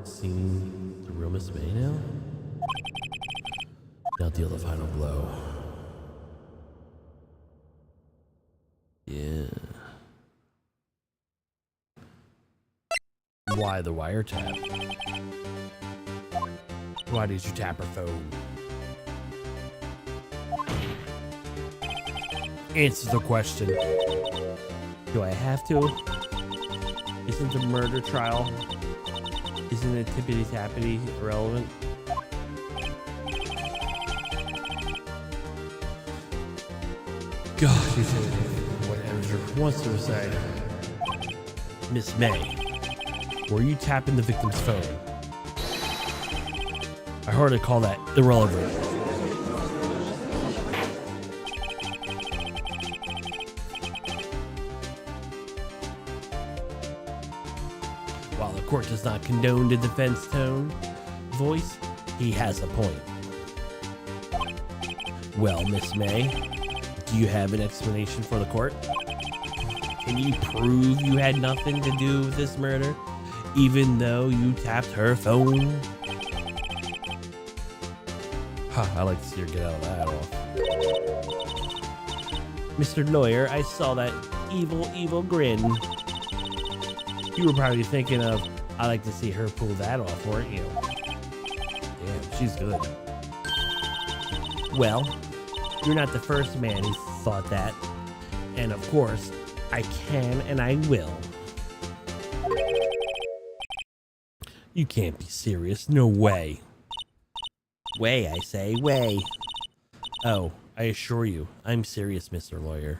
seem the real Miss May now? Now deal the final blow. Yeah. Why the wiretap? Why did you tap her phone? Answer the question. Do I have to? Isn't the murder trial? Isn't it tippity-tappity irrelevant? God, you said whatever wants to decide. Miss May, were you tapping the victim's phone? I hardly call that irrelevant. While the court does not condone the defense voice, he has a point. Well, Miss May, do you have an explanation for the court? Can you prove you had nothing to do with this murder, even though you tapped her phone? I like to see her get out of that off. Mr. Lawyer, I saw that evil grin. You were probably thinking of, I like to see her pull that off, weren't you? Damn, she's good. Well, you're not the first man who thought that. And of course, I can and I will. You can't be serious. No way. Way, I say, way. Oh, I assure you, I'm serious, Mr. Lawyer.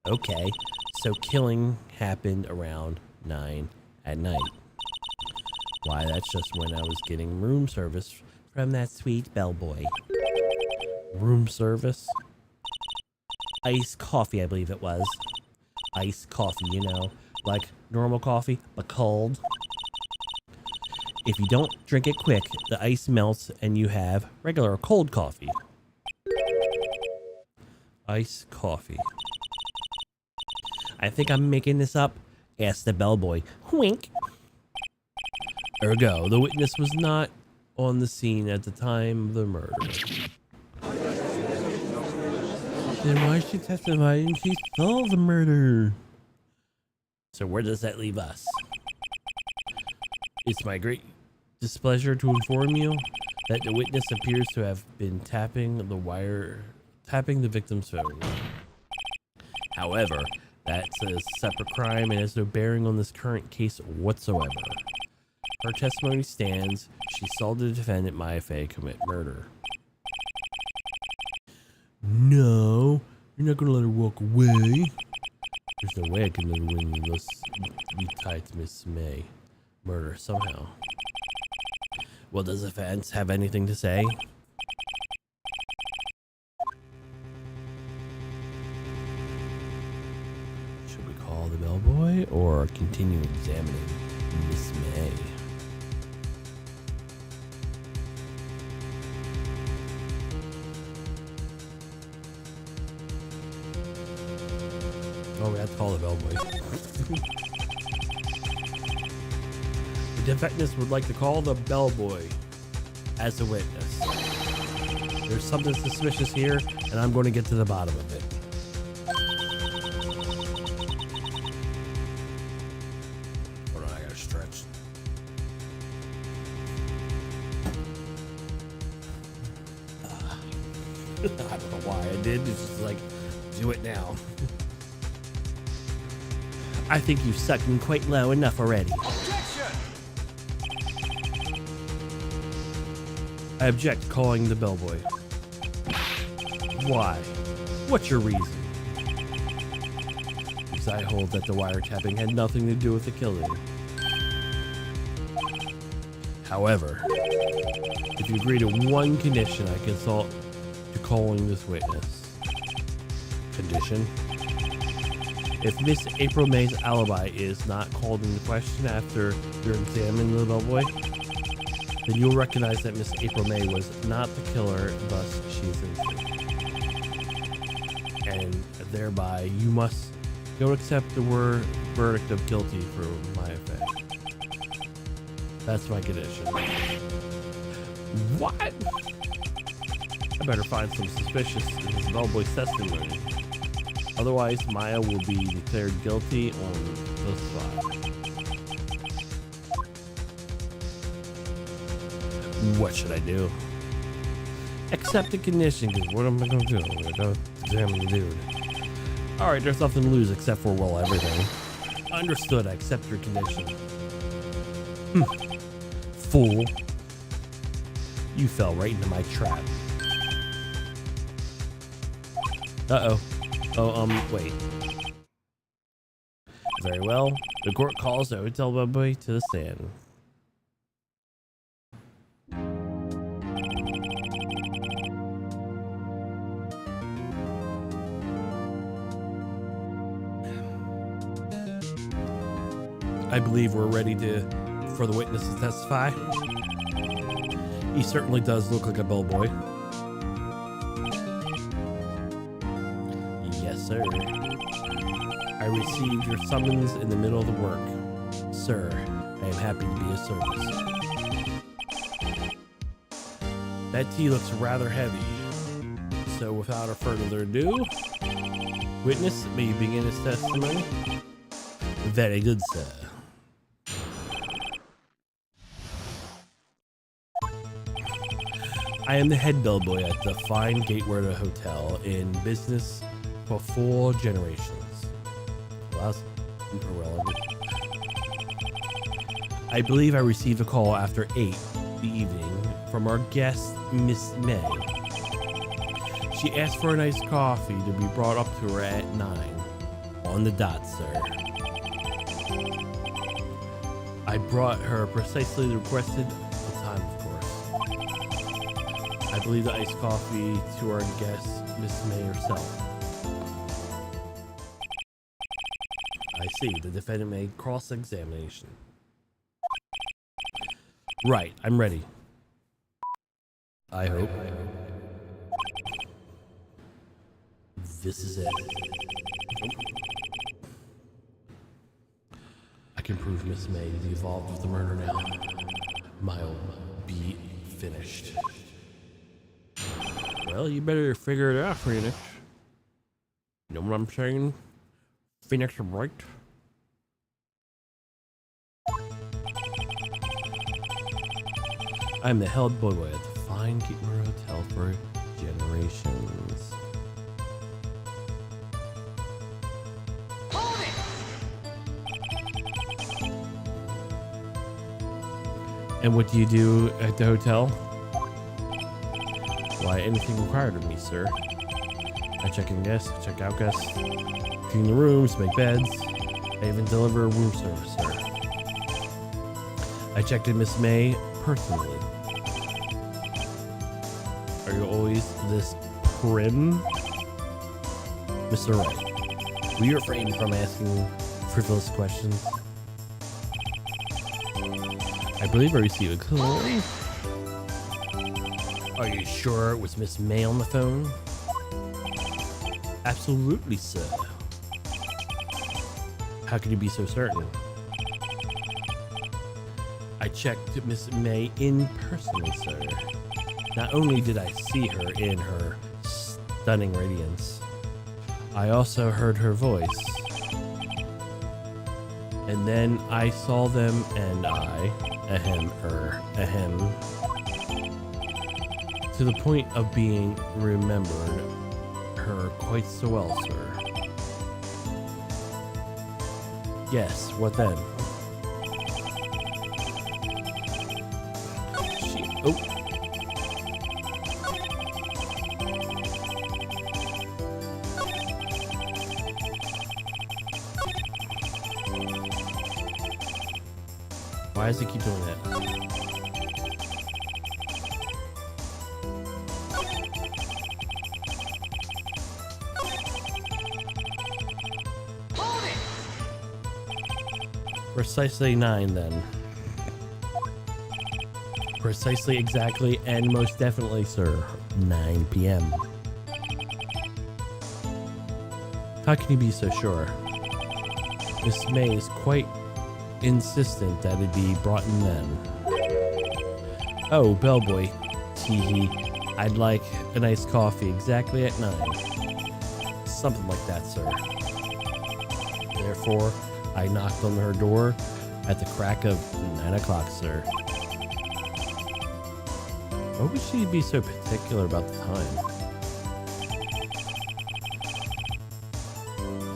Okay, so killing happened around 9 at night. Why, that's just when I was getting room service from that sweet bellboy. Room service? Iced coffee, I believe it was. Iced coffee, you know, like normal coffee, but cold. If you don't drink it quick, the ice melts and you have regular cold coffee. Iced coffee. I think I'm making this up. Asked the bellboy. Wink. Ergo, the witness was not on the scene at the time of the murder. Then why is she testifying she saw the murder? So where does that leave us? It's my great displeasure to inform you that the witness appears to have been tapping the victim's phone. However, that's a separate crime and has no bearing on this current case whatsoever. Her testimony stands. She saw the defendant, Maya Fey, commit murder. No, you're not gonna let her walk away. There's no way I can let her win unless you tied to Miss May. Murder somehow. Well, does the defense have anything to say? Should we call the bellboy or continue examining Miss May? Oh, we have to call the bellboy. The defendant would like to call the bellboy as a witness. There's something suspicious here, and I'm going to get to the bottom of it. Hold on, I gotta stretch. I don't know why I did. It's just like, do it now. I think you've sucked in quite low enough already. I object to calling the bellboy. Why? What's your reason? Because I hold that the wiretapping had nothing to do with the killing. However, if you agree to one condition, I consult to calling this witness. Condition? If Miss April May's alibi is not called into question after you're examining the bellboy, then you'll recognize that Miss April May was not the killer, thus she is innocent. And thereby, you must go accept the verdict of guilty for Maya Fey. That's my condition. What? I better find some suspicious in this bellboy's testimony. Otherwise, Maya will be declared guilty on the spot. What should I do? Accept the condition, because what am I going to do? I'm going to go examine the dude. Alright, there's nothing to lose except for, well, everything. Understood, I accept your condition. Fool. You fell right into my trap. Uh-oh. Oh, wait. Very well. The court calls the hotel bellboy to the stand. I believe we're ready for the witness to testify. He certainly does look like a bellboy. Yes, sir. I received your summons in the middle of the work. Sir, I am happy to be of service. That tea looks rather heavy. So without further ado, witness, may you begin his testimony? Very good, sir. I am the head bellboy at the fine Gateway Hotel in business for 4 generations. Well, that's irrelevant. I believe I received a call after 8 the evening from our guest, Miss May. She asked for an iced coffee to be brought up to her at 9. On the dot, sir. I brought her precisely the requested time, of course. I believe the iced coffee to our guest, Miss May herself. I see. The defendant made cross-examination. Right. I'm ready. I hope. This is it. I can prove Miss May is involved with the murder now. Mile be finished. Well, you better figure it out, Phoenix. You know what I'm saying? Phoenix, right? I'm the head bellboy at the fine Gateway Hotel for generations. And what do you do at the hotel? Why, anything required of me, sir. I check in guests, check out guests, clean the rooms, make beds. I even deliver room service, sir. I checked in Miss May personally. Are you always this prim? Mr. Wright, will you refrain from asking frivolous questions? I believe I received a call. Are you sure it was Miss May on the phone? Absolutely, sir. How can you be so certain? I checked Miss May in personally, sir. Not only did I see her in her stunning radiance, I also heard her voice. And then I saw them and to the point of being remembered her quite so well, sir. Yes, what then? Oh. Why does it keep doing that? Precisely 9 then. Precisely, exactly, and most definitely, sir, 9 p.m. How can you be so sure? Miss May is quite insistent that it be brought in then. Oh, bellboy, tee-hee, I'd like a nice coffee exactly at 9. Something like that, sir. Therefore, I knocked on her door at the crack of 9 o'clock, sir. Why would she be so particular about the time?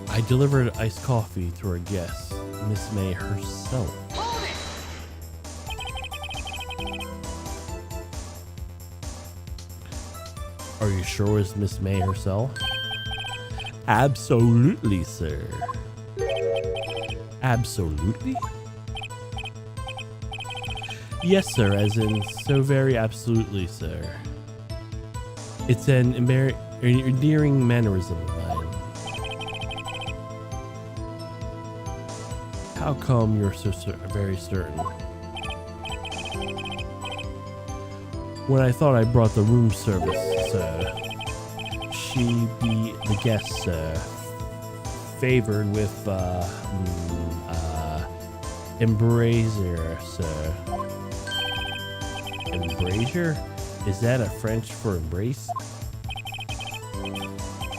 I delivered iced coffee to her guest, Miss May herself. Are you sure it was Miss May herself? Absolutely, sir. Absolutely? Yes, sir, as in so very absolutely, sir. It's an endearing mannerism of mine. How come you're so very certain? When I thought I brought the room service, sir, she be the guest, sir, favored with, embrasure, sir. Embrasure? Is that a French for embrace?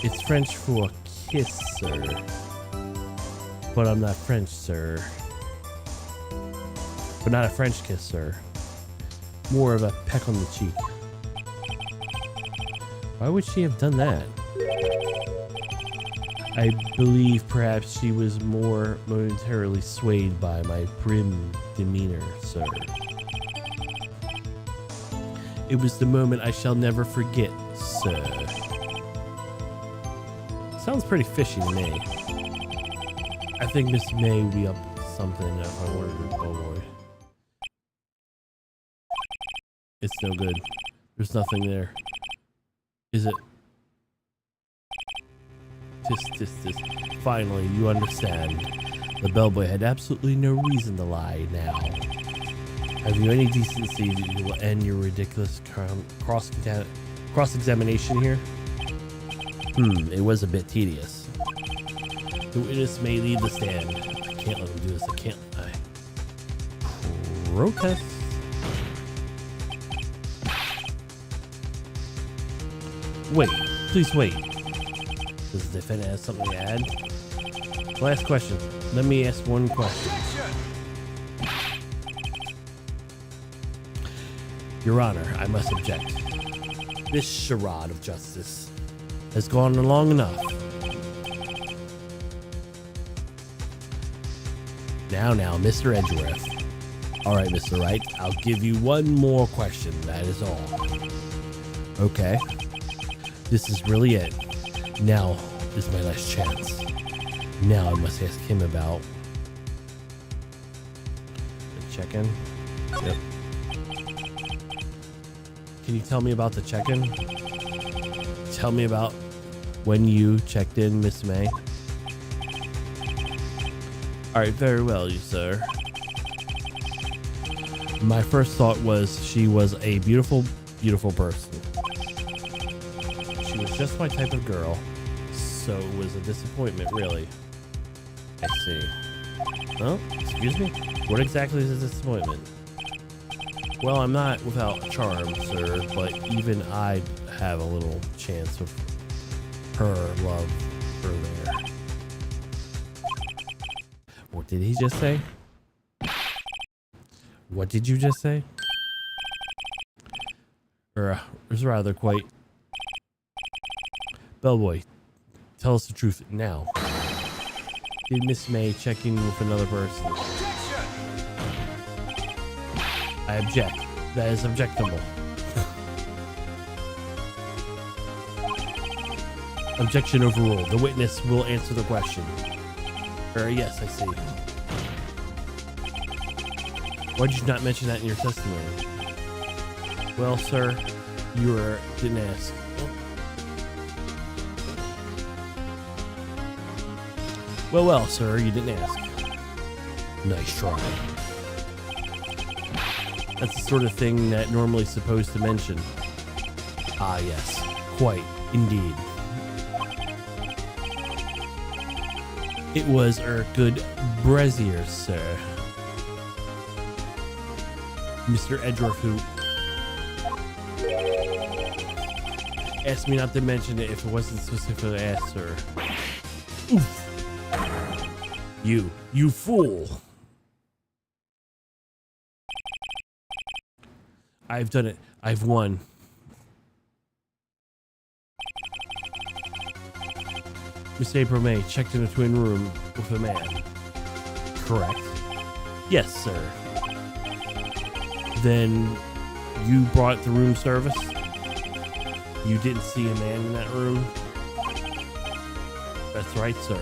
It's French for kiss, sir. But I'm not French, sir. But not a French kiss, sir. More of a peck on the cheek. Why would she have done that? I believe perhaps she was more momentarily swayed by my prim demeanor, sir. It was the moment I shall never forget, sir. Sounds pretty fishy to me. I think Miss May would be up to something if I ordered a billboard. It's no good. There's nothing there. Is it? Just. Finally, you understand. The bellboy had absolutely no reason to lie now. Have you any decency that you will end your ridiculous cross-examination here? It was a bit tedious. The witness may leave the stand. I can't let him do this. I can't. Protest. Wait. Please wait. Does the defendant have something to add? Last question. Let me ask one question. Your Honor, I must object. This charade of justice has gone on long enough. Now, Mr. Edgeworth. All right, Mr. Wright, I'll give you one more question, that is all. Okay. This is really it. Now is my last chance. Now I must ask him about the check-in. Yep. Can you tell me about the check-in? Tell me about when you checked in, Miss May. All right, very well, you sir. My first thought was she was a beautiful, beautiful person. She was just my type of girl, so it was a disappointment, really. I see. Oh, excuse me? What exactly is a disappointment? Well, I'm not without charm, sir, but even I'd have a little chance of her love for there. What did he just say? What did you just say? Or, it's rather quite... Bellboy, tell us the truth now. Did Miss May check in with another person? I object. That is objectable. Objection overruled. The witness will answer the question. Yes, I see. Why did you not mention that in your testimony? Well, sir, you didn't ask. Well, sir, you didn't ask. Nice try. That's the sort of thing that normally supposed to mention. Ah, yes. Quite, indeed. It was good brazier, sir. Mr. Edgeworth, who asked me not to mention it if it wasn't specifically asked, sir. Oof. You fool. I've done it. I've won. Miss April May checked in a twin room with a man. Correct. Yes, sir. Then you brought the room service? You didn't see a man in that room? That's right, sir.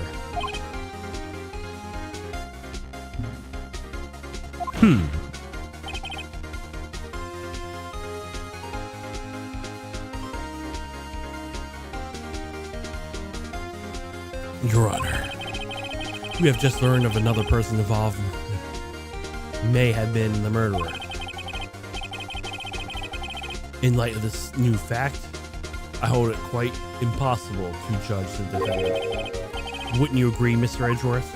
Your Honor, we have just learned of another person involved may have been the murderer. In light of this new fact, I hold it quite impossible to judge the defendant. Wouldn't you agree, Mr. Edgeworth?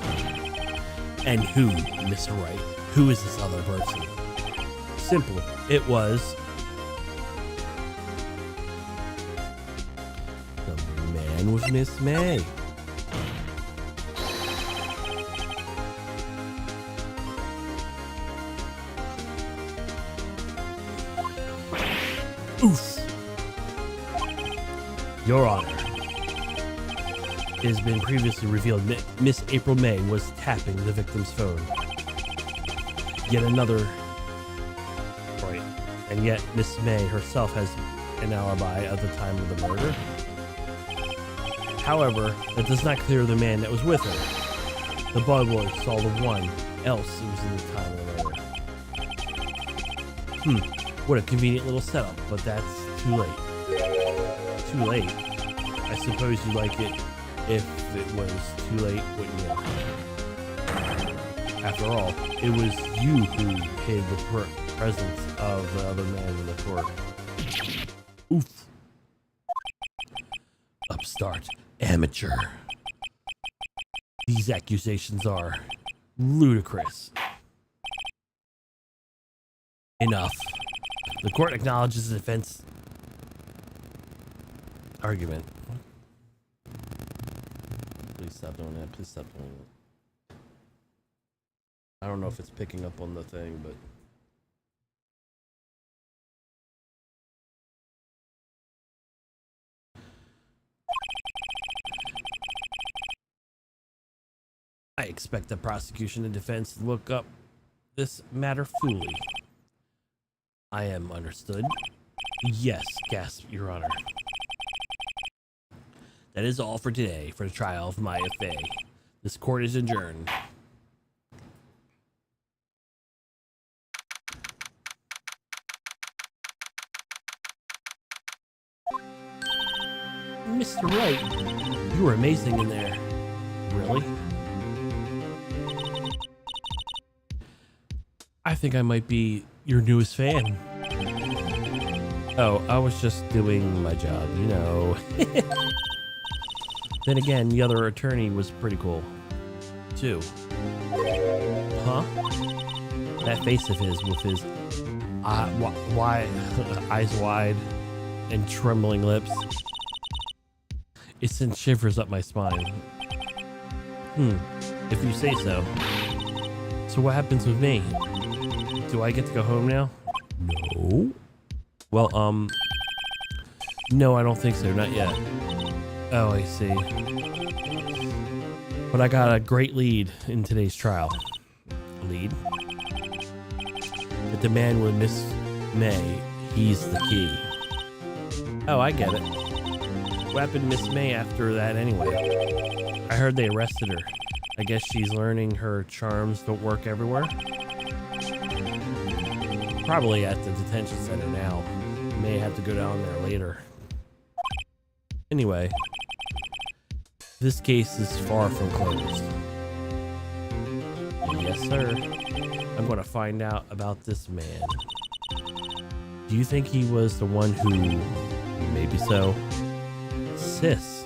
And who, Mr. Wright? Who is this other person? Simple. It was the man with Miss May. Oof. Your Honor, it has been previously revealed Miss April May was tapping the victim's phone. Yet another... Right. And yet Miss May herself has an alibi at the time of the murder. However, that does not clear the man that was with her. The bug boy saw the one else who was in the time of the murder. What a convenient little setup, but that's too late. Too late? I suppose you like it if it was too late, wouldn't you? After all, it was you who hid the presence of the other man in the court. Oof. Upstart. Amateur. These accusations are ludicrous. Enough. The court acknowledges the defense argument. Please stop doing that. Please stop doing it. I don't know if it's picking up on the thing, but... I expect the prosecution and defense to look up this matter fully. I am understood. Yes, gasped Your Honor. That is all for today for the trial of Maya Fey. This court is adjourned. Mr. Wright, you were amazing in there. Really? I think I might be your newest fan. Oh, I was just doing my job, you know. Then again, the other attorney was pretty cool, too. Huh? That face of his with his eyes wide and trembling lips. It sent shivers up my spine. If you say so. So what happens with me? Do I get to go home now? No. Well, no, I don't think so. Not yet. Oh, I see. But I got a great lead in today's trial. Lead? That the man with Miss May, he's the key. Oh, I get it. What happened to Miss May after that anyway? I heard they arrested her. I guess she's learning her charms don't work everywhere. Probably at the detention center now. May have to go down there later. Anyway, this case is far from closed. Yes, sir. I'm going to find out about this man. Do you think he was the one who... Maybe so. Sis.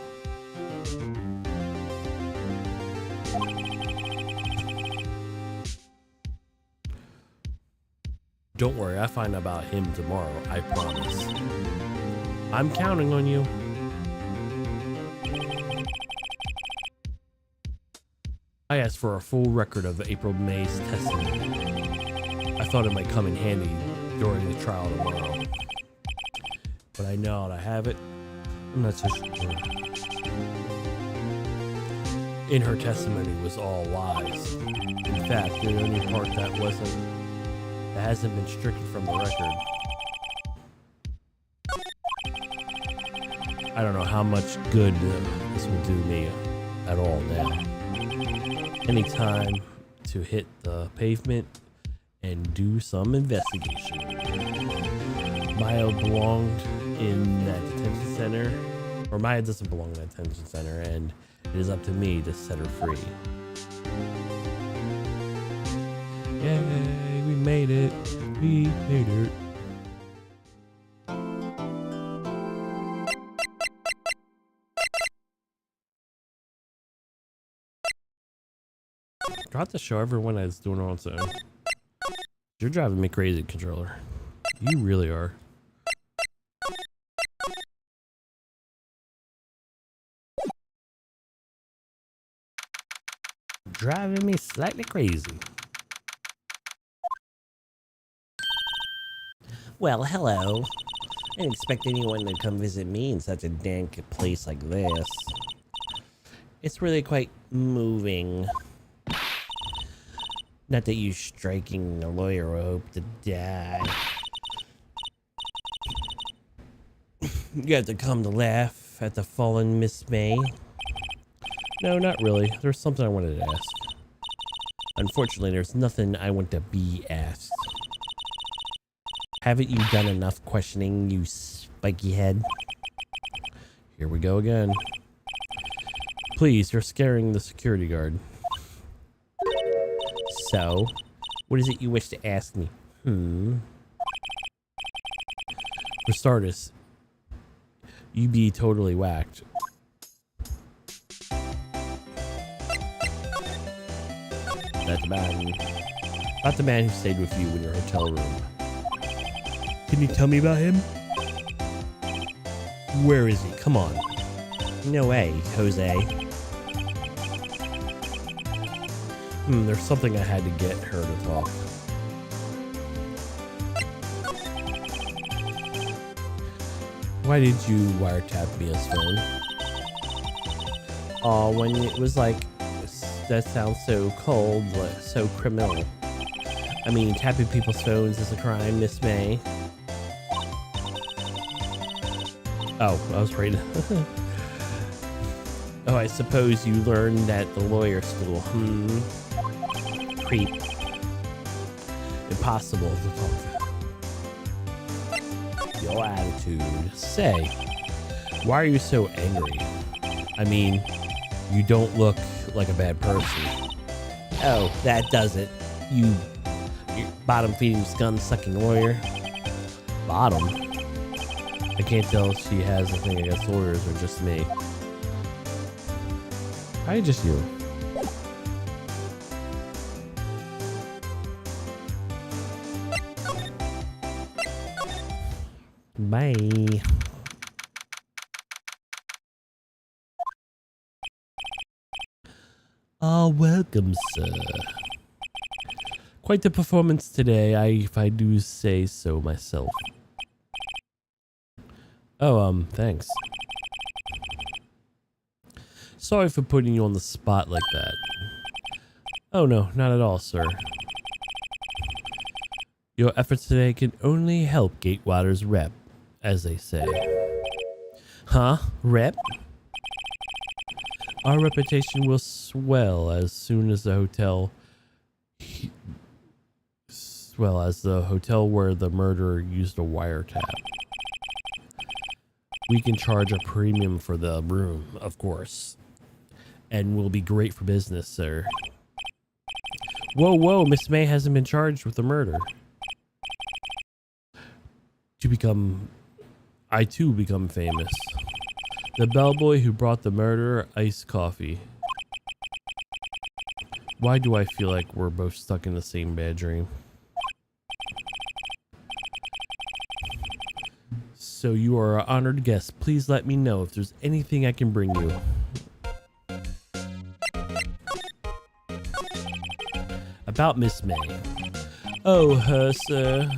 Don't worry, I'll find out about him tomorrow, I promise. I'm counting on you. I asked for a full record of April May's testimony. I thought it might come in handy during the trial tomorrow. but I know I have it. I'm not so sure. In her testimony was all lies. In fact, the only part that hasn't been stricken from the record. I don't know how much good this will do me at all now. Any time to hit the pavement and do some investigation. Maya belonged in that detention center, or Maya doesn't belong in that detention center, and it is up to me to set her free. Yay, we made it. We made it. Do I have to show everyone that it's doing it on its own? You're driving me crazy, controller. You really are. Driving me slightly crazy. Well, hello. I didn't expect anyone to come visit me in such a dank place like this. It's really quite moving. Not that you striking a lawyer will hope to die. You have to come to laugh at the fallen Miss May. No, not really. There's something I wanted to ask. Unfortunately, there's nothing I want to be asked. Haven't you done enough questioning, you spiky head? Here we go again. Please, you're scaring the security guard. So, what is it you wish to ask me? For starters, you be totally whacked. Not the man who stayed with you in your hotel room. Can you tell me about him? Where is he? Come on. No way, Jose. There's something I had to get her to talk. Why did you wiretap Mia's phone? Oh, when it was like, that sounds so cold, so criminal. I mean, tapping people's phones is a crime, Miss May. Oh, I was right. Oh, I suppose you learned at the lawyer school. Creep. Impossible to talk. Your attitude. Say, why are you so angry? I mean, you don't look like a bad person. Oh, that does it. You bottom-feeding, scum-sucking lawyer. Bottom? I can't tell if she has a thing against lawyers or just me. Probably just you. Bye. Oh, welcome, sir. Quite the performance today, if I do say so myself. Oh, thanks. Sorry for putting you on the spot like that. Oh no, not at all, sir. Your efforts today can only help Gatewater's rep, as they say. Huh? Rep? Our reputation will swell as soon as the hotel... where the murderer used a wiretap. We can charge a premium for the room, of course. And will be great for business, sir. Whoa, Miss May hasn't been charged with the murder. I too become famous. The bellboy who brought the murderer iced coffee. Why do I feel like we're both stuck in the same bad dream? So you are an honored guest. Please let me know if there's anything I can bring you. About Miss May. Oh, her, sir.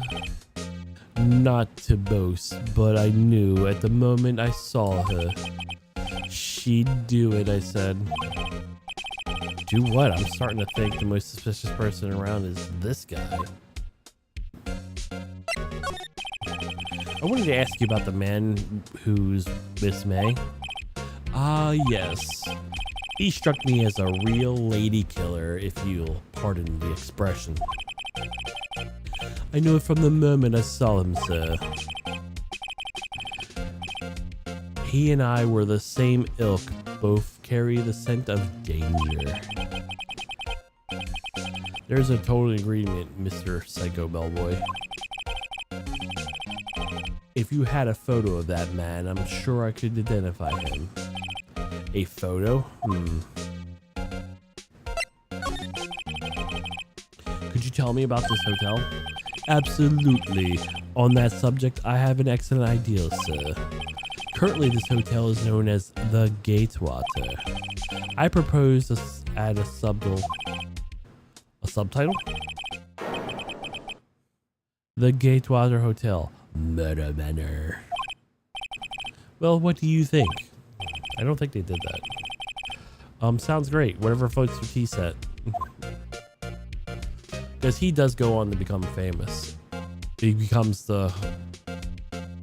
Not to boast, but I knew at the moment I saw her. She'd do it, I said. Do what? I'm starting to think the most suspicious person around is this guy. I wanted to ask you about the man who's Miss May. Ah, yes. He struck me as a real lady killer, if you'll pardon the expression. I knew it from the moment I saw him, sir. He and I were the same ilk, both carry the scent of danger. There's a total agreement, Mr. Psycho Bellboy. If you had a photo of that man, I'm sure I could identify him. A photo? Could you tell me about this hotel? Absolutely. On that subject, I have an excellent idea, sir. Currently, this hotel is known as the Gatewater. I propose to add a subtitle. The Gatewater Hotel, Murder Manor. Well, what do you think? I don't think they did that. Sounds great. Whatever floats your tea set. Because he does go on to become famous. He becomes the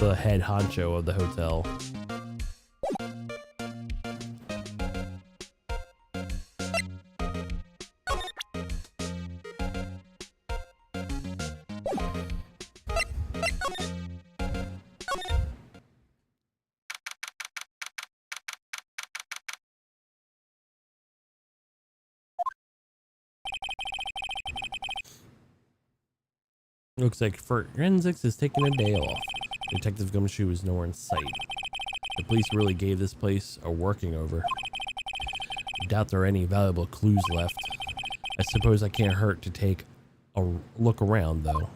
head honcho of the hotel. Looks like forensics is taking a day off. Detective Gumshoe is nowhere in sight. The police really gave this place a working over. Doubt there are any valuable clues left. I suppose I can't hurt to take a look around, though.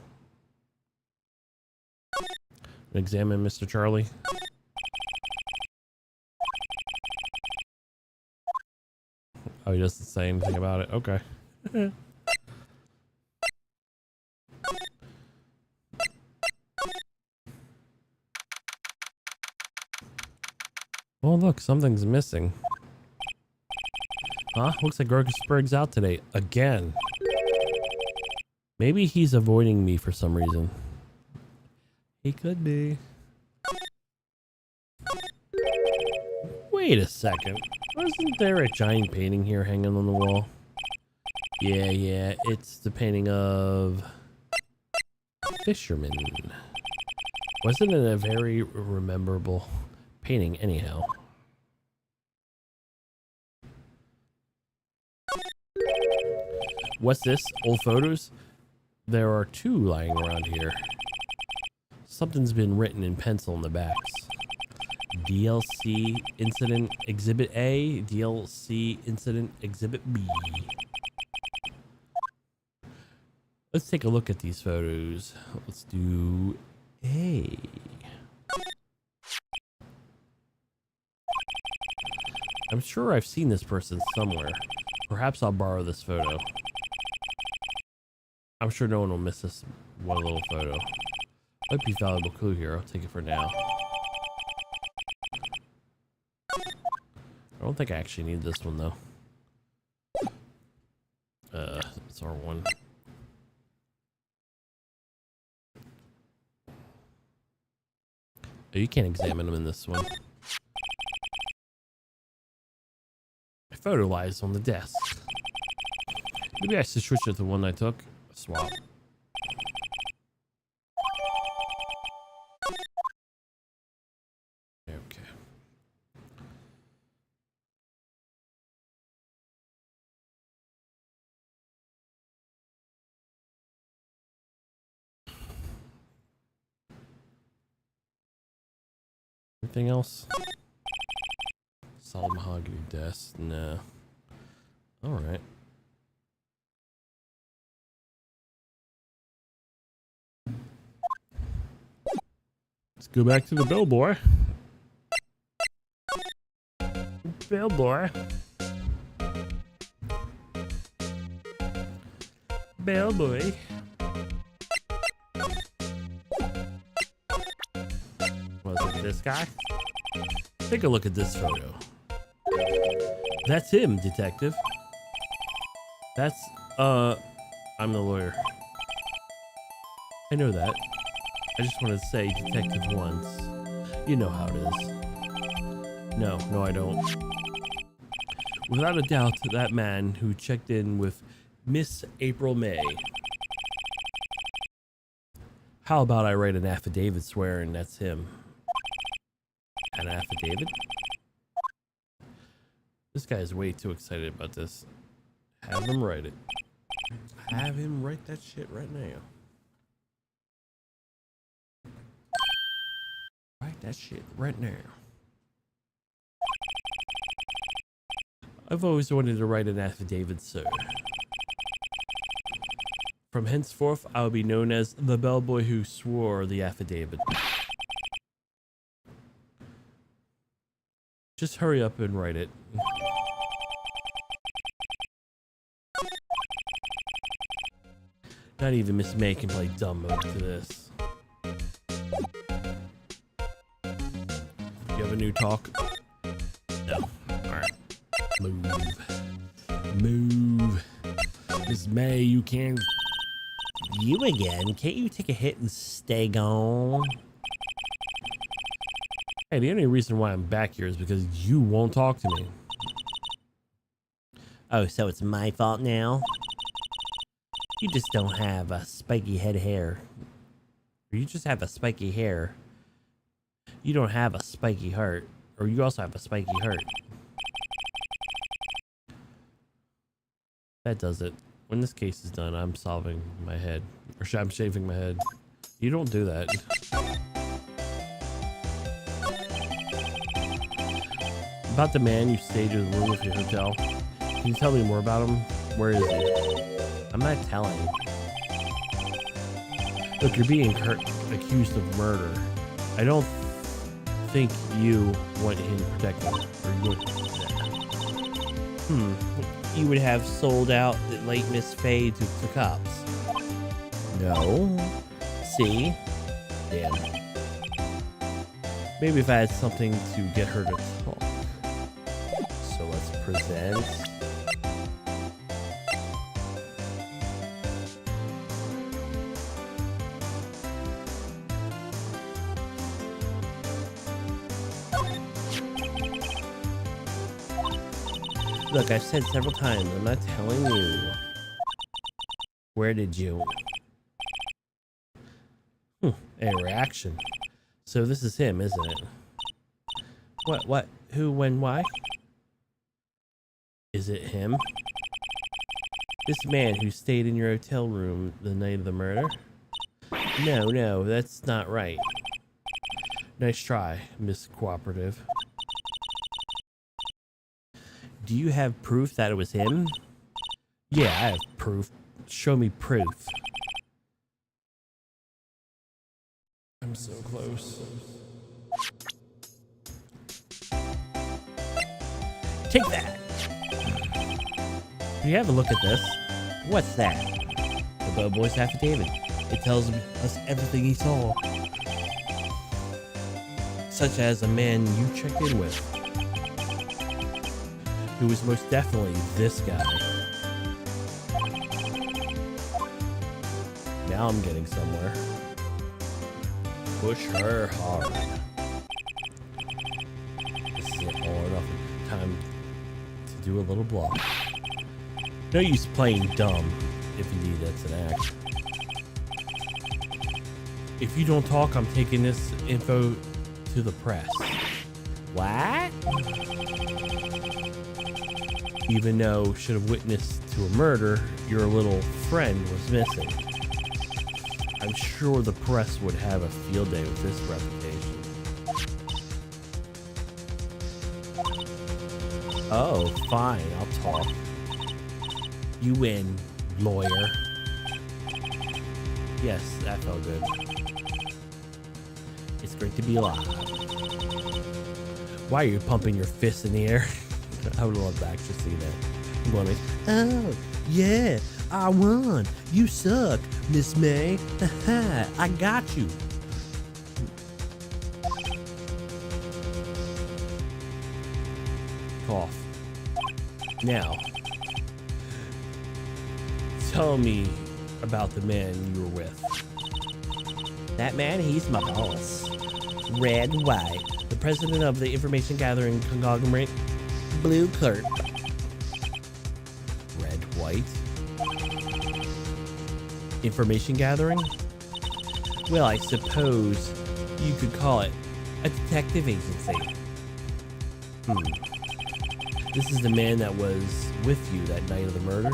Examine Mr. Charlie. Oh, he doesn't say anything about it. Okay. Oh, look, something's missing. Huh? Looks like Gorgasburg's out today. Again. Maybe he's avoiding me for some reason. He could be. Wait a second. Wasn't there a giant painting here hanging on the wall? Yeah, it's the painting of fisherman. Wasn't it a very memorable painting anyhow? What's this? Old photos? There are two lying around here. Something's been written in pencil in the backs. DLC Incident Exhibit A, DLC Incident Exhibit B. Let's take a look at these photos. Let's do A. I'm sure I've seen this person somewhere. Perhaps I'll borrow this photo. I'm sure no one will miss this one little photo. Might be a valuable clue here. I'll take it for now. I don't think I actually need this one though. It's R1. Oh, you can't examine them in this one. My photo lies on the desk. Maybe I should switch it to the one I took. Swap. Okay. Anything else? Solid mahogany desk. No. All right. Let's go back to the bellboy. Bellboy. Bellboy. This guy? Take a look at this photo. That's him, detective. That's, I'm the lawyer. I know that. I just wanted to say detective once. You know how it is. No, I don't. Without a doubt, that man who checked in with Miss April May. How about I write an affidavit swearing that's him? An affidavit? This guy is way too excited about this. Have him write it. Have him write that shit right now. Write that shit right now. I've always wanted to write an affidavit, sir. From henceforth, I will be known as the bellboy who swore the affidavit. Just hurry up and write it. Not even Miss May can play dumb mode to this. You have a new talk? No. Alright. Move. Miss May, you can't. You again? Can't you take a hit and stay gone? Hey, the only reason why I'm back here is because you won't talk to me. Oh, so it's my fault now? You just don't have a spiky head hair. Or you just have a spiky hair. You don't have a spiky heart. Or you also have a spiky heart. That does it. When this case is done, I'm solving my head. Or I'm shaving my head. You don't do that. About the man you stayed in the room with your hotel. Can you tell me more about him? Where is he? I'm not telling. Look, you're being accused of murder. I don't think you want him protected. Or you would. You would have sold out the late Miss Faye to the cops. No. See? Damn. Maybe if I had something to get her to talk. So let's present. Look, I've said several times, I'm not telling you. Where did you? A reaction. So this is him, isn't it? What? Who, when, why? Is it him? This man who stayed in your hotel room the night of the murder? No, that's not right. Nice try, Miss Cooperative. Do you have proof that it was him? Yeah, I have proof. Show me proof. I'm so close. Take that! Do you have a look at this? What's that? The bellboy's affidavit. It tells us everything he saw. Such as a man you checked in with. Who was most definitely this guy. Now I'm getting somewhere. Push her hard. This is all enough time to do a little block. No use playing dumb, if indeed that's an act. If you don't talk, I'm taking this info to the press. What? Even though should have witnessed to a murder, your little friend was missing. I'm sure the press would have a field day with this reputation. Oh, fine, I'll talk. You win, lawyer. Yes, that felt good. It's great to be alive. Why are you pumping your fists in the air? I would love to actually see that. I'm going, oh, yeah, I won. You suck, Miss May. I got you. cough. Now, tell me about the man you were with. That man, he's my boss. Red White, the president of the information gathering conglomerate, Blue Clerk. Red White? Information gathering? Well, I suppose you could call it a detective agency. This is the man that was with you that night of the murder?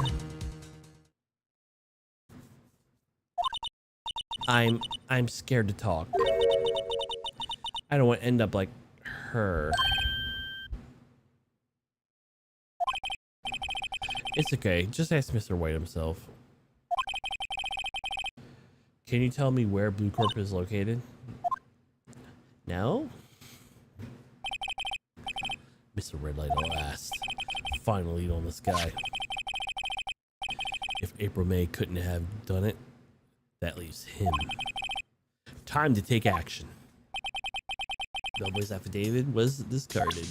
I'm scared to talk. I don't want to end up like her. It's okay. Just ask Mr. White himself. Can you tell me where Blue Corp is located? No? Mr. Red Light at last. Finally on this guy. If April May couldn't have done it, that leaves him. Time to take action. Bellboy's affidavit was discarded.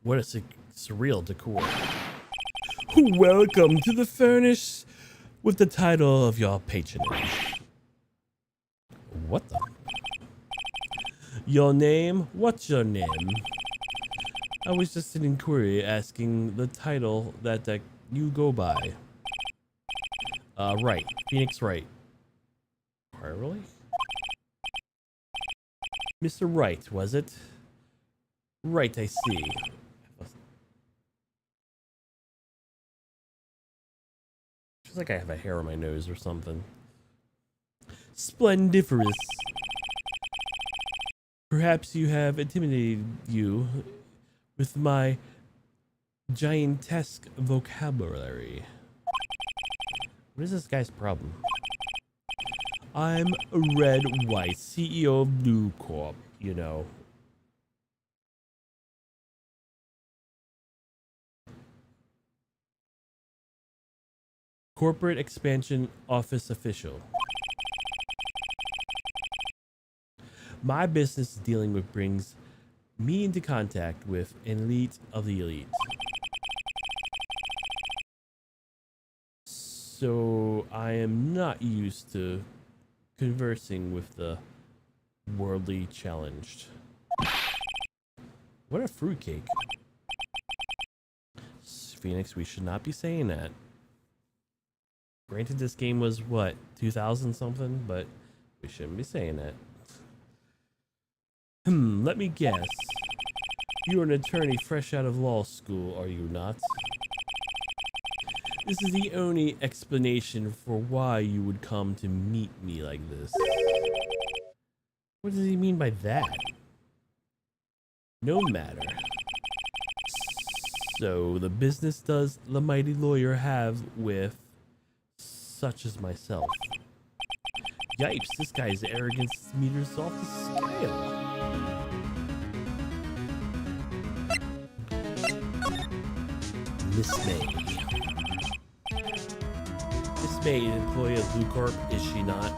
What a surreal decor. Welcome to the furnace with the title of your patronage. What the? Your name? What's your name? I was just an inquiry asking the title that you go by. Wright. Phoenix Wright. Really? Mr. Wright, was it? Right, I see. Feels like I have a hair on my nose or something. Splendiferous. Perhaps you have intimidated you with my giantesque vocabulary. What is this guy's problem? I'm Red White, CEO of Blue Corp, you know. Corporate Expansion Office Official. My business dealing with brings me into contact with an elite of the elite. So I am not used to conversing with the worldly challenged. What a fruitcake. Phoenix, we should not be saying that. Granted, this game was what, 2000 something, but we shouldn't be saying that. Let me guess. You're an attorney fresh out of law school, are you not? This is the only explanation for why you would come to meet me like this. What does he mean by that? No matter. So, the business does the mighty lawyer have with such as myself? Yipes, this guy's arrogance meters off the scale. Miss May. Miss May, an employee of Blue Corp, is she not?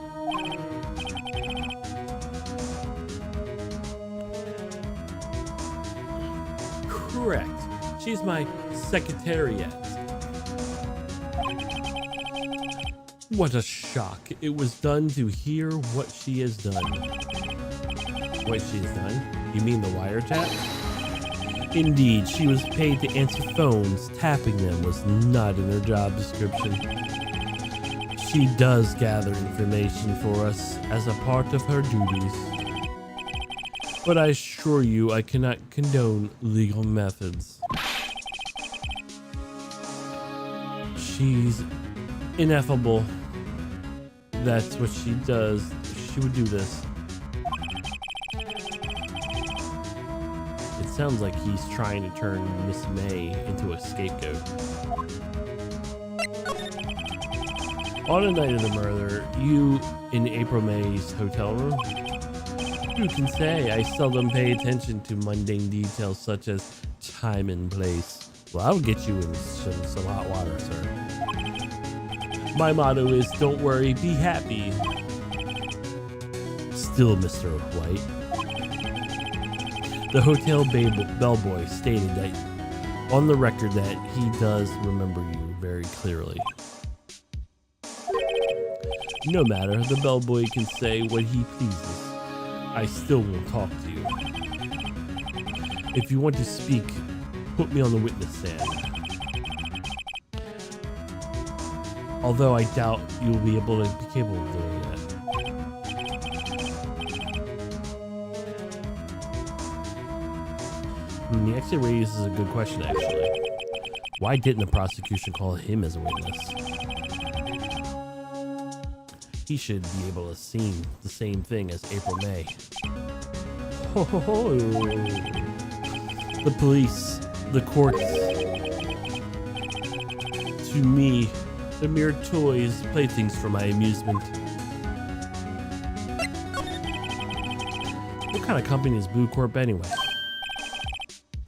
Correct. She's my secretariat. What a shock. It was done to hear what she has done. What she has done? You mean the wiretap? Indeed, she was paid to answer phones. Tapping them was not in her job description. She does gather information for us as a part of her duties. But I assure you I cannot condone legal methods. She's ineffable. That's what she does. She would do this. It sounds like he's trying to turn Miss May into a scapegoat. On the night of the murder, you in April May's hotel room? Who can say? I seldom pay attention to mundane details such as time and place. Well, I'll get you in some hot water, sir. My motto is, don't worry, be happy. Still, Mr. White. The hotel bellboy stated that on the record that he does remember you very clearly. No matter, the bellboy can say what he pleases. I still will talk to you. If you want to speak, put me on the witness stand. Although I doubt you'll be capable of doing that. He actually raises a good question, actually. Why didn't the prosecution call him as a witness? He should be able to see the same thing as April May. Oh, the police, the courts. To me, they're mere toys, playthings for my amusement. What kind of company is Blue Corp anyway?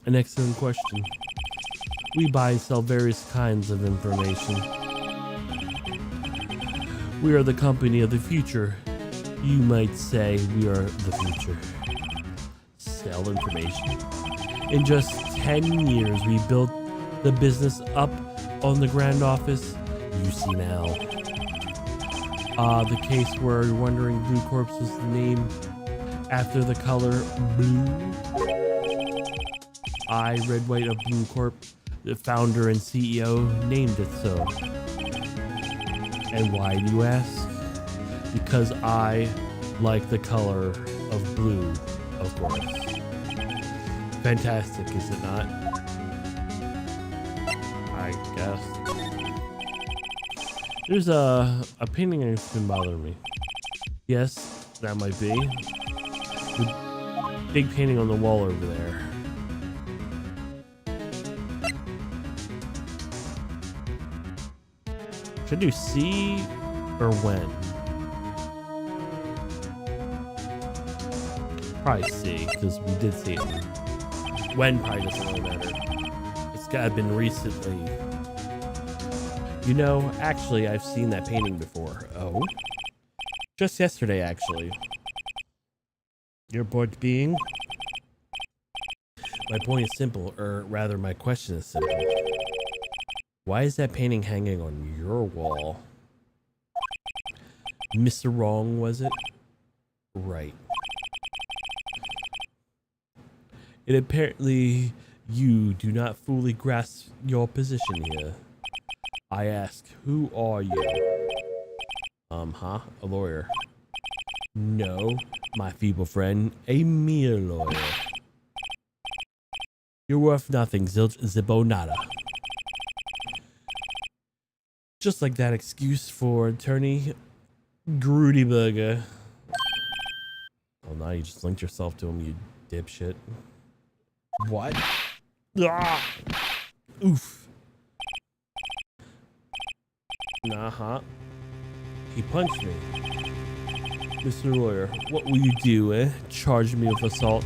An excellent question. We buy and sell various kinds of information. We are the company of the future. You might say we are the future. Sell information. In just 10 years, we built the business up on the grand office. You see now. The case where you're wondering Blue Corpse was named after the color blue. I, Red, White of Blue Corp, the founder and CEO, named it so. And why do you ask? Because I like the color of blue, of course. Fantastic, is it not? I guess. There's a painting that's been bothering me. Yes, that might be. The big painting on the wall over there. Should I do C or when? Probably C, because we did see it. When probably doesn't really matter. It's gotta been recently. You know, actually, I've seen that painting before. Oh? Just yesterday, actually. Your point being? My point is simple, or rather, my question is simple. Why is that painting hanging on your wall? Mr. Wrong, was it? Right. It apparently you do not fully grasp your position here. I ask, who are you? A lawyer. No, my feeble friend, a mere lawyer. You're worth nothing, zilch zippo nada. Just like that excuse for attorney Grudyberger. Oh, now you just linked yourself to him, you dipshit. What? Ah! Oof. Nah. He punched me. Mr. Lawyer, what will you do, eh? Charge me with assault?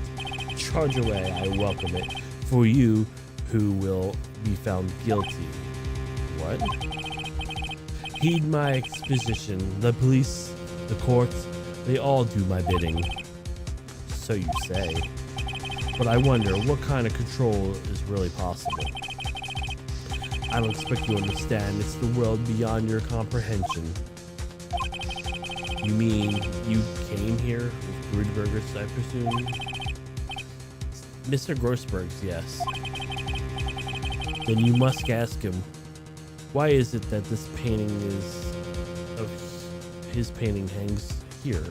Charge away, I welcome it. For you, who will be found guilty. What? Heed my exposition. The police, the courts, they all do my bidding. So you say. But I wonder what kind of control is really possible. I don't expect you to understand. It's the world beyond your comprehension. You mean you came here with Grudyberger's, I presume? Mr. Grossberg's, yes. Then you must ask him, why is it that this painting his painting hangs here?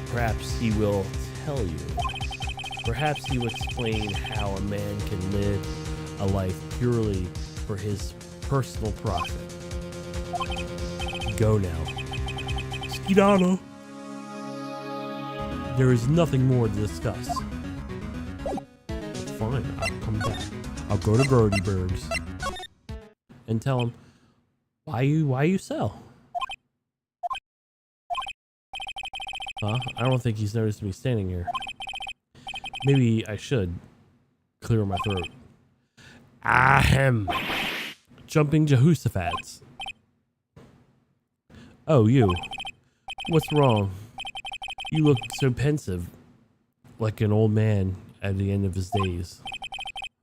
Perhaps he will tell you. Perhaps he will explain how a man can live a life purely for his personal profit. Go now. Skidano. There is nothing more to discuss. It's fine, I'll come back. I'll go to Grudyberg's and tell him, Why you sell? Huh? I don't think he's noticed me standing here. Maybe I should clear my throat. Ahem. Jumping Jehoshaphat's. Oh, you. What's wrong? You look so pensive, like an old man at the end of his days.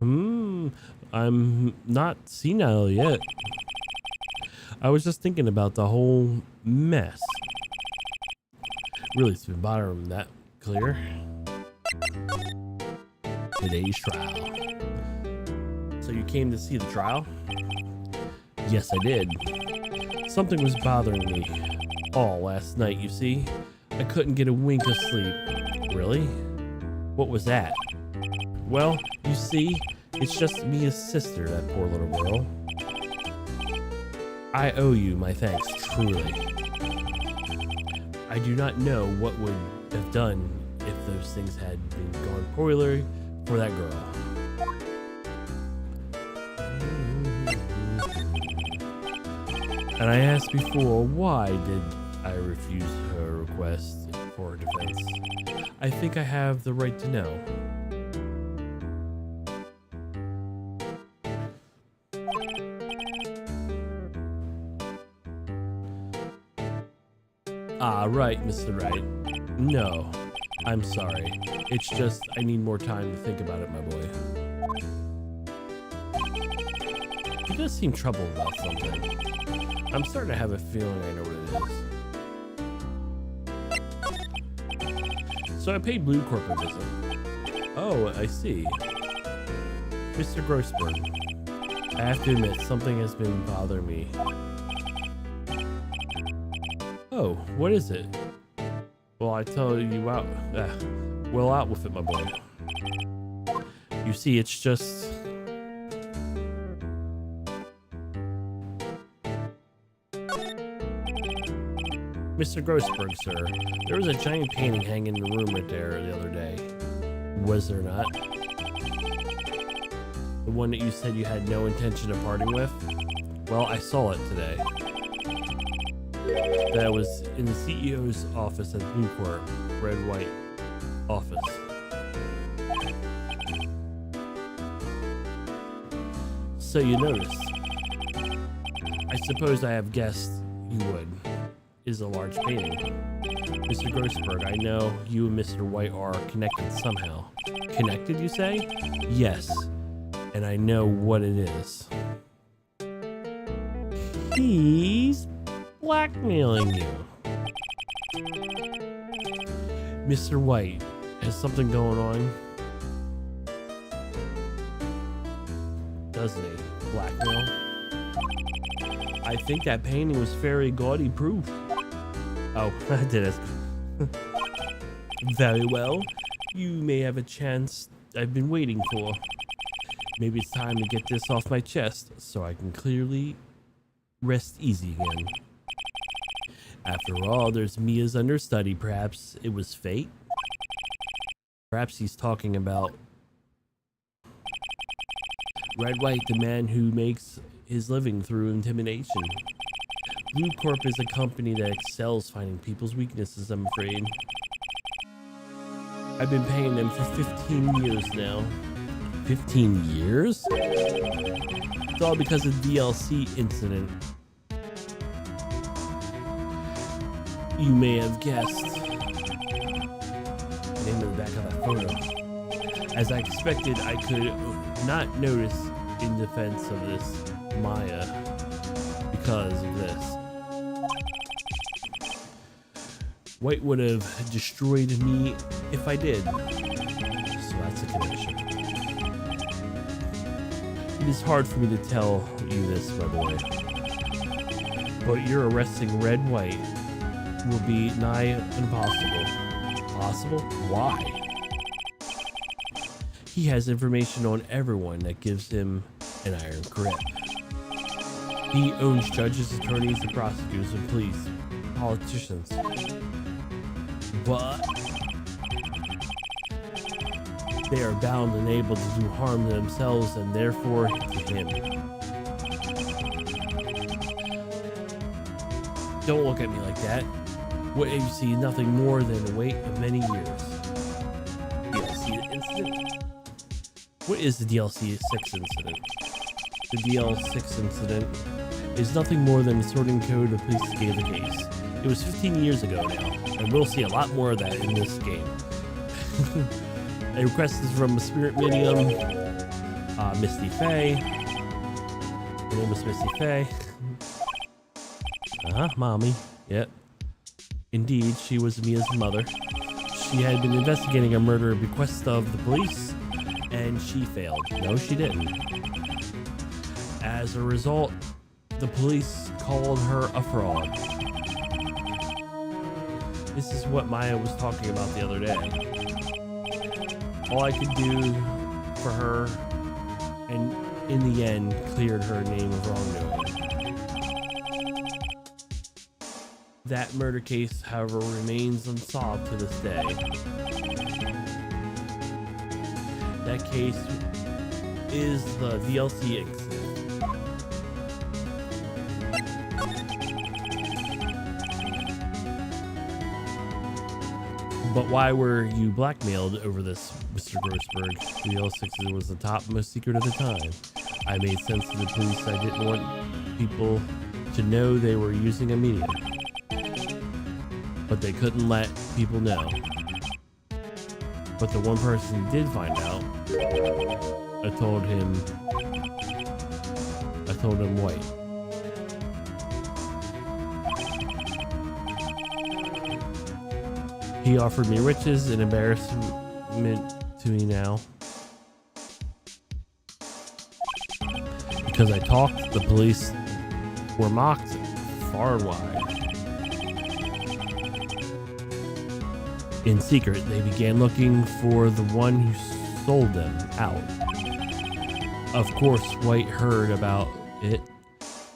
I'm not senile yet. I was just thinking about the whole mess. Really, it's been bothering that clear. Today's trial. So you came to see the trial? Yes, I did. Something was bothering me all last night, you see. I couldn't get a wink of sleep. Really? What was that? Well, you see, it's just Mia's sister, that poor little girl. I owe you my thanks, truly. I do not know what would have done if those things had been going poorly for that girl. And I asked before, why did I refuse her request for defense? I think I have the right to know. Ah, right, Mr. Wright. No, I'm sorry. It's just I need more time to think about it, my boy. He does seem troubled about something. I'm starting to have a feeling I know what it is. So I paid Blue Corp a visit. Oh, I see. Mr. Grossberg, I have to admit, something has been bothering me. Oh, what is it? Well, I tell you out. Well, out with it, my boy. You see, it's just... Mr. Grossberg, sir, there was a giant painting hanging in the room right there the other day. Was there not? The one that you said you had no intention of parting with? Well, I saw it today. That was in the CEO's office at Blue Corp, Red White office. So you noticed. I suppose I have guessed you would. Is a large painting. Mr. Grossberg, I know you and Mr. White are connected somehow. Connected, you say? Yes. And I know what it is. He's blackmailing you. Mr. White has something going on. Doesn't he? Blackmail? I think that painting was very gaudy proof. Oh, I did it. Very well. You may have a chance I've been waiting for. Maybe it's time to get this off my chest so I can clearly rest easy again. After all, there's Mia's understudy. Perhaps it was fate? Perhaps he's talking about Red White, the man who makes his living through intimidation. Blue Corp is a company that excels finding people's weaknesses, I'm afraid. I've been paying them for 15 years now. 15 years? It's all because of the DLC incident. You may have guessed. Name of the back of that photo. As I expected, I could not notice in defense of this Maya because of this. White would have destroyed me if I did. So that's a connection. It is hard for me to tell you this, my boy. But your arresting Red White will be nigh impossible. Possible? Why? He has information on everyone that gives him an iron grip. He owns judges, attorneys, and prosecutors, and police, politicians. But they are bound and able to do harm to themselves and therefore to him. Don't look at me like that. What you see, nothing more than the wait of many years. DLC incident? What is the DLC 6 incident? The DL6 incident is nothing more than the sorting code the police gave the case. It was 15 years ago now, and we'll see a lot more of that in this game. A request is from a spirit medium, Misty Faye. Her name is Misty Faye. Mommy. Yep. Indeed, she was Mia's mother. She had been investigating a murder at bequest of the police, and she failed. No, she didn't. As a result, the police called her a fraud. This is what Maya was talking about the other day. All I could do for her, and in the end, cleared her name of wrongdoing. That murder case, however, remains unsolved to this day. That case is the DLC incident. But why were you blackmailed over this, Mr. Grossberg? The L6 was the top most secret at the time. I made sense to the police. I didn't want people to know they were using a medium. But they couldn't let people know. But the one person who did find out, I told him White. He offered me riches and embarrassment to me now. Because I talked, the police were mocked far and wide. In secret, they began looking for the one who sold them out. Of course, White heard about it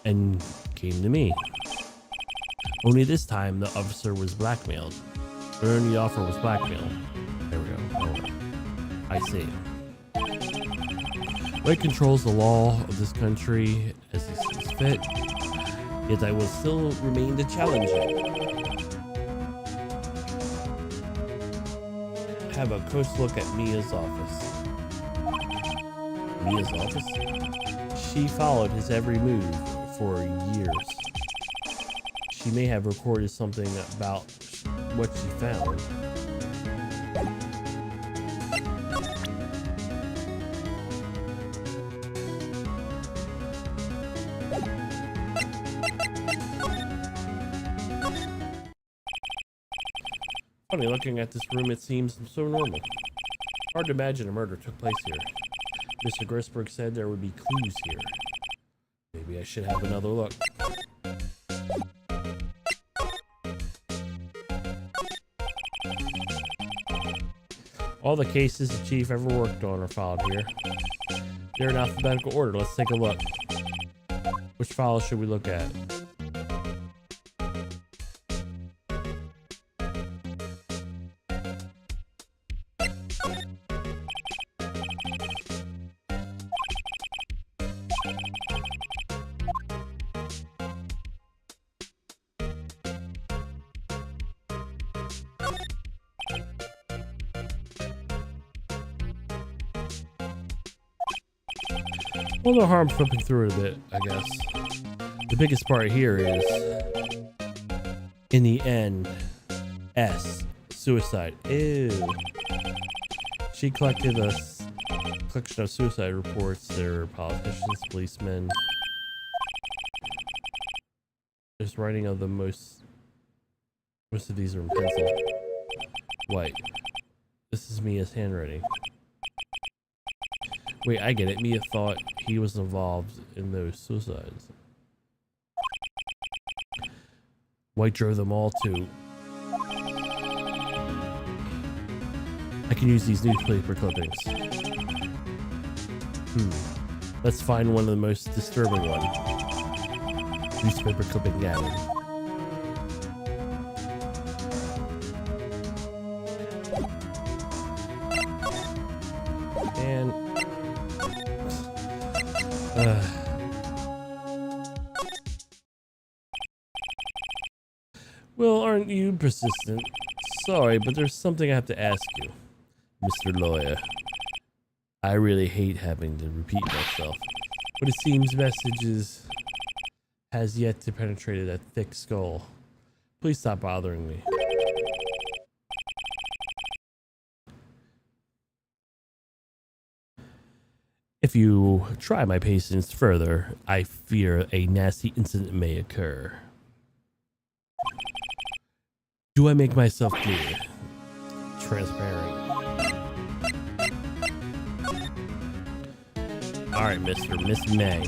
and came to me. Only this time, the officer was blackmailed. Or only the offer was blackmail. There we go. Oh, I see. White controls the law of this country as he sees fit, yet I will still remain to challenge it. Have a close look at Mia's office. Mia's office? She followed his every move for years. She may have recorded something about what she found. Funny, looking at this room, it seems so normal. Hard to imagine a murder took place here. Mr. Grossberg said there would be clues here. Maybe I should have another look. All the cases the chief ever worked on are filed here. They're in alphabetical order. Let's take a look. Which file should we look at? Well, no harm flipping through it a bit, I guess. The biggest part here is, in the end, S, suicide. Ew. She collected a collection of suicide reports. There were politicians, policemen. There's writing of the most of these are in pencil. White. This is Mia's handwriting. Wait, I get it. Mia thought he was involved in those suicides. White drove them all to... I can use these newspaper clippings. Let's find one of the most disturbing ones. Newspaper clipping gathered. And... Well, aren't you persistent? Sorry, but there's something I have to ask you, Mr. Lawyer. I really hate having to repeat myself, but it seems messages has yet to penetrate that thick skull. Please stop bothering me. If you try my patience further, I fear a nasty incident may occur. Do I make myself clear? Transparent. Alright, Miss May.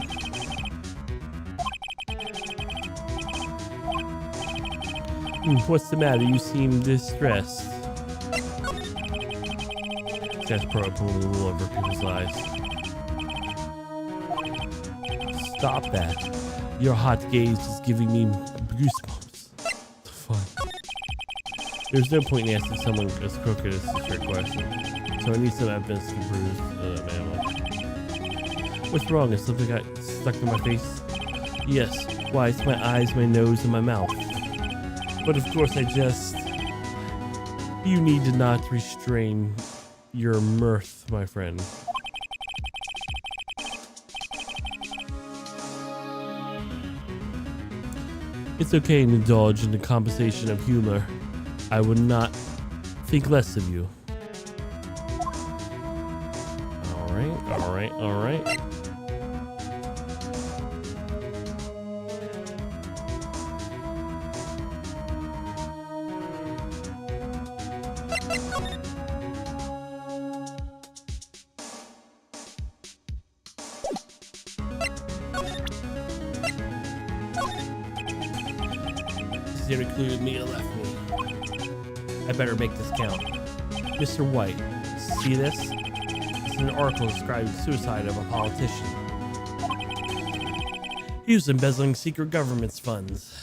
What's the matter? You seem distressed. That's probably pulling the wool over people's eyes. Stop that. Your hot gaze is giving me goosebumps. The fuck? There's no point in asking someone as crooked as this trick question. So I need some evidence to prove man. What's wrong? Is something got stuck in my face? Yes. Why? It's my eyes, my nose, and my mouth. But of course I just... You need to not restrain your mirth, my friend. It's okay to indulge in the compensation of humor. I would not think less of you. Alright. There included me and left me. I better make this count. Mr. White, see this? This is an article describing the suicide of a politician. He was embezzling secret government's funds.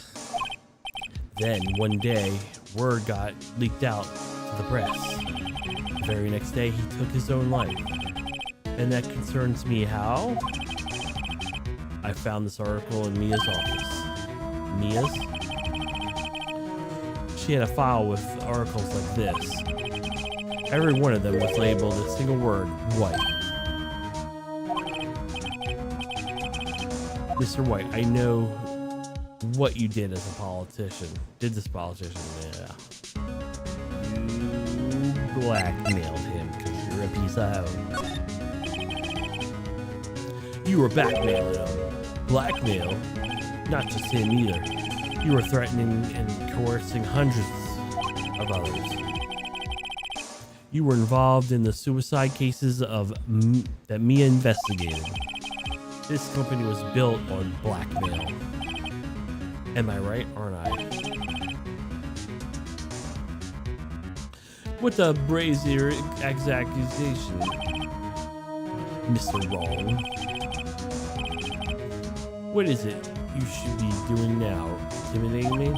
Then, one day, word got leaked out to the press. The very next day, he took his own life. And that concerns me how? I found this article in Mia's office. Mia's? She had a file with articles like this. Every one of them was labeled a single word, White. Mr. White, I know what you did as a politician. Did this politician, yeah. You blackmailed him because you're a piece of hoe. You were blackmailing him. Blackmail? Not just him either. You were threatening and coercing hundreds of others. You were involved in the suicide cases that Mia investigated. This company was built on blackmail. Am I right, aren't I? What a brazier accusation, Mr. Wrong. What is it you should be doing now? Intimidating me?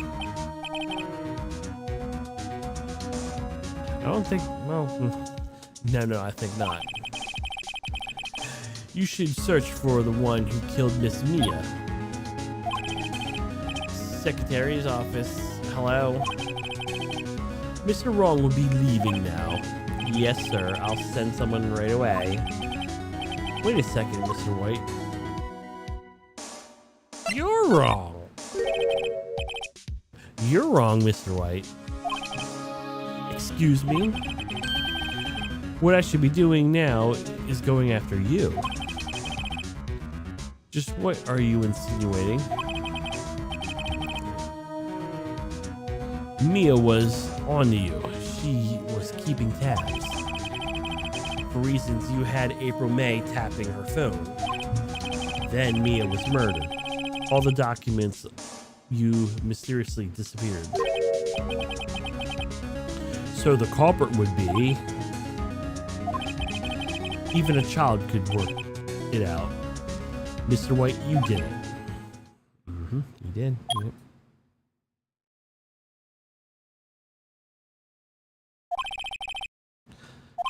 I don't think, well, no, I think not. You should search for the one who killed Miss Mia. Secretary's office, hello? Mr. Wrong will be leaving now. Yes, sir, I'll send someone right away. Wait a second, Mr. White. You're wrong. You're wrong, Mr. White. Excuse me? What I should be doing now is going after you. Just what are you insinuating? Mia was onto you. She was keeping tabs. For reasons you had April May tapping her phone. Then Mia was murdered. All the documents you mysteriously disappeared. So the culprit would be... Even a child could work it out. Mr. White, you did it. You did. Yep.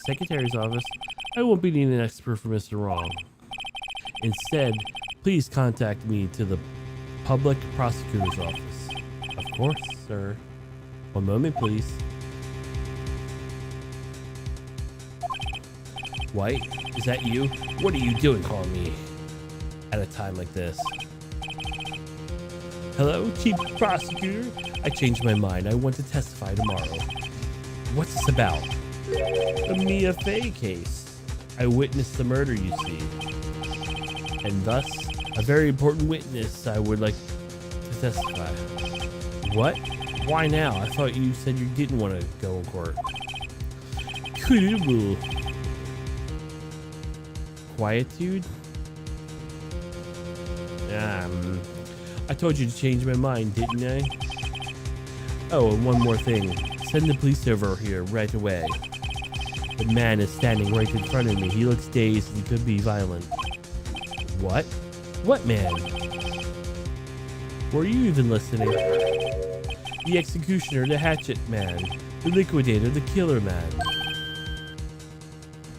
Secretary's office. I won't be needing an expert for Mr. Wrong. Instead, please contact me to the public prosecutor's office. Of course, sir. One moment, please. White, is that you? What are you doing calling me at a time like this? Hello, Chief Prosecutor. I changed my mind. I want to testify tomorrow. What's this about? The Mia Fey case. I witnessed the murder, you see. And thus, a very important witness I would like to testify. What? Why now? I thought you said you didn't want to go in court. Cool. Quietude? I told you to change my mind, didn't I? Oh, and one more thing. Send the police over here right away. The man is standing right in front of me. He looks dazed and could be violent. What? What man? Were you even listening? The executioner, the hatchet man, the liquidator, the killer man.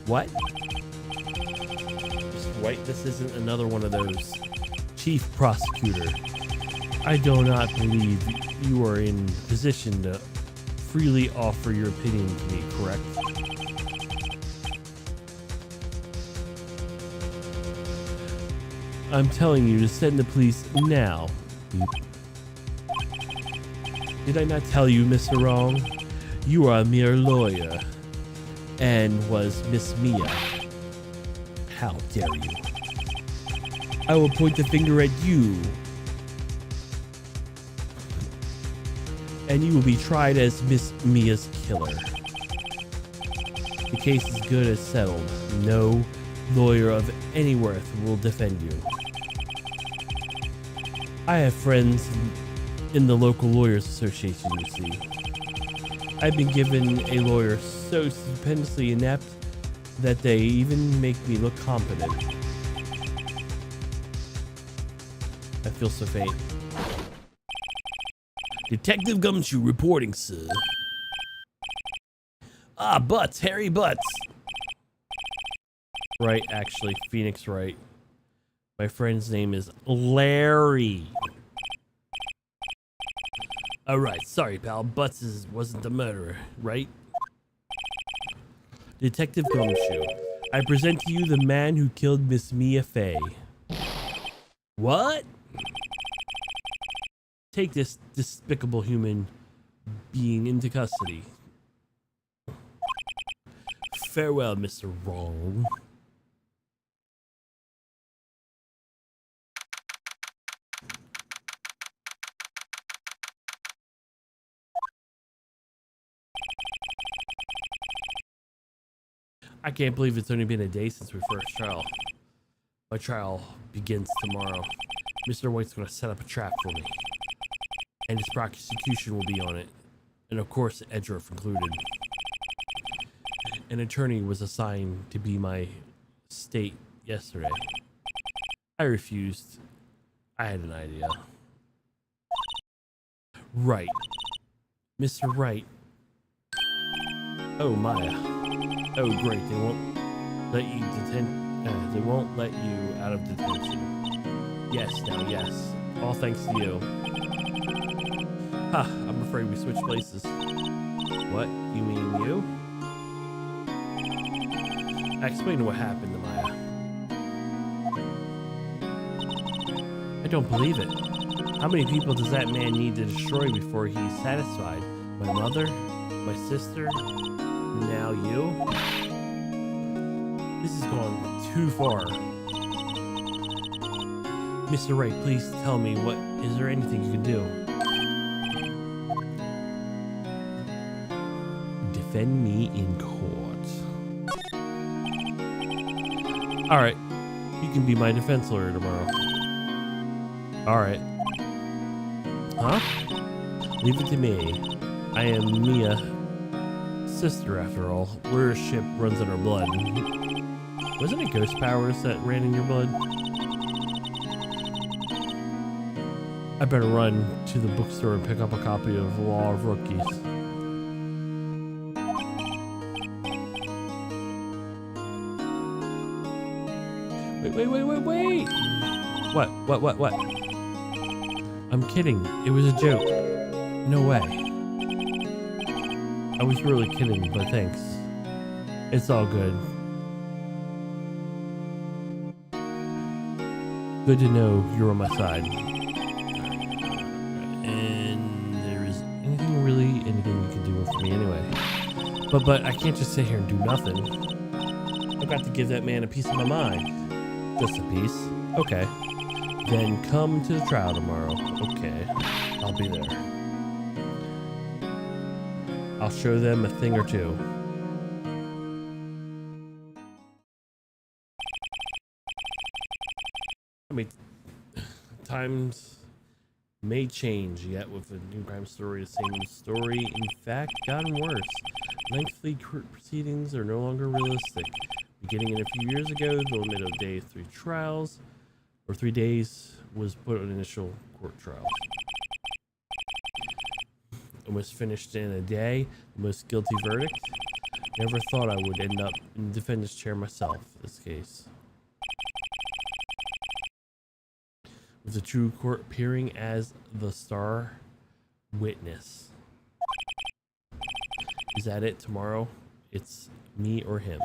What? Mr. White, this isn't another one of those. Chief Prosecutor, I do not believe you are in position to freely offer your opinion to me, correct? I'm telling you to send the police now. Did I not tell you, Mr. Wrong? You are a mere lawyer and was Miss Mia. How dare you? I will point the finger at you. And you will be tried as Miss Mia's killer. The case is good as settled. No lawyer of any worth will defend you. I have friends in the local lawyers association, you see. I've been given a lawyer so stupendously inept that they even make me look competent. I feel so faint. Detective Gumshoe reporting, sir. Ah, Butts, Harry Butts. Right, actually, Phoenix Wright. My friend's name is Larry. Alright, sorry pal, Butts wasn't the murderer, right? Detective Gumshoe, I present to you the man who killed Miss Mia Fey. What? Take this despicable human being into custody. Farewell, Mr. Wrong. I can't believe it's only been a day since my first trial. My trial begins tomorrow. Mr. White's gonna set up a trap for me. And his prosecution will be on it. And of course, Edgeworth included. An attorney was assigned to be my state yesterday. I refused. I had an idea. Right. Mr. Wright. Oh, Maya. Oh, great. They won't let you they won't let you out of detention. Yes, now, yes. All thanks to you. Ha, I'm afraid we switched places. What? You mean you? Explain what happened to Maya. I don't believe it. How many people does that man need to destroy before he's satisfied? My mother? My sister? Now you? This is going too far. Mr. Wright, please tell me, is there anything you can do? Defend me in court. Alright, you can be my defense lawyer tomorrow. Alright. Huh? Leave it to me. I am Mia's sister after all. Lawyership runs in her blood. Wasn't it ghost powers that ran in your blood? I better run to the bookstore and pick up a copy of Law of Rookies. Wait. What? I'm kidding. It was a joke. No way. I was really kidding, but thanks. It's all good. Good to know you're on my side. And there is anything you can do for me anyway. But I can't just sit here and do nothing. I've got to give that man a piece of my mind. Just a piece. Okay. Then come to the trial tomorrow. Okay. I'll be there. I'll show them a thing or two. I mean, times may change, yet with a new crime story, the same story, in fact, gotten worse. Lengthy court proceedings are no longer realistic. Beginning in a few years ago, the limit of 3 days was put on initial court trials. It was finished in a day, the most guilty verdict. Never thought I would end up in the defendant's chair myself, this case. With the true court appearing as the star witness. Is that it tomorrow? It's me or him.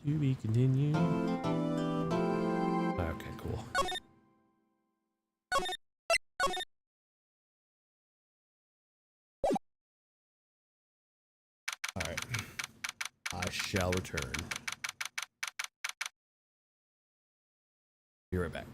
To be continued. Okay, cool. All right. I shall return. Be right back.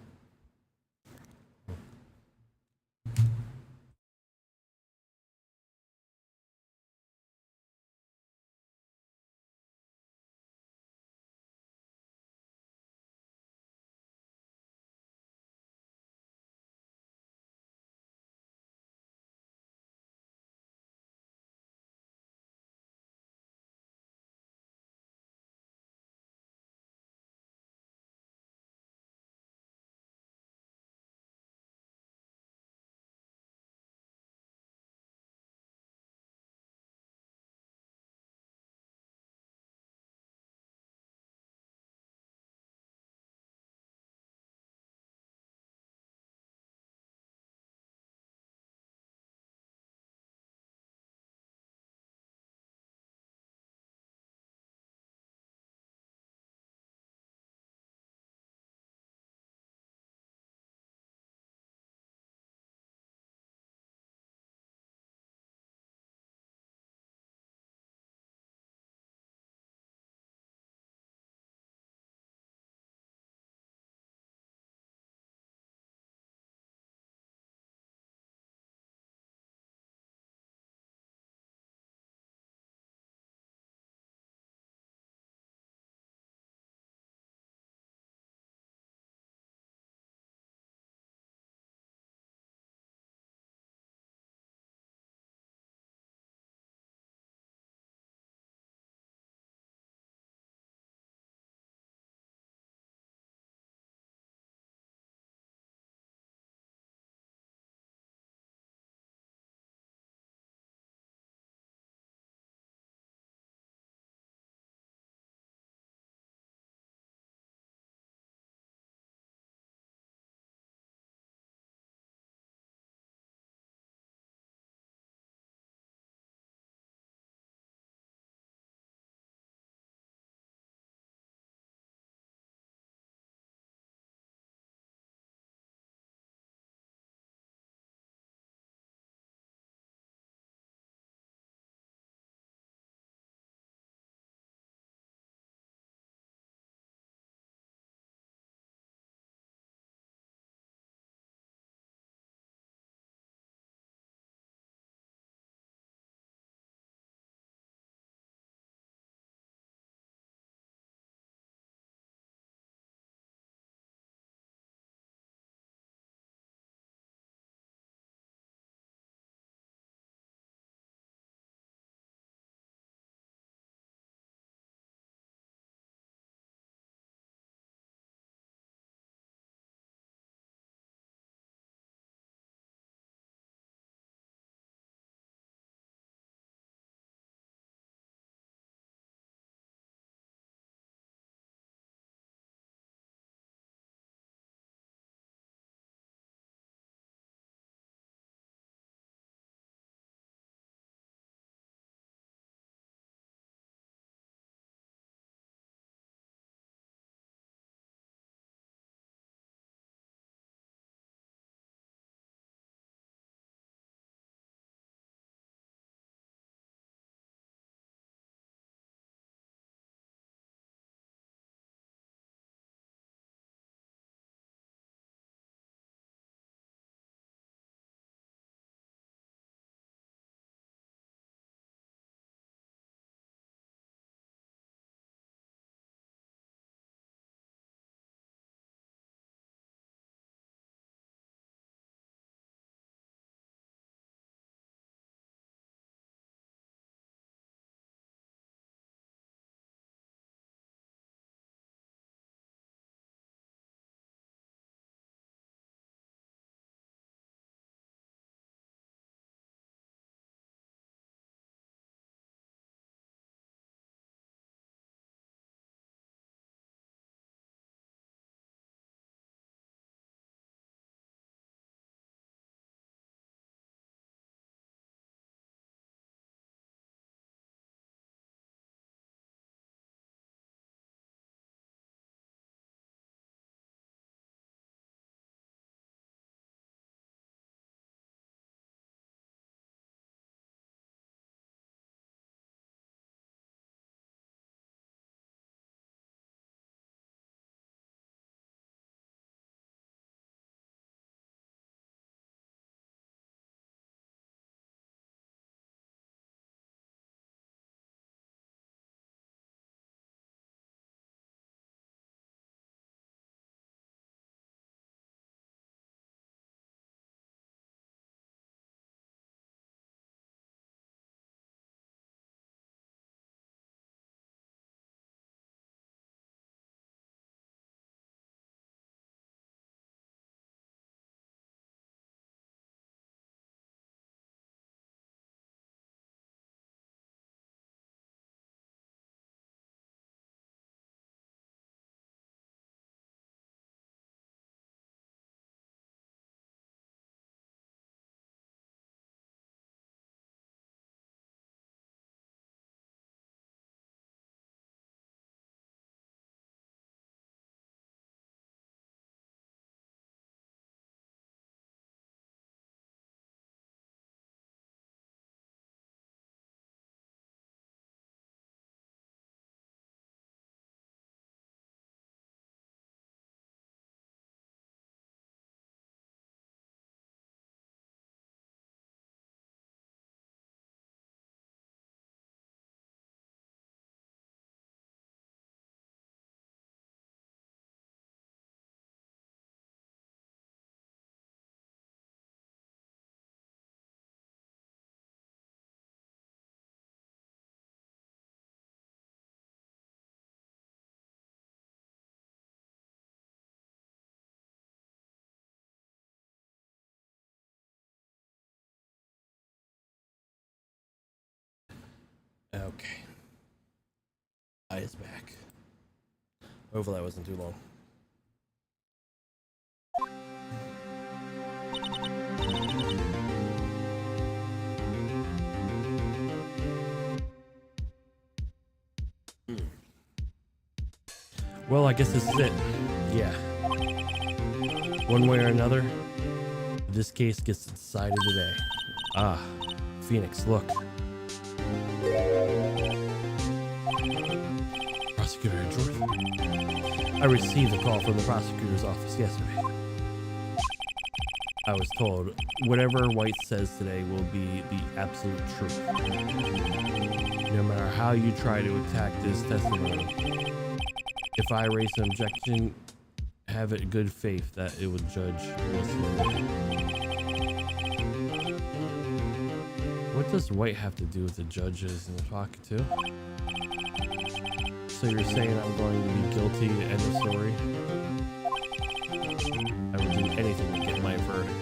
Okay. I is back. Hopefully that wasn't too long. Well, I guess this is it. Yeah. One way or another, this case gets decided today. Ah, Phoenix, look. Prosecutor Edgeworth. I received a call from the prosecutor's office yesterday. I was told whatever White says today will be the absolute truth. No matter how you try to attack this testimony, if I raise an objection, have it good faith that it would judge listening. What does White have to do with the judges and talking to? So you're saying I'm going to be guilty, end of story? I would do anything to get my verdict.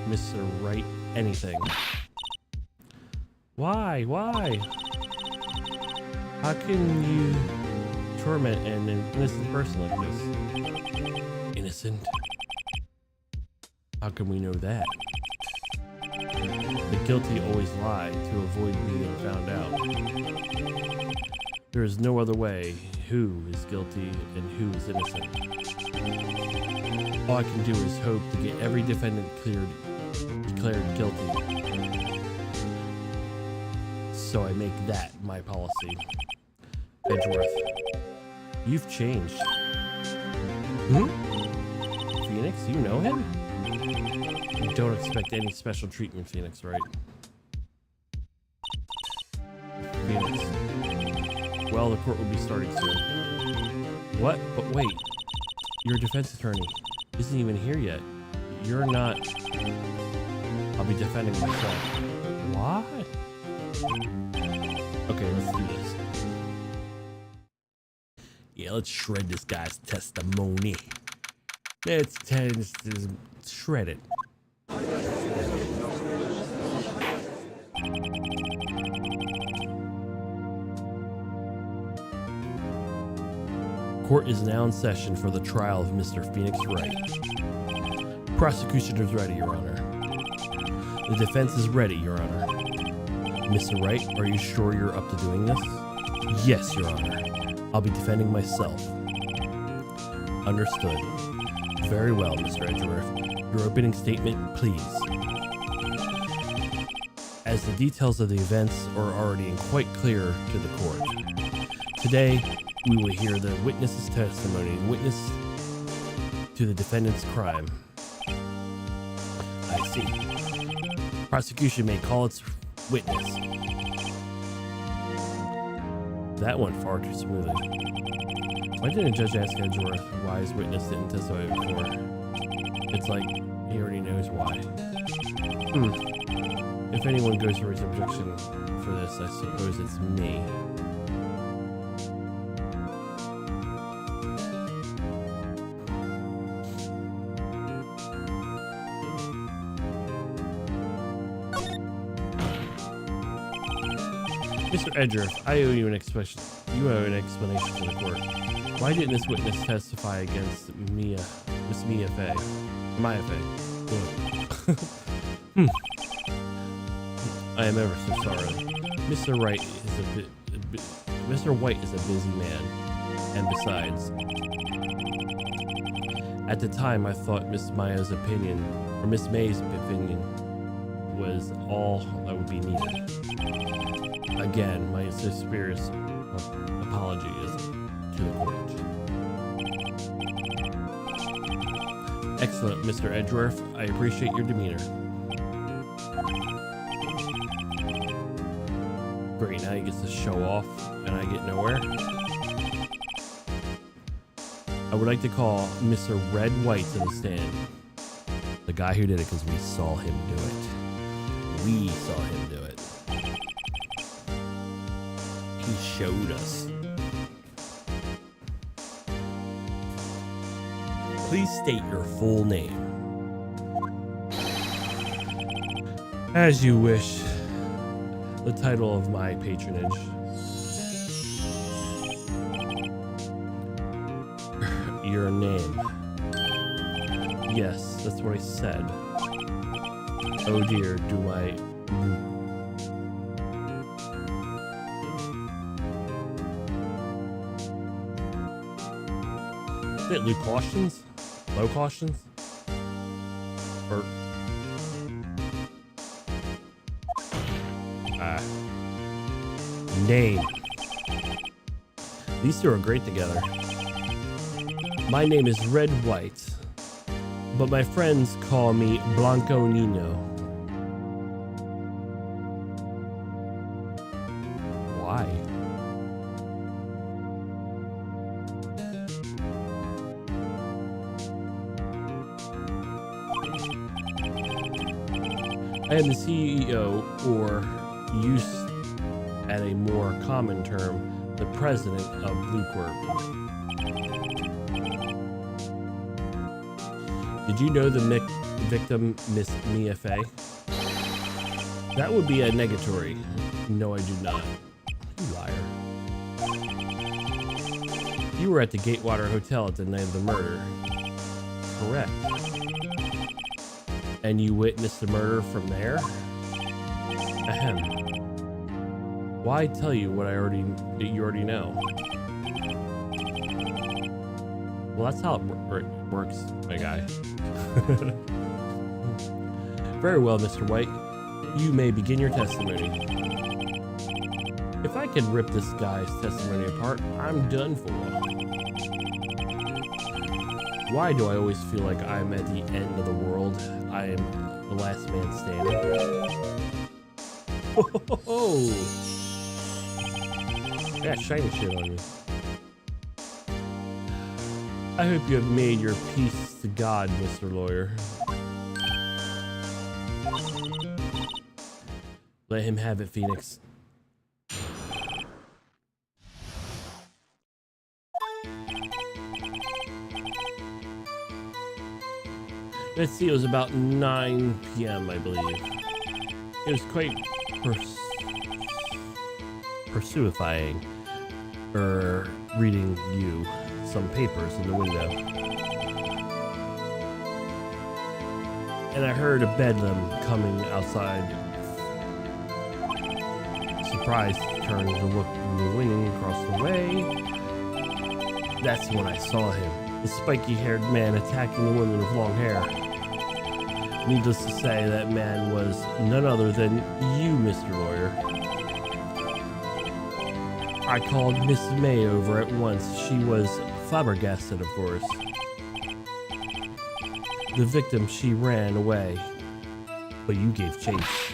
Mr. Wright, anything. Why? Why? How can you torment an innocent person like this? Innocent? How can we know that? The guilty always lie to avoid being found out. There is no other way who is guilty and who is innocent. All I can do is hope to get every defendant declared guilty. So I make that my policy. Edgeworth, you've changed. Hmm? Phoenix, you know him? You don't expect any special treatment, Phoenix, right? Phoenix. Well, the court will be starting soon. What? But wait. Your defense attorney isn't even here yet. You're not... I'll be defending myself. What? Okay, let's do this. Yeah, let's shred this guy's testimony. Let's shred it. Court is now in session for the trial of Mr. Phoenix Wright. Prosecution is ready, Your Honor. The defense is ready, Your Honor. Mr. Wright, are you sure you're up to doing this? Yes, Your Honor. I'll be defending myself. Understood. Very well, Mr. Edgeworth. Your opening statement, please. As the details of the events are already quite clear to the court, today we will hear the witness's testimony, witness to the defendant's crime. I see. Prosecution may call its witness. That went far too smoothly. Why didn't a judge ask Edgeworth why his witness didn't testify before? It's like he already knows why. If anyone goes to raise objection for this, I suppose it's me. Mr. Edgeworth, I owe you an explanation. You owe an explanation to the court. Why didn't this witness testify against Miss Mia Fey? Maya Fey. I am ever so sorry. Mr. Wright is Mr. White is a busy man, and besides, at the time I thought Miss Maya's opinion, or Miss May's opinion, was all that would be needed. Again, my sincerest apology is to the court. Excellent, Mr. Edgeworth. I appreciate your demeanor. Great, now he gets to show off, and I get nowhere. I would like to call Mr. Red White to the stand. The guy who did it, because we saw him do it. We saw him do it. He showed us. Please state your full name. As you wish. the title of my patronage. Your name. Yes, that's what I said. Oh dear, do I... Is it Luke Cautions? Low Cautions? Or... Name. These two are great together. My name is Red White, but my friends call me Blanco Nino. Why? I am the CEO, or used at a more common term, the president of Bluequirk. Did you know the victim, Miss Mia Fey? That would be a negatory. No, I do not. You liar. You were at the Gatewater Hotel at the night of the murder. Correct. And you witnessed the murder from there? Ahem. Why tell you what you already know? Well, that's how it works, my guy. Very well, Mr. White. You may begin your testimony. If I could rip this guy's testimony apart, I'm done for. Why do I always feel like I'm at the end of the world? I am the last man standing. Oh! I got shiny shit on you. I hope you have made your peace to God, Mr. Lawyer. Let him have it, Phoenix. Let's see, it was about 9 p.m., I believe. It was quite pursuifying, reading you some papers in the window. And I heard a bedlam coming outside. Surprised, turned to look in the window across the way. That's when I saw him, the spiky-haired man attacking the woman with long hair. Needless to say, that man was none other than you, Mr. Lawyer. I called Miss May over at once. She was flabbergasted, of course. The victim, she ran away, but you gave chase.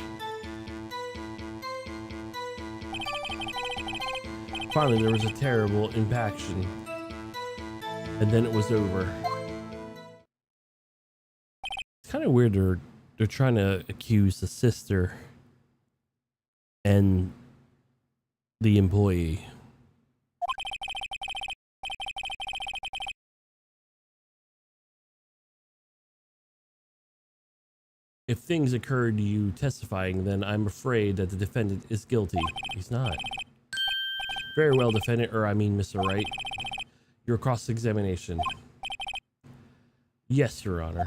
Finally, there was a terrible impaction, and then it was over. It's kind of weird they're trying to accuse the sister and the employee. If things occurred to you testifying, then I'm afraid that the defendant is guilty. He's not. Very well, defendant, or I mean Mr. Wright. Your cross-examination. Yes, Your Honor.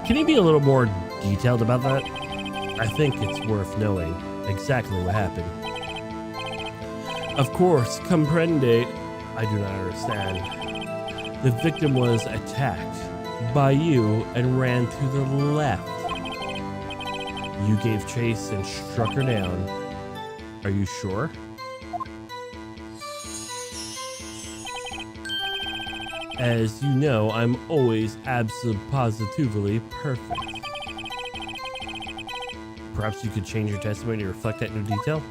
Can you be a little more detailed about that? I think it's worth knowing exactly what happened. Of course, comprende. I do not understand. The victim was attacked by you and ran to the left. You gave chase and struck her down. Are you sure? As you know, I'm always absolutely positively perfect. Perhaps you could change your testimony to reflect that new detail?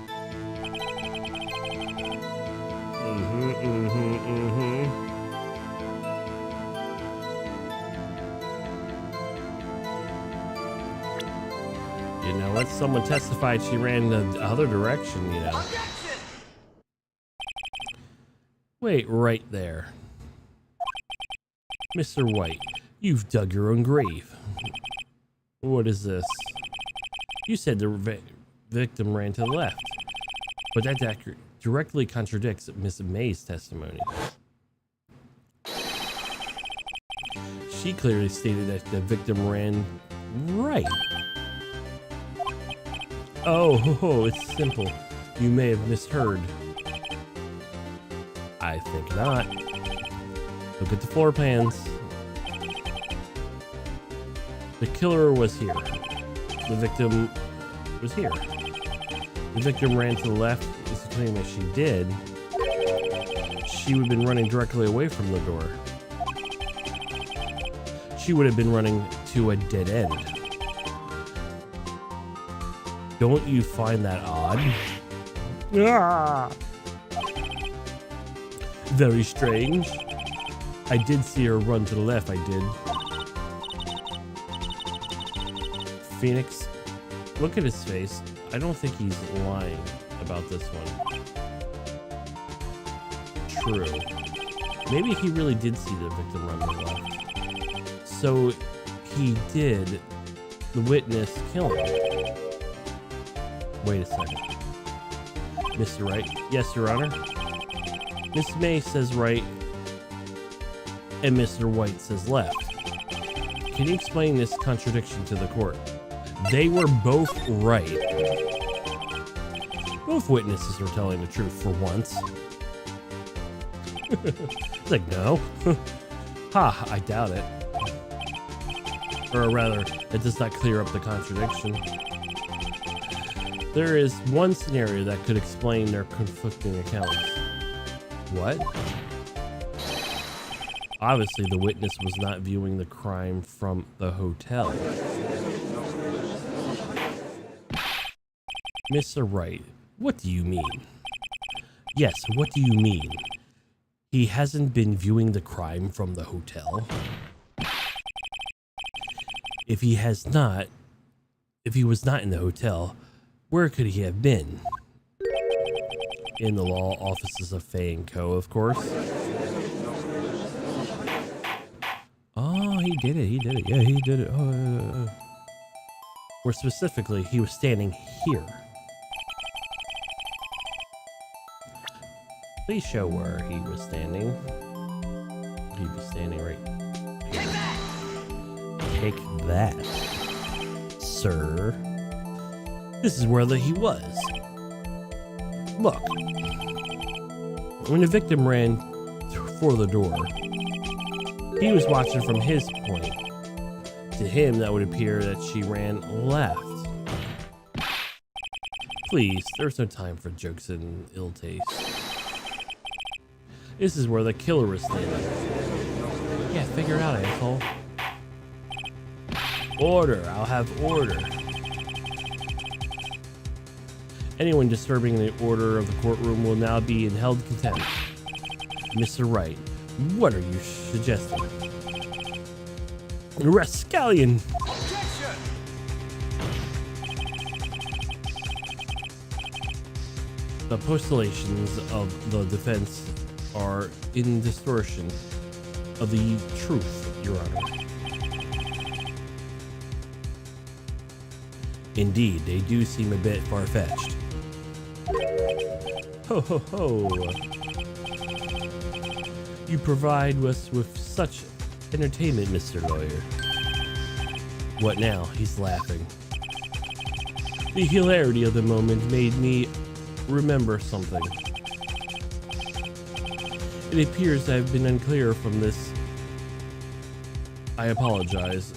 You know what? Someone testified she ran the other direction, you know. Objection! Wait right there. Mr. White, you've dug your own grave. What is this? You said the victim ran to the left, but that directly contradicts Miss May's testimony. She clearly stated that the victim ran right. Oh, it's simple. You may have misheard. I think not. Look at the floor plans. The killer was here. The victim was here. The victim ran to the left. Is the claim that she did. She would have been running directly away from the door. She would have been running to a dead end. Don't you find that odd? Ah! Very strange. I did see her run to the left, I did. Phoenix, look at his face. I don't think he's lying about this one. True. Maybe he really did see the victim run to the left. So he did the witness kill him. Wait a second. Mr. Wright? Yes, Your Honor. Miss May says right, and Mr. White says left. Can you explain this contradiction to the court? They were both right. Both witnesses were telling the truth for once. It's like, no. Ha, I doubt it. Or rather, it does not clear up the contradiction. There is one scenario that could explain their conflicting accounts. What? Obviously, the witness was not viewing the crime from the hotel. Mr. Wright, what do you mean? Yes, what do you mean? He hasn't been viewing the crime from the hotel? If he was not in the hotel, where could he have been? In the law offices of Fay & Co., of course. Oh, he did it. Yeah, he did it. More specifically, he was standing here. Please show where he was standing. He'd be standing right. Take that, sir. This is where he was. Look. When the victim ran for the door, he was watching from his point. To him, that would appear that she ran left. Please, there's no time for jokes and ill taste. This is where the killer was standing. Yeah, figure it out, asshole. Order, I'll have order. Anyone disturbing the order of the courtroom will now be in held contempt. Mr. Wright, what are you suggesting? Rascallion! Objection! The postulations of the defense are in distortion of the truth, Your Honor. Indeed, they do seem a bit far-fetched. Ho ho ho! You provide us with such entertainment, Mr. Lawyer. What now? He's laughing. The hilarity of the moment made me remember something. It appears I've been unclear from this. I apologize.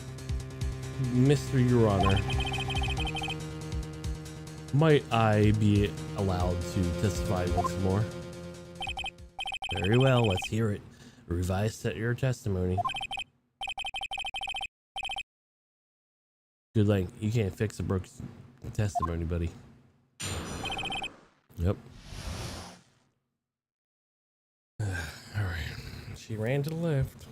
Mr. Your Honor, might I be allowed to testify once more? Very well, let's hear it. Revise your testimony. Good luck. You can't fix a broken testimony, buddy. Yep. All right. She ran to the left.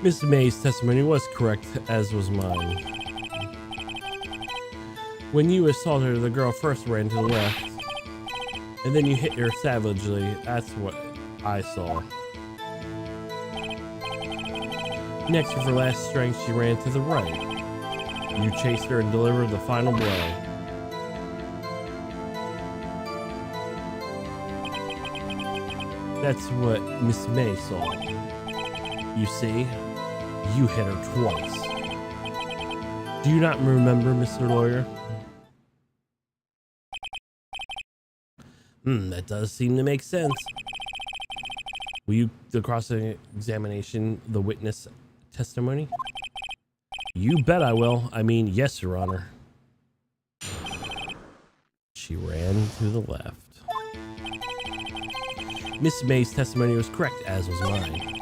Miss May's testimony was correct, as was mine. When you assaulted her, the girl first ran to the left, and then you hit her savagely. That's what I saw. Next, with her last strength, she ran to the right. You chased her and delivered the final blow. That's what Miss May saw. You see, you hit her twice. Do you not remember, Mr. Lawyer? That does seem to make sense. Will you the cross-examination the witness testimony? You bet I will. I mean, yes, Your Honor. She ran to the left. Miss May's testimony was correct, as was mine.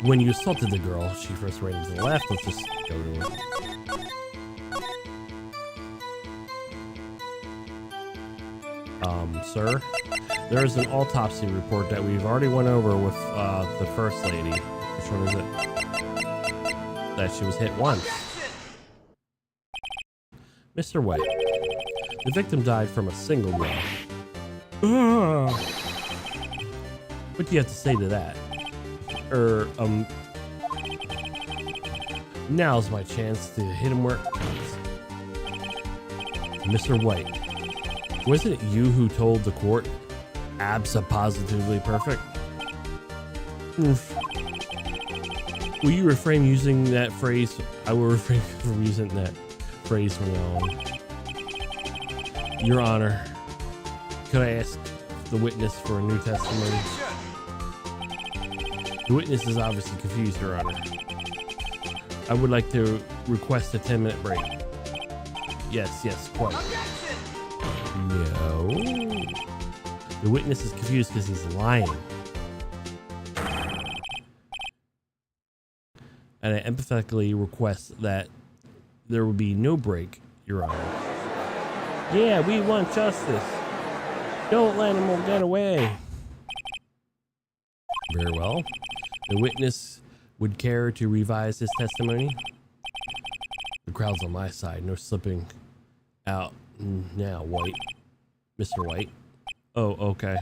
When you assaulted the girl, she first ran to the left. Let's just go to it. Sir, there is an autopsy report that we've already went over with the first lady. Which one is it? That she was hit once. Mr. White, the victim died from a single blow. What do you have to say to that? Now's my chance to hit him where it counts. Mr. White, wasn't it you who told the court abso-positively perfect? Oof. Will you refrain using that phrase? I will refrain from using that phrase from now on. Your Honor, could I ask the witness for a new testimony? The witness is obviously confused, Your Honor. I would like to request a 10-minute break. Yes, quite. No. The witness is confused because he's lying. And I empathetically request that there will be no break, Your Honor. Yeah, we want justice. Don't let him get away. Very well. The witness would care to revise his testimony. The crowd's on my side. No slipping out now, White. Mr. White. Oh, okay.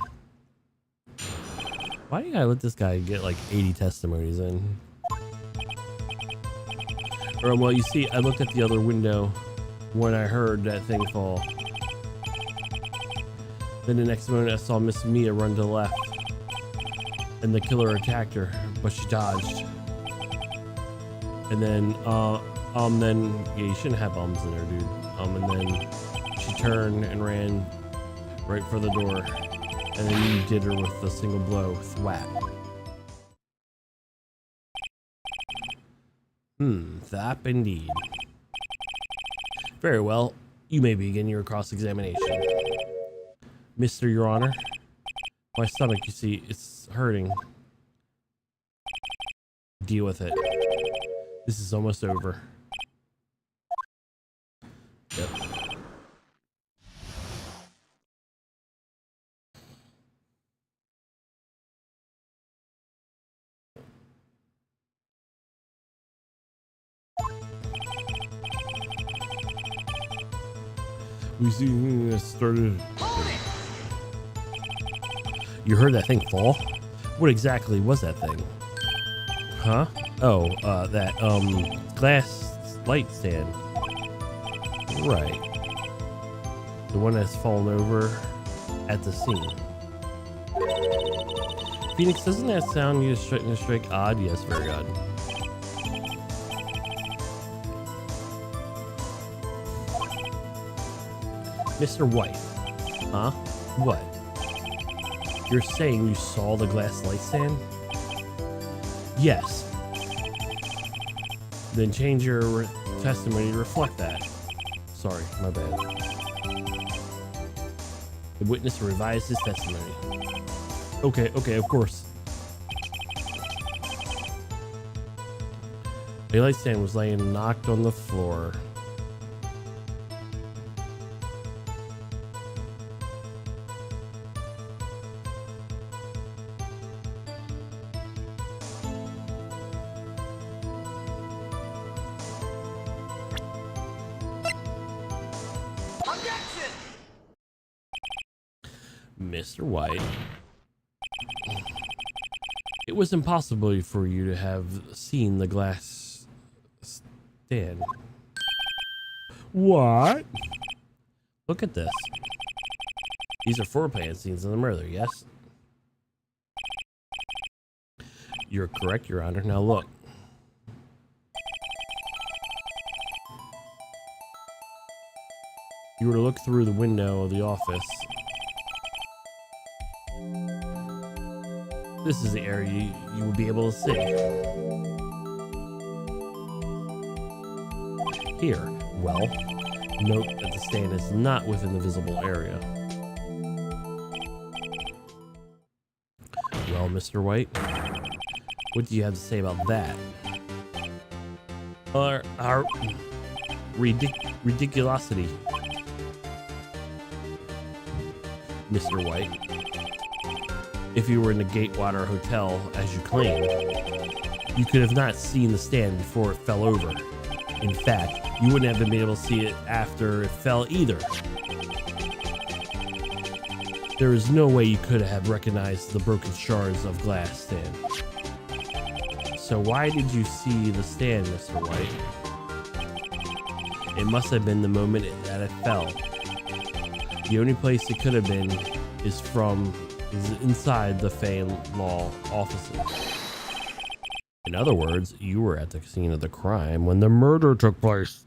Why do you gotta let this guy get like 80 testimonies in? Or, well, you see, I looked at the other window when I heard that thing fall. Then the next moment I saw Miss Mia run to the left. And the killer attacked her, but she dodged. And then, yeah, you shouldn't have in there, dude. And then she turned and ran right for the door. And then you did her with a single blow, thwap. Thap indeed. Very well, you may begin your cross-examination. Mr. Your Honor, my stomach, you see, it's hurting. Deal with it. This is almost over. Yep. We see this started. You heard that thing fall? What exactly was that thing? Huh? Oh, that, glass light stand. Right. The one that's fallen over at the scene. Phoenix, doesn't that sound you strike odd? Yes, very odd. Mr. White. Huh? What? You're saying you saw the glass light stand? Yes. Then change your testimony to reflect that. Sorry, my bad. The witness revised his testimony. Okay, of course. A light stand was laying knocked on the floor. Mr. White, it was impossible for you to have seen the glass stand. What? Look at this. These are floor plan scenes of the murder, yes? You're correct, Your Honor. Now look. You were to look through the window of the office. This is the area you will be able to see. Here, well, note that the stand is not within the visible area. Well, Mr. White, what do you have to say about that? Our ridiculosity. Mr. White, if you were in the Gatewater Hotel, as you claim, you could have not seen the stand before it fell over. In fact, you wouldn't have been able to see it after it fell either. There is no way you could have recognized the broken shards of glass stand. So why did you see the stand, Mr. White? It must have been the moment that it fell. The only place it could have been is inside the Fay Law offices. In other words, you were at the scene of the crime when the murder took place.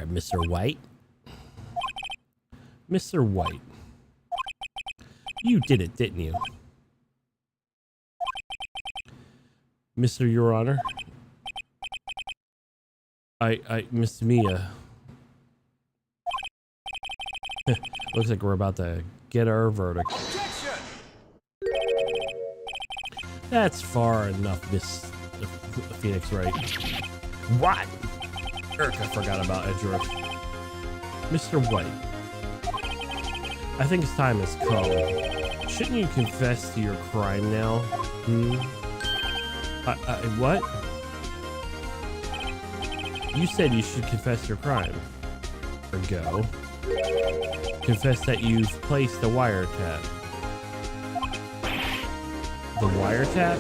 Mr. White? Mr. White, you did it, didn't you? Mr. Your Honor? Miss Mia. Looks like we're about to get our verdict. Objection! That's far enough, Miss Phoenix Wright. What? I forgot about Edgeworth. Mr. White, I think his time has come. Shouldn't you confess to your crime now? What? You said you should confess your crime. Or go. Confess that you've placed the wiretap. The wiretap?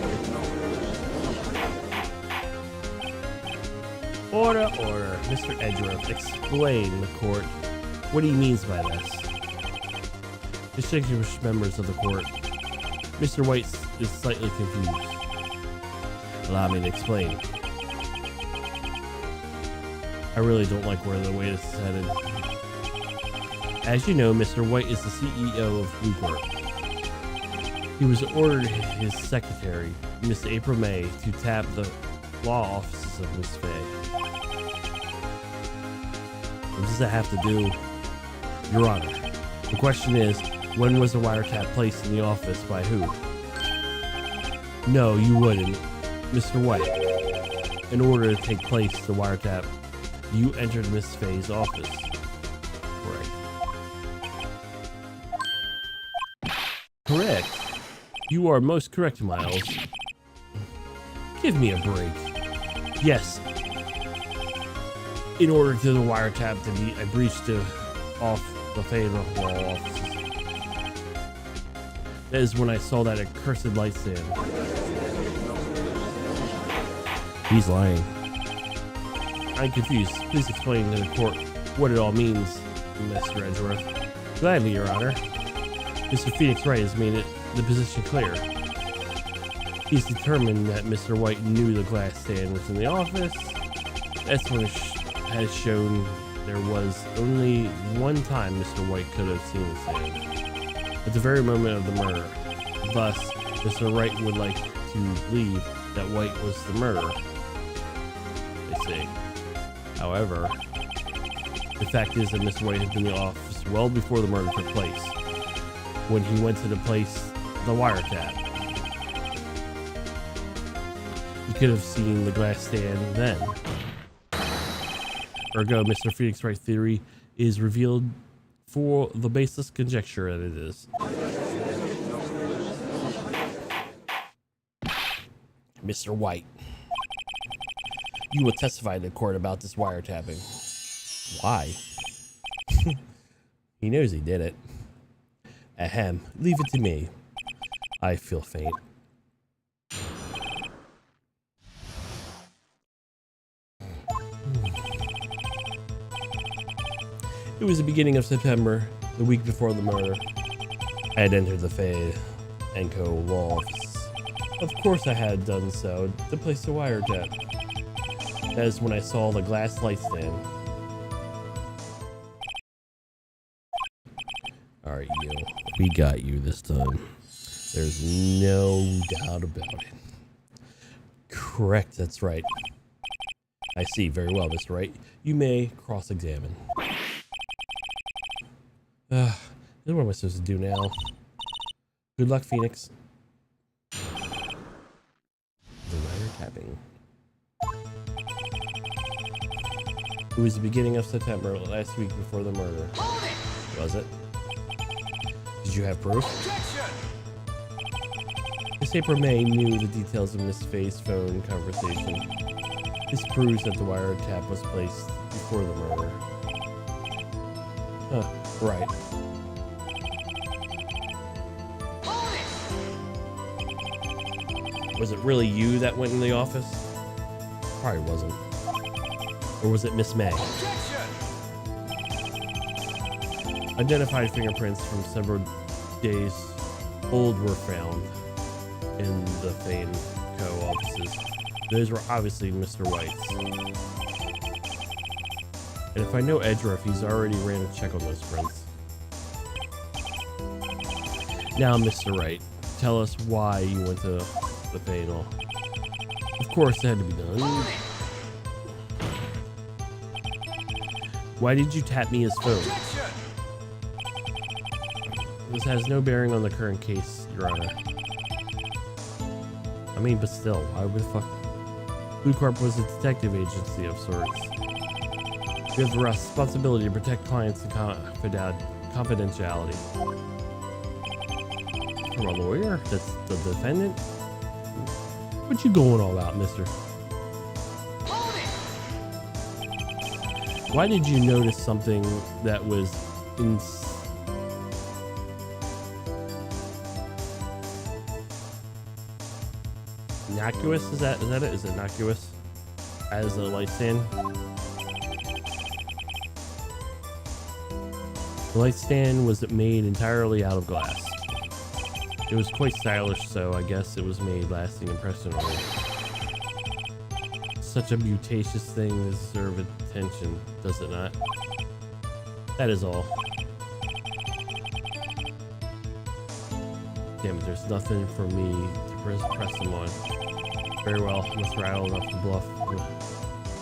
Order. Mr. Edgeworth, explain the court what he means by this. Distinguished members of the court, Mr. White is slightly confused. Allow me to explain. I really don't like where the way this is headed. As you know, Mr. White is the CEO of Blueport. He was ordered his secretary, Miss April May, to tap the law offices of Miss Fay. What does that have to do? Your Honor, the question is, when was the wiretap placed in the office by who? No, you wouldn't. Mr. White, in order to take place the wiretap, you entered Miss Fay's office. Correct. You are most correct, Miles. Give me a break. Yes. In order to the wiretap to be a breach to off the Fay Law offices. That is when I saw that accursed light stand. He's lying. I'm confused. Please explain to the court what it all means, Mr. Edgeworth. Gladly, Your Honor. Mr. Phoenix Wright has made the position clear. He's determined that Mr. White knew the glass stand was in the office. That's when it has shown there was only one time Mr. White could have seen the stand. At the very moment of the murder. Thus, Mr. Wright would like to believe that White was the murderer. I see. However, the fact is that Mr. White had been in the office well before the murder took place. When he went to the place, the wiretap, he could have seen the glass stand then. Ergo, Mr. Phoenix Wright theory is revealed for the baseless conjecture that it is. Mr. White, you will testify to the court about this wiretapping. Why? He knows he did it. Ahem, leave it to me. I feel faint. It was the beginning of September, the week before the murder. I had entered the Fade & Co. law office. Of course I had done so to place the wiretap. That is when I saw the glass light stand. Alright, you. We got you this time. There's no doubt about it. Correct, that's right. I see, very well, Mr. Wright. You may cross-examine. What am I supposed to do now? Good luck, Phoenix. The wiretapping. It was the beginning of September, last week before the murder. Was it? Did you have proof? Miss April May knew the details of Miss Faye's phone conversation. This proves that the wiretap was placed before the murder. Huh, right. Was it really you that went in the office? Probably wasn't. Or was it Miss May? Identified fingerprints from several days old were found in the Fane Co. offices. Those were obviously Mr. White's. And if I know Edgeworth, he's already ran a check on those prints. Now, Mr. Wright, tell us why you went to the Fane. Of course, it had to be done. Why did you tap me as phone? This has no bearing on the current case, Your Honor. I mean, but still, why would the fuck? Blue Corp was a detective agency of sorts. We have the responsibility to protect clients and confidentiality. From a lawyer? That's the defendant? What you going all about, mister? Why did you notice something that was innocuous? Is that it? Is it innocuous as a light stand? The light stand was made entirely out of glass. It was quite stylish, so I guess it was made lasting impression on me. Such a mutacious thing deserves attention, does it not? That is all. Damn it, there's nothing for me to press them on. Very well, I must rattle enough to bluff.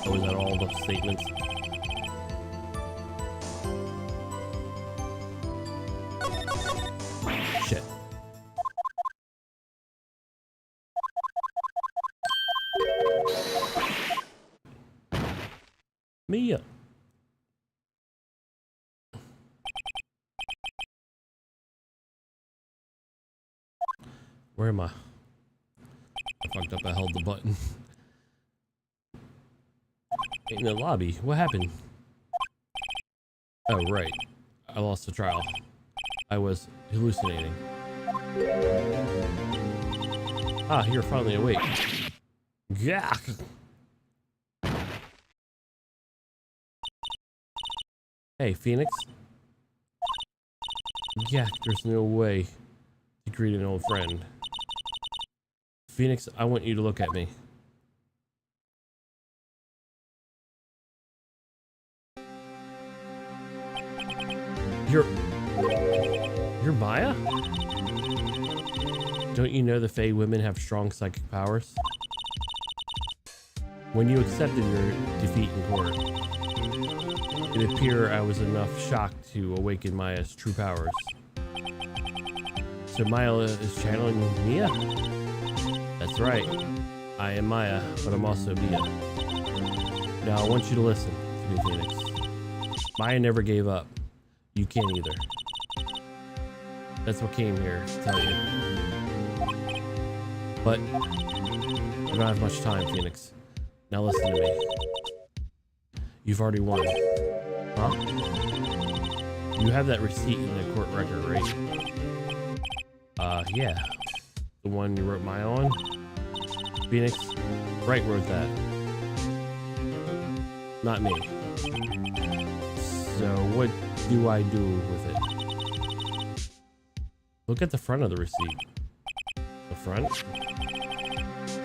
Oh, is that all the statements? Shit. Mia. Where am I? I fucked up, I held the button. In the lobby, what happened? Oh, right. I lost the trial. I was hallucinating. Ah, you're finally awake. Yeah. Hey, Phoenix. Yeah, there's no way to greet an old friend. Phoenix, I want you to look at me. You're Maya? Don't you know the Fae women have strong psychic powers? When you accepted your defeat in court, it appeared I was enough shocked to awaken Maya's true powers. So Maya is channeling Mia? That's right. I am Maya, but I'm also Mia. Now I want you to listen to me, Phoenix. Maya never gave up. You can't either. That's what came here to tell you. But I don't have much time, Phoenix. Now listen to me. You've already won. Huh? You have that receipt in the court record, right? Yeah. The one you wrote Maya on? Phoenix? Wright wrote that. Not me. So what do I do with it? Look at the front of the receipt. The front?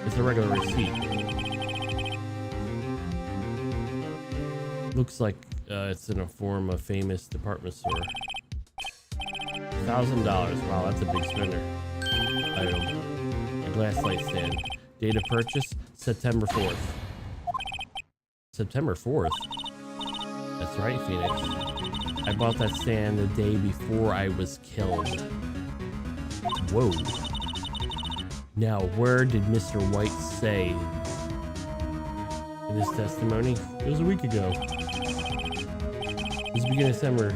It's a regular receipt. Looks like it's in a form of famous department store. $1,000. Wow, that's a big spender. Item. A glass light stand. Date of purchase, September 4th. September 4th? That's right, Phoenix. I bought that stand the day before I was killed. Whoa. Now, where did Mr. White say in his testimony? It was a week ago. It was beginning of December,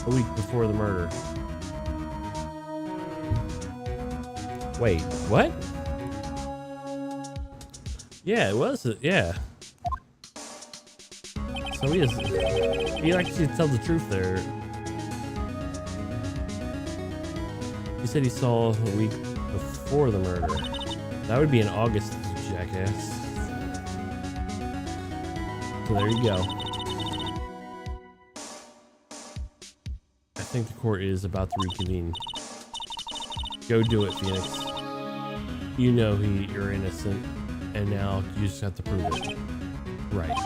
a week before the murder. Wait, what? Yeah, it was. Yeah. So he actually tells the truth there. He said he saw a week before the murder. That would be in August, jackass. So there you go. I think the court is about to reconvene. Go do it, Phoenix. You know you're innocent, and now you just have to prove it. Right.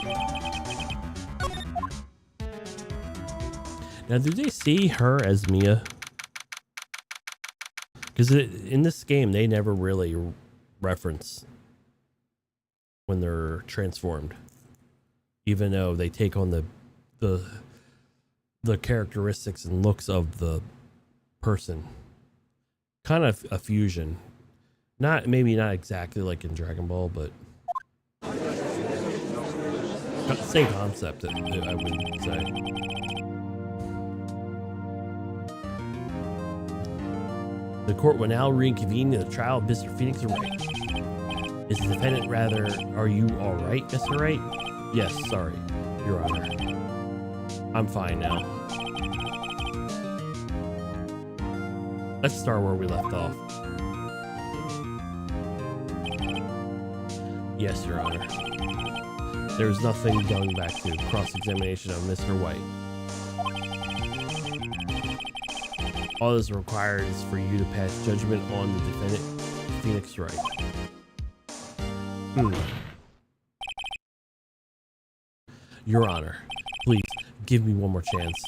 Now, do they see her as Mia? Because in this game, they never really reference when they're transformed, even though they take on the characteristics and looks of the person. Kind of a fusion. Maybe not exactly like in Dragon Ball, but same concept, I would say. The court will now reconvene the trial of Mr. Phoenix and Wright. Is the defendant rather, are you all right, Mr. Wright? Yes, sorry, Your Honor. I'm fine now. Let's start where we left off. Yes, Your Honor. There is nothing going back to cross-examination of Mr. White. All that is required is for you to pass judgment on the defendant, Phoenix Wright. Your Honor, please give me one more chance.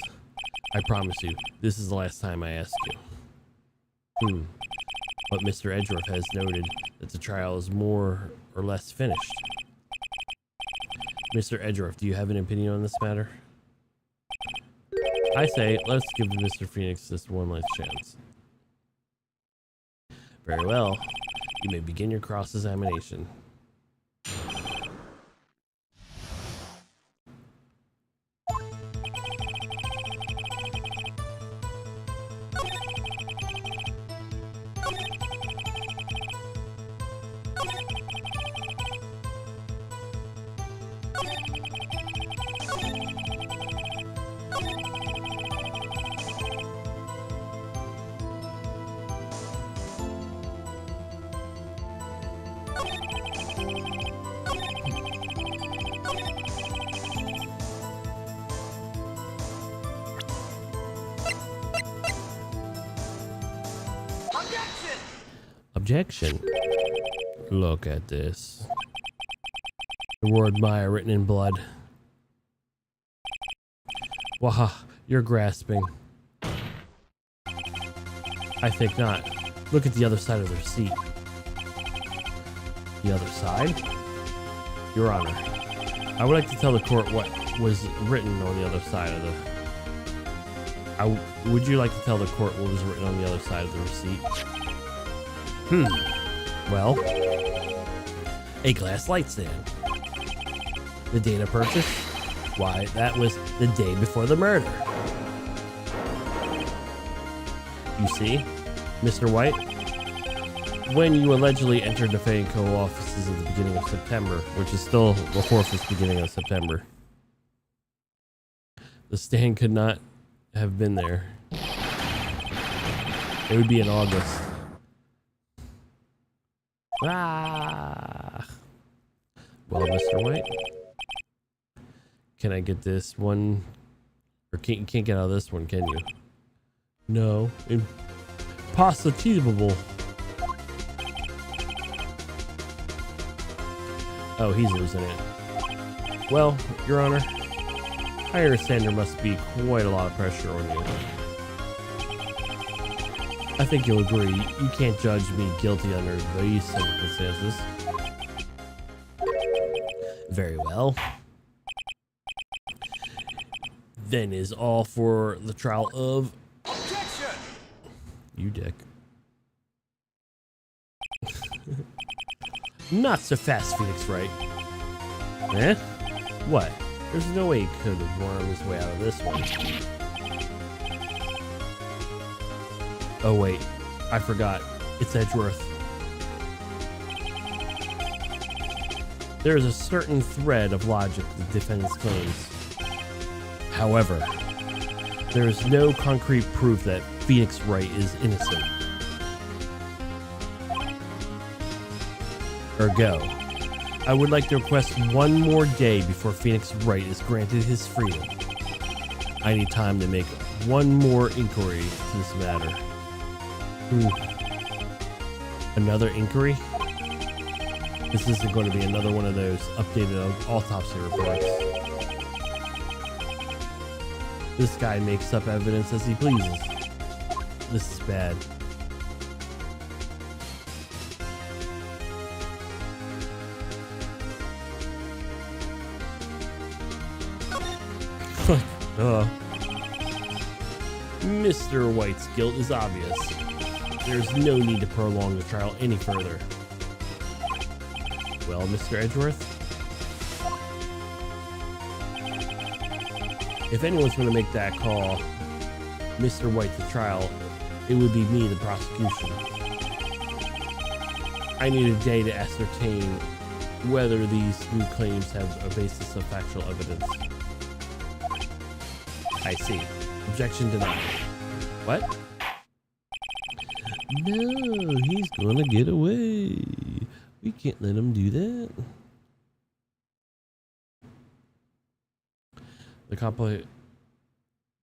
I promise you, this is the last time I ask you. But Mr. Edgeworth has noted that the trial is more or less finished. Mr. Edgeworth, do you have an opinion on this matter? I say, let's give Mr. Phoenix this one last chance. Very well. You may begin your cross-examination. Objection. Look at this. The word Maya written in blood. Waha, you're grasping. I think not. Look at the other side of the receipt. The other side? Your Honor, I would like to tell the court what was written on the other side of the... would you like to tell the court what was written on the other side of the receipt? Well, a glass light stand. The date of purchase? Why, that was the day before the murder. You see, Mr. White, when you allegedly entered the Fay & Co. offices at the beginning of September, which is still the 4th beginning of September, the stand could not have been there. It would be in August. Ah. Well, Mr. White, can I get this one? Or you can't get out of this one, can you? No. Impossible. Oh, he's losing it. Well, Your Honor, I understand there must be quite a lot of pressure on you. I think you'll agree, you can't judge me guilty under these circumstances. Very well. Then is all for the trial of... Objection! You dick. Not so fast, Phoenix Wright. Eh? What? There's no way he could have wormed his way out of this one. Oh wait, I forgot. It's Edgeworth. There is a certain thread of logic to the defendant's claims. However, there is no concrete proof that Phoenix Wright is innocent. Ergo, I would like to request one more day before Phoenix Wright is granted his freedom. I need time to make one more inquiry to this matter. Another inquiry? This isn't going to be another one of those updated autopsy reports. This guy makes up evidence as he pleases. This is bad. Mr. White's guilt is obvious. There's no need to prolong the trial any further. Well, Mr. Edgeworth? If anyone's going to make that call, Mr. White to trial, it would be me, the prosecution. I need a day to ascertain whether these new claims have a basis of factual evidence. I see. Objection denied. What? No, he's gonna get away. We can't let him do that.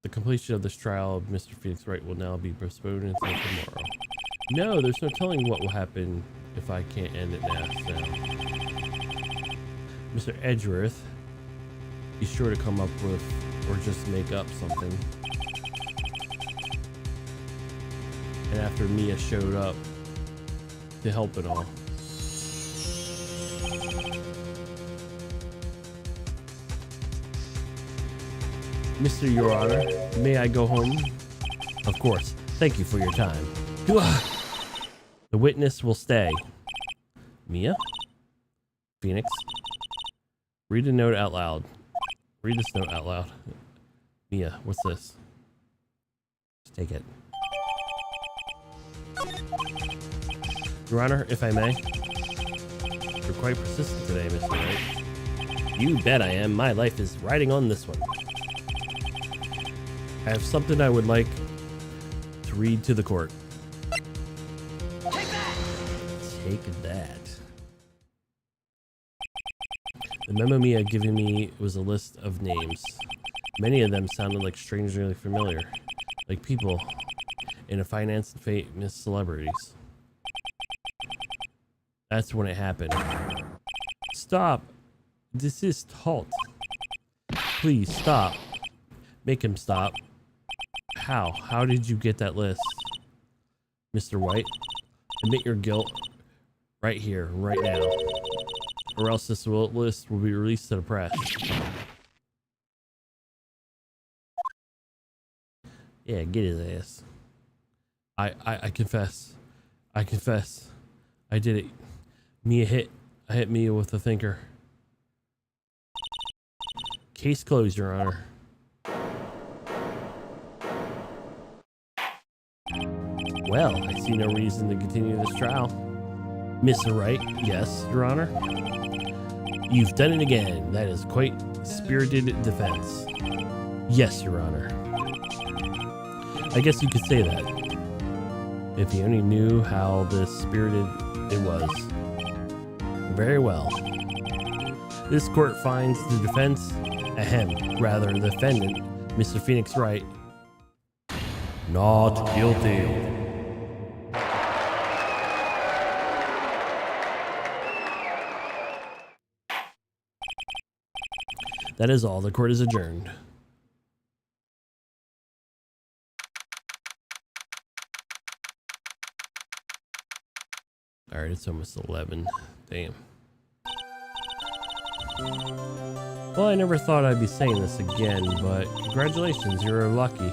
The completion of this trial of Mr. Phoenix Wright will now be postponed until tomorrow. No, there's no telling what will happen if I can't end it now. Mr. Edgeworth, be sure to come up with, or just make up something. And after Mia showed up to help it all. Mr. Your Honor, may I go home? Of course. Thank you for your time. The witness will stay. Mia? Phoenix? Read a note out loud. Read this note out loud. Mia, what's this? Just take it. Your Honor, if I may. You're quite persistent today, Mr. Wright. You bet I am. My life is riding on this one. I have something I would like to read to the court. Take that! Take that. The memo Mia giving me was a list of names. Many of them sounded like strangely familiar, like people in a finance and famous celebrities. That's when it happened. Stop! Desist, halt. Please stop. Make him stop. How? How did you get that list? Mr. White, Admit your guilt right here, right now. Or else this list will be released to the press. Yeah, get his ass. I confess. I confess. I did it. I hit Mia with the thinker. Case closed, Your Honor. Well, I see no reason to continue this trial. Mr. Wright, yes, Your Honor. You've done it again. That is quite spirited defense. Yes, Your Honor. I guess you could say that. If you only knew how spirited it was. Very well. This court finds the defense, the defendant, Mr. Phoenix Wright, not guilty. That is all. The court is adjourned. All right, it's almost 11. Damn. Well, I never thought I'd be saying this again, but congratulations, you're lucky.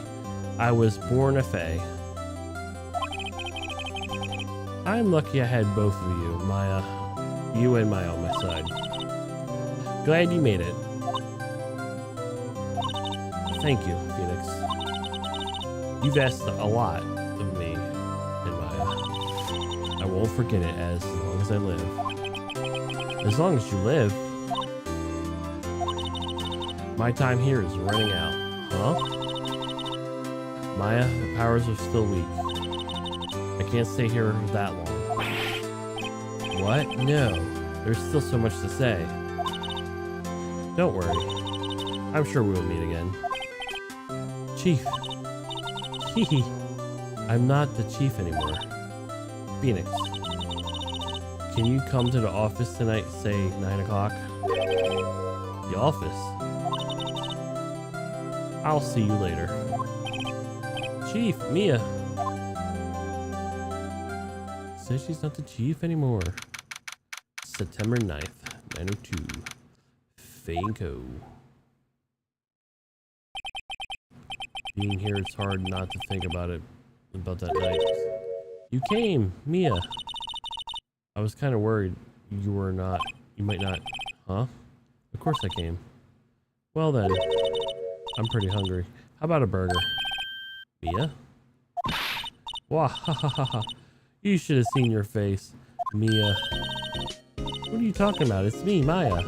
I was born a fae. I'm lucky I had both of you, Maya. You and Maya on my side. Glad you made it. Thank you, Phoenix. You've asked a lot of me and Maya. I won't forget it as long as I live. As long as you live. My time here is running out. Huh? Maya, the powers are still weak. I can't stay here that long. What? No. There's still so much to say. Don't worry. I'm sure we'll meet again. Chief. Hehe. I'm not the chief anymore. Phoenix. Can you come to the office tonight, say 9 o'clock? The office? I'll see you later. Chief, Mia. Says she's not the chief anymore. September 9th, 902. Fanco. Being here, it's hard not to think about that night. You came, Mia. I was kind of worried you might not. Huh? Of course I came. Well then, I'm pretty hungry. How about a burger? Mia? Wah ha ha ha ha. You should have seen your face, Mia. What are you talking about? It's me, Maya.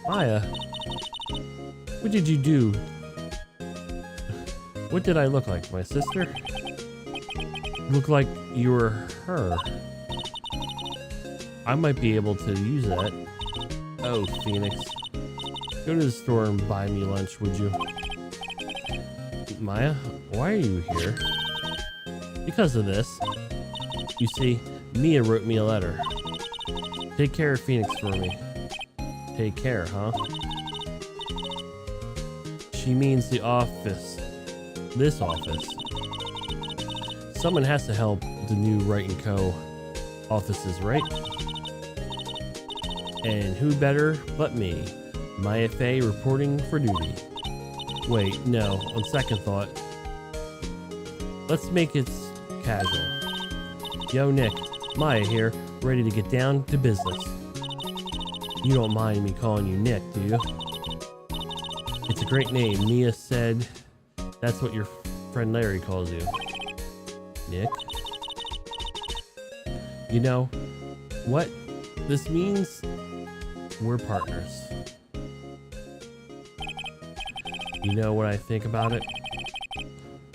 Maya? What did you do? What did I look like? My sister? Look like you were her. I might be able to use that. Oh, Phoenix. Go to the store and buy me lunch, would you? Maya, why are you here? Because of this. You see, Mia wrote me a letter. Take care of Phoenix for me. Take care, huh? She means the office. This office. Someone has to help the new Wright & Co. offices, right? And who better but me? Maya Fey reporting for duty. Wait, no, on second thought. Let's make it casual. Yo, Nick, Maya here, ready to get down to business. You don't mind me calling you Nick, do you? It's a great name. Mia said that's what your friend Larry calls you. Nick? You know what this means? We're partners. You know what I think about it?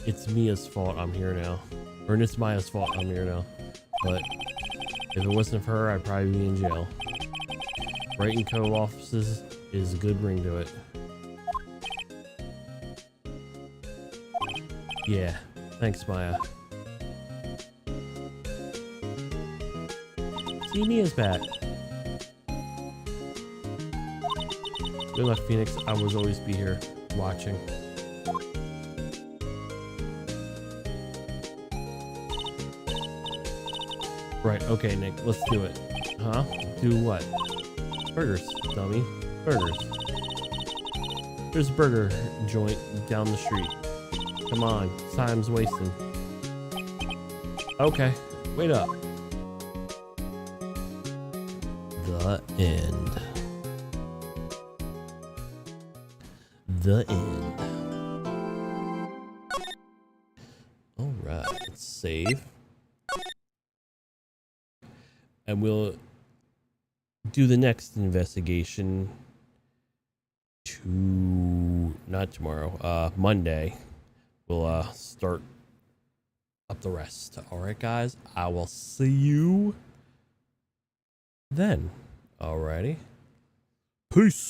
It's Mia's fault I'm here now. Or it's Maya's fault I'm here now. But if it wasn't for her, I'd probably be in jail. Wright & Co. offices is a good ring to it. Yeah, thanks, Maya. See, Mia's back. Good luck, Phoenix. I will always be here, watching. Right, okay, Nick, let's do it. Huh? Do what? Burgers, dummy. Burgers. There's a burger joint down the street. Come on, time's wasting. Okay, wait up. The end. The end. Alright, let's save. And we'll do the next investigation not tomorrow, Monday. We'll start up the rest. Alright guys, I will see you then. Alrighty. Peace.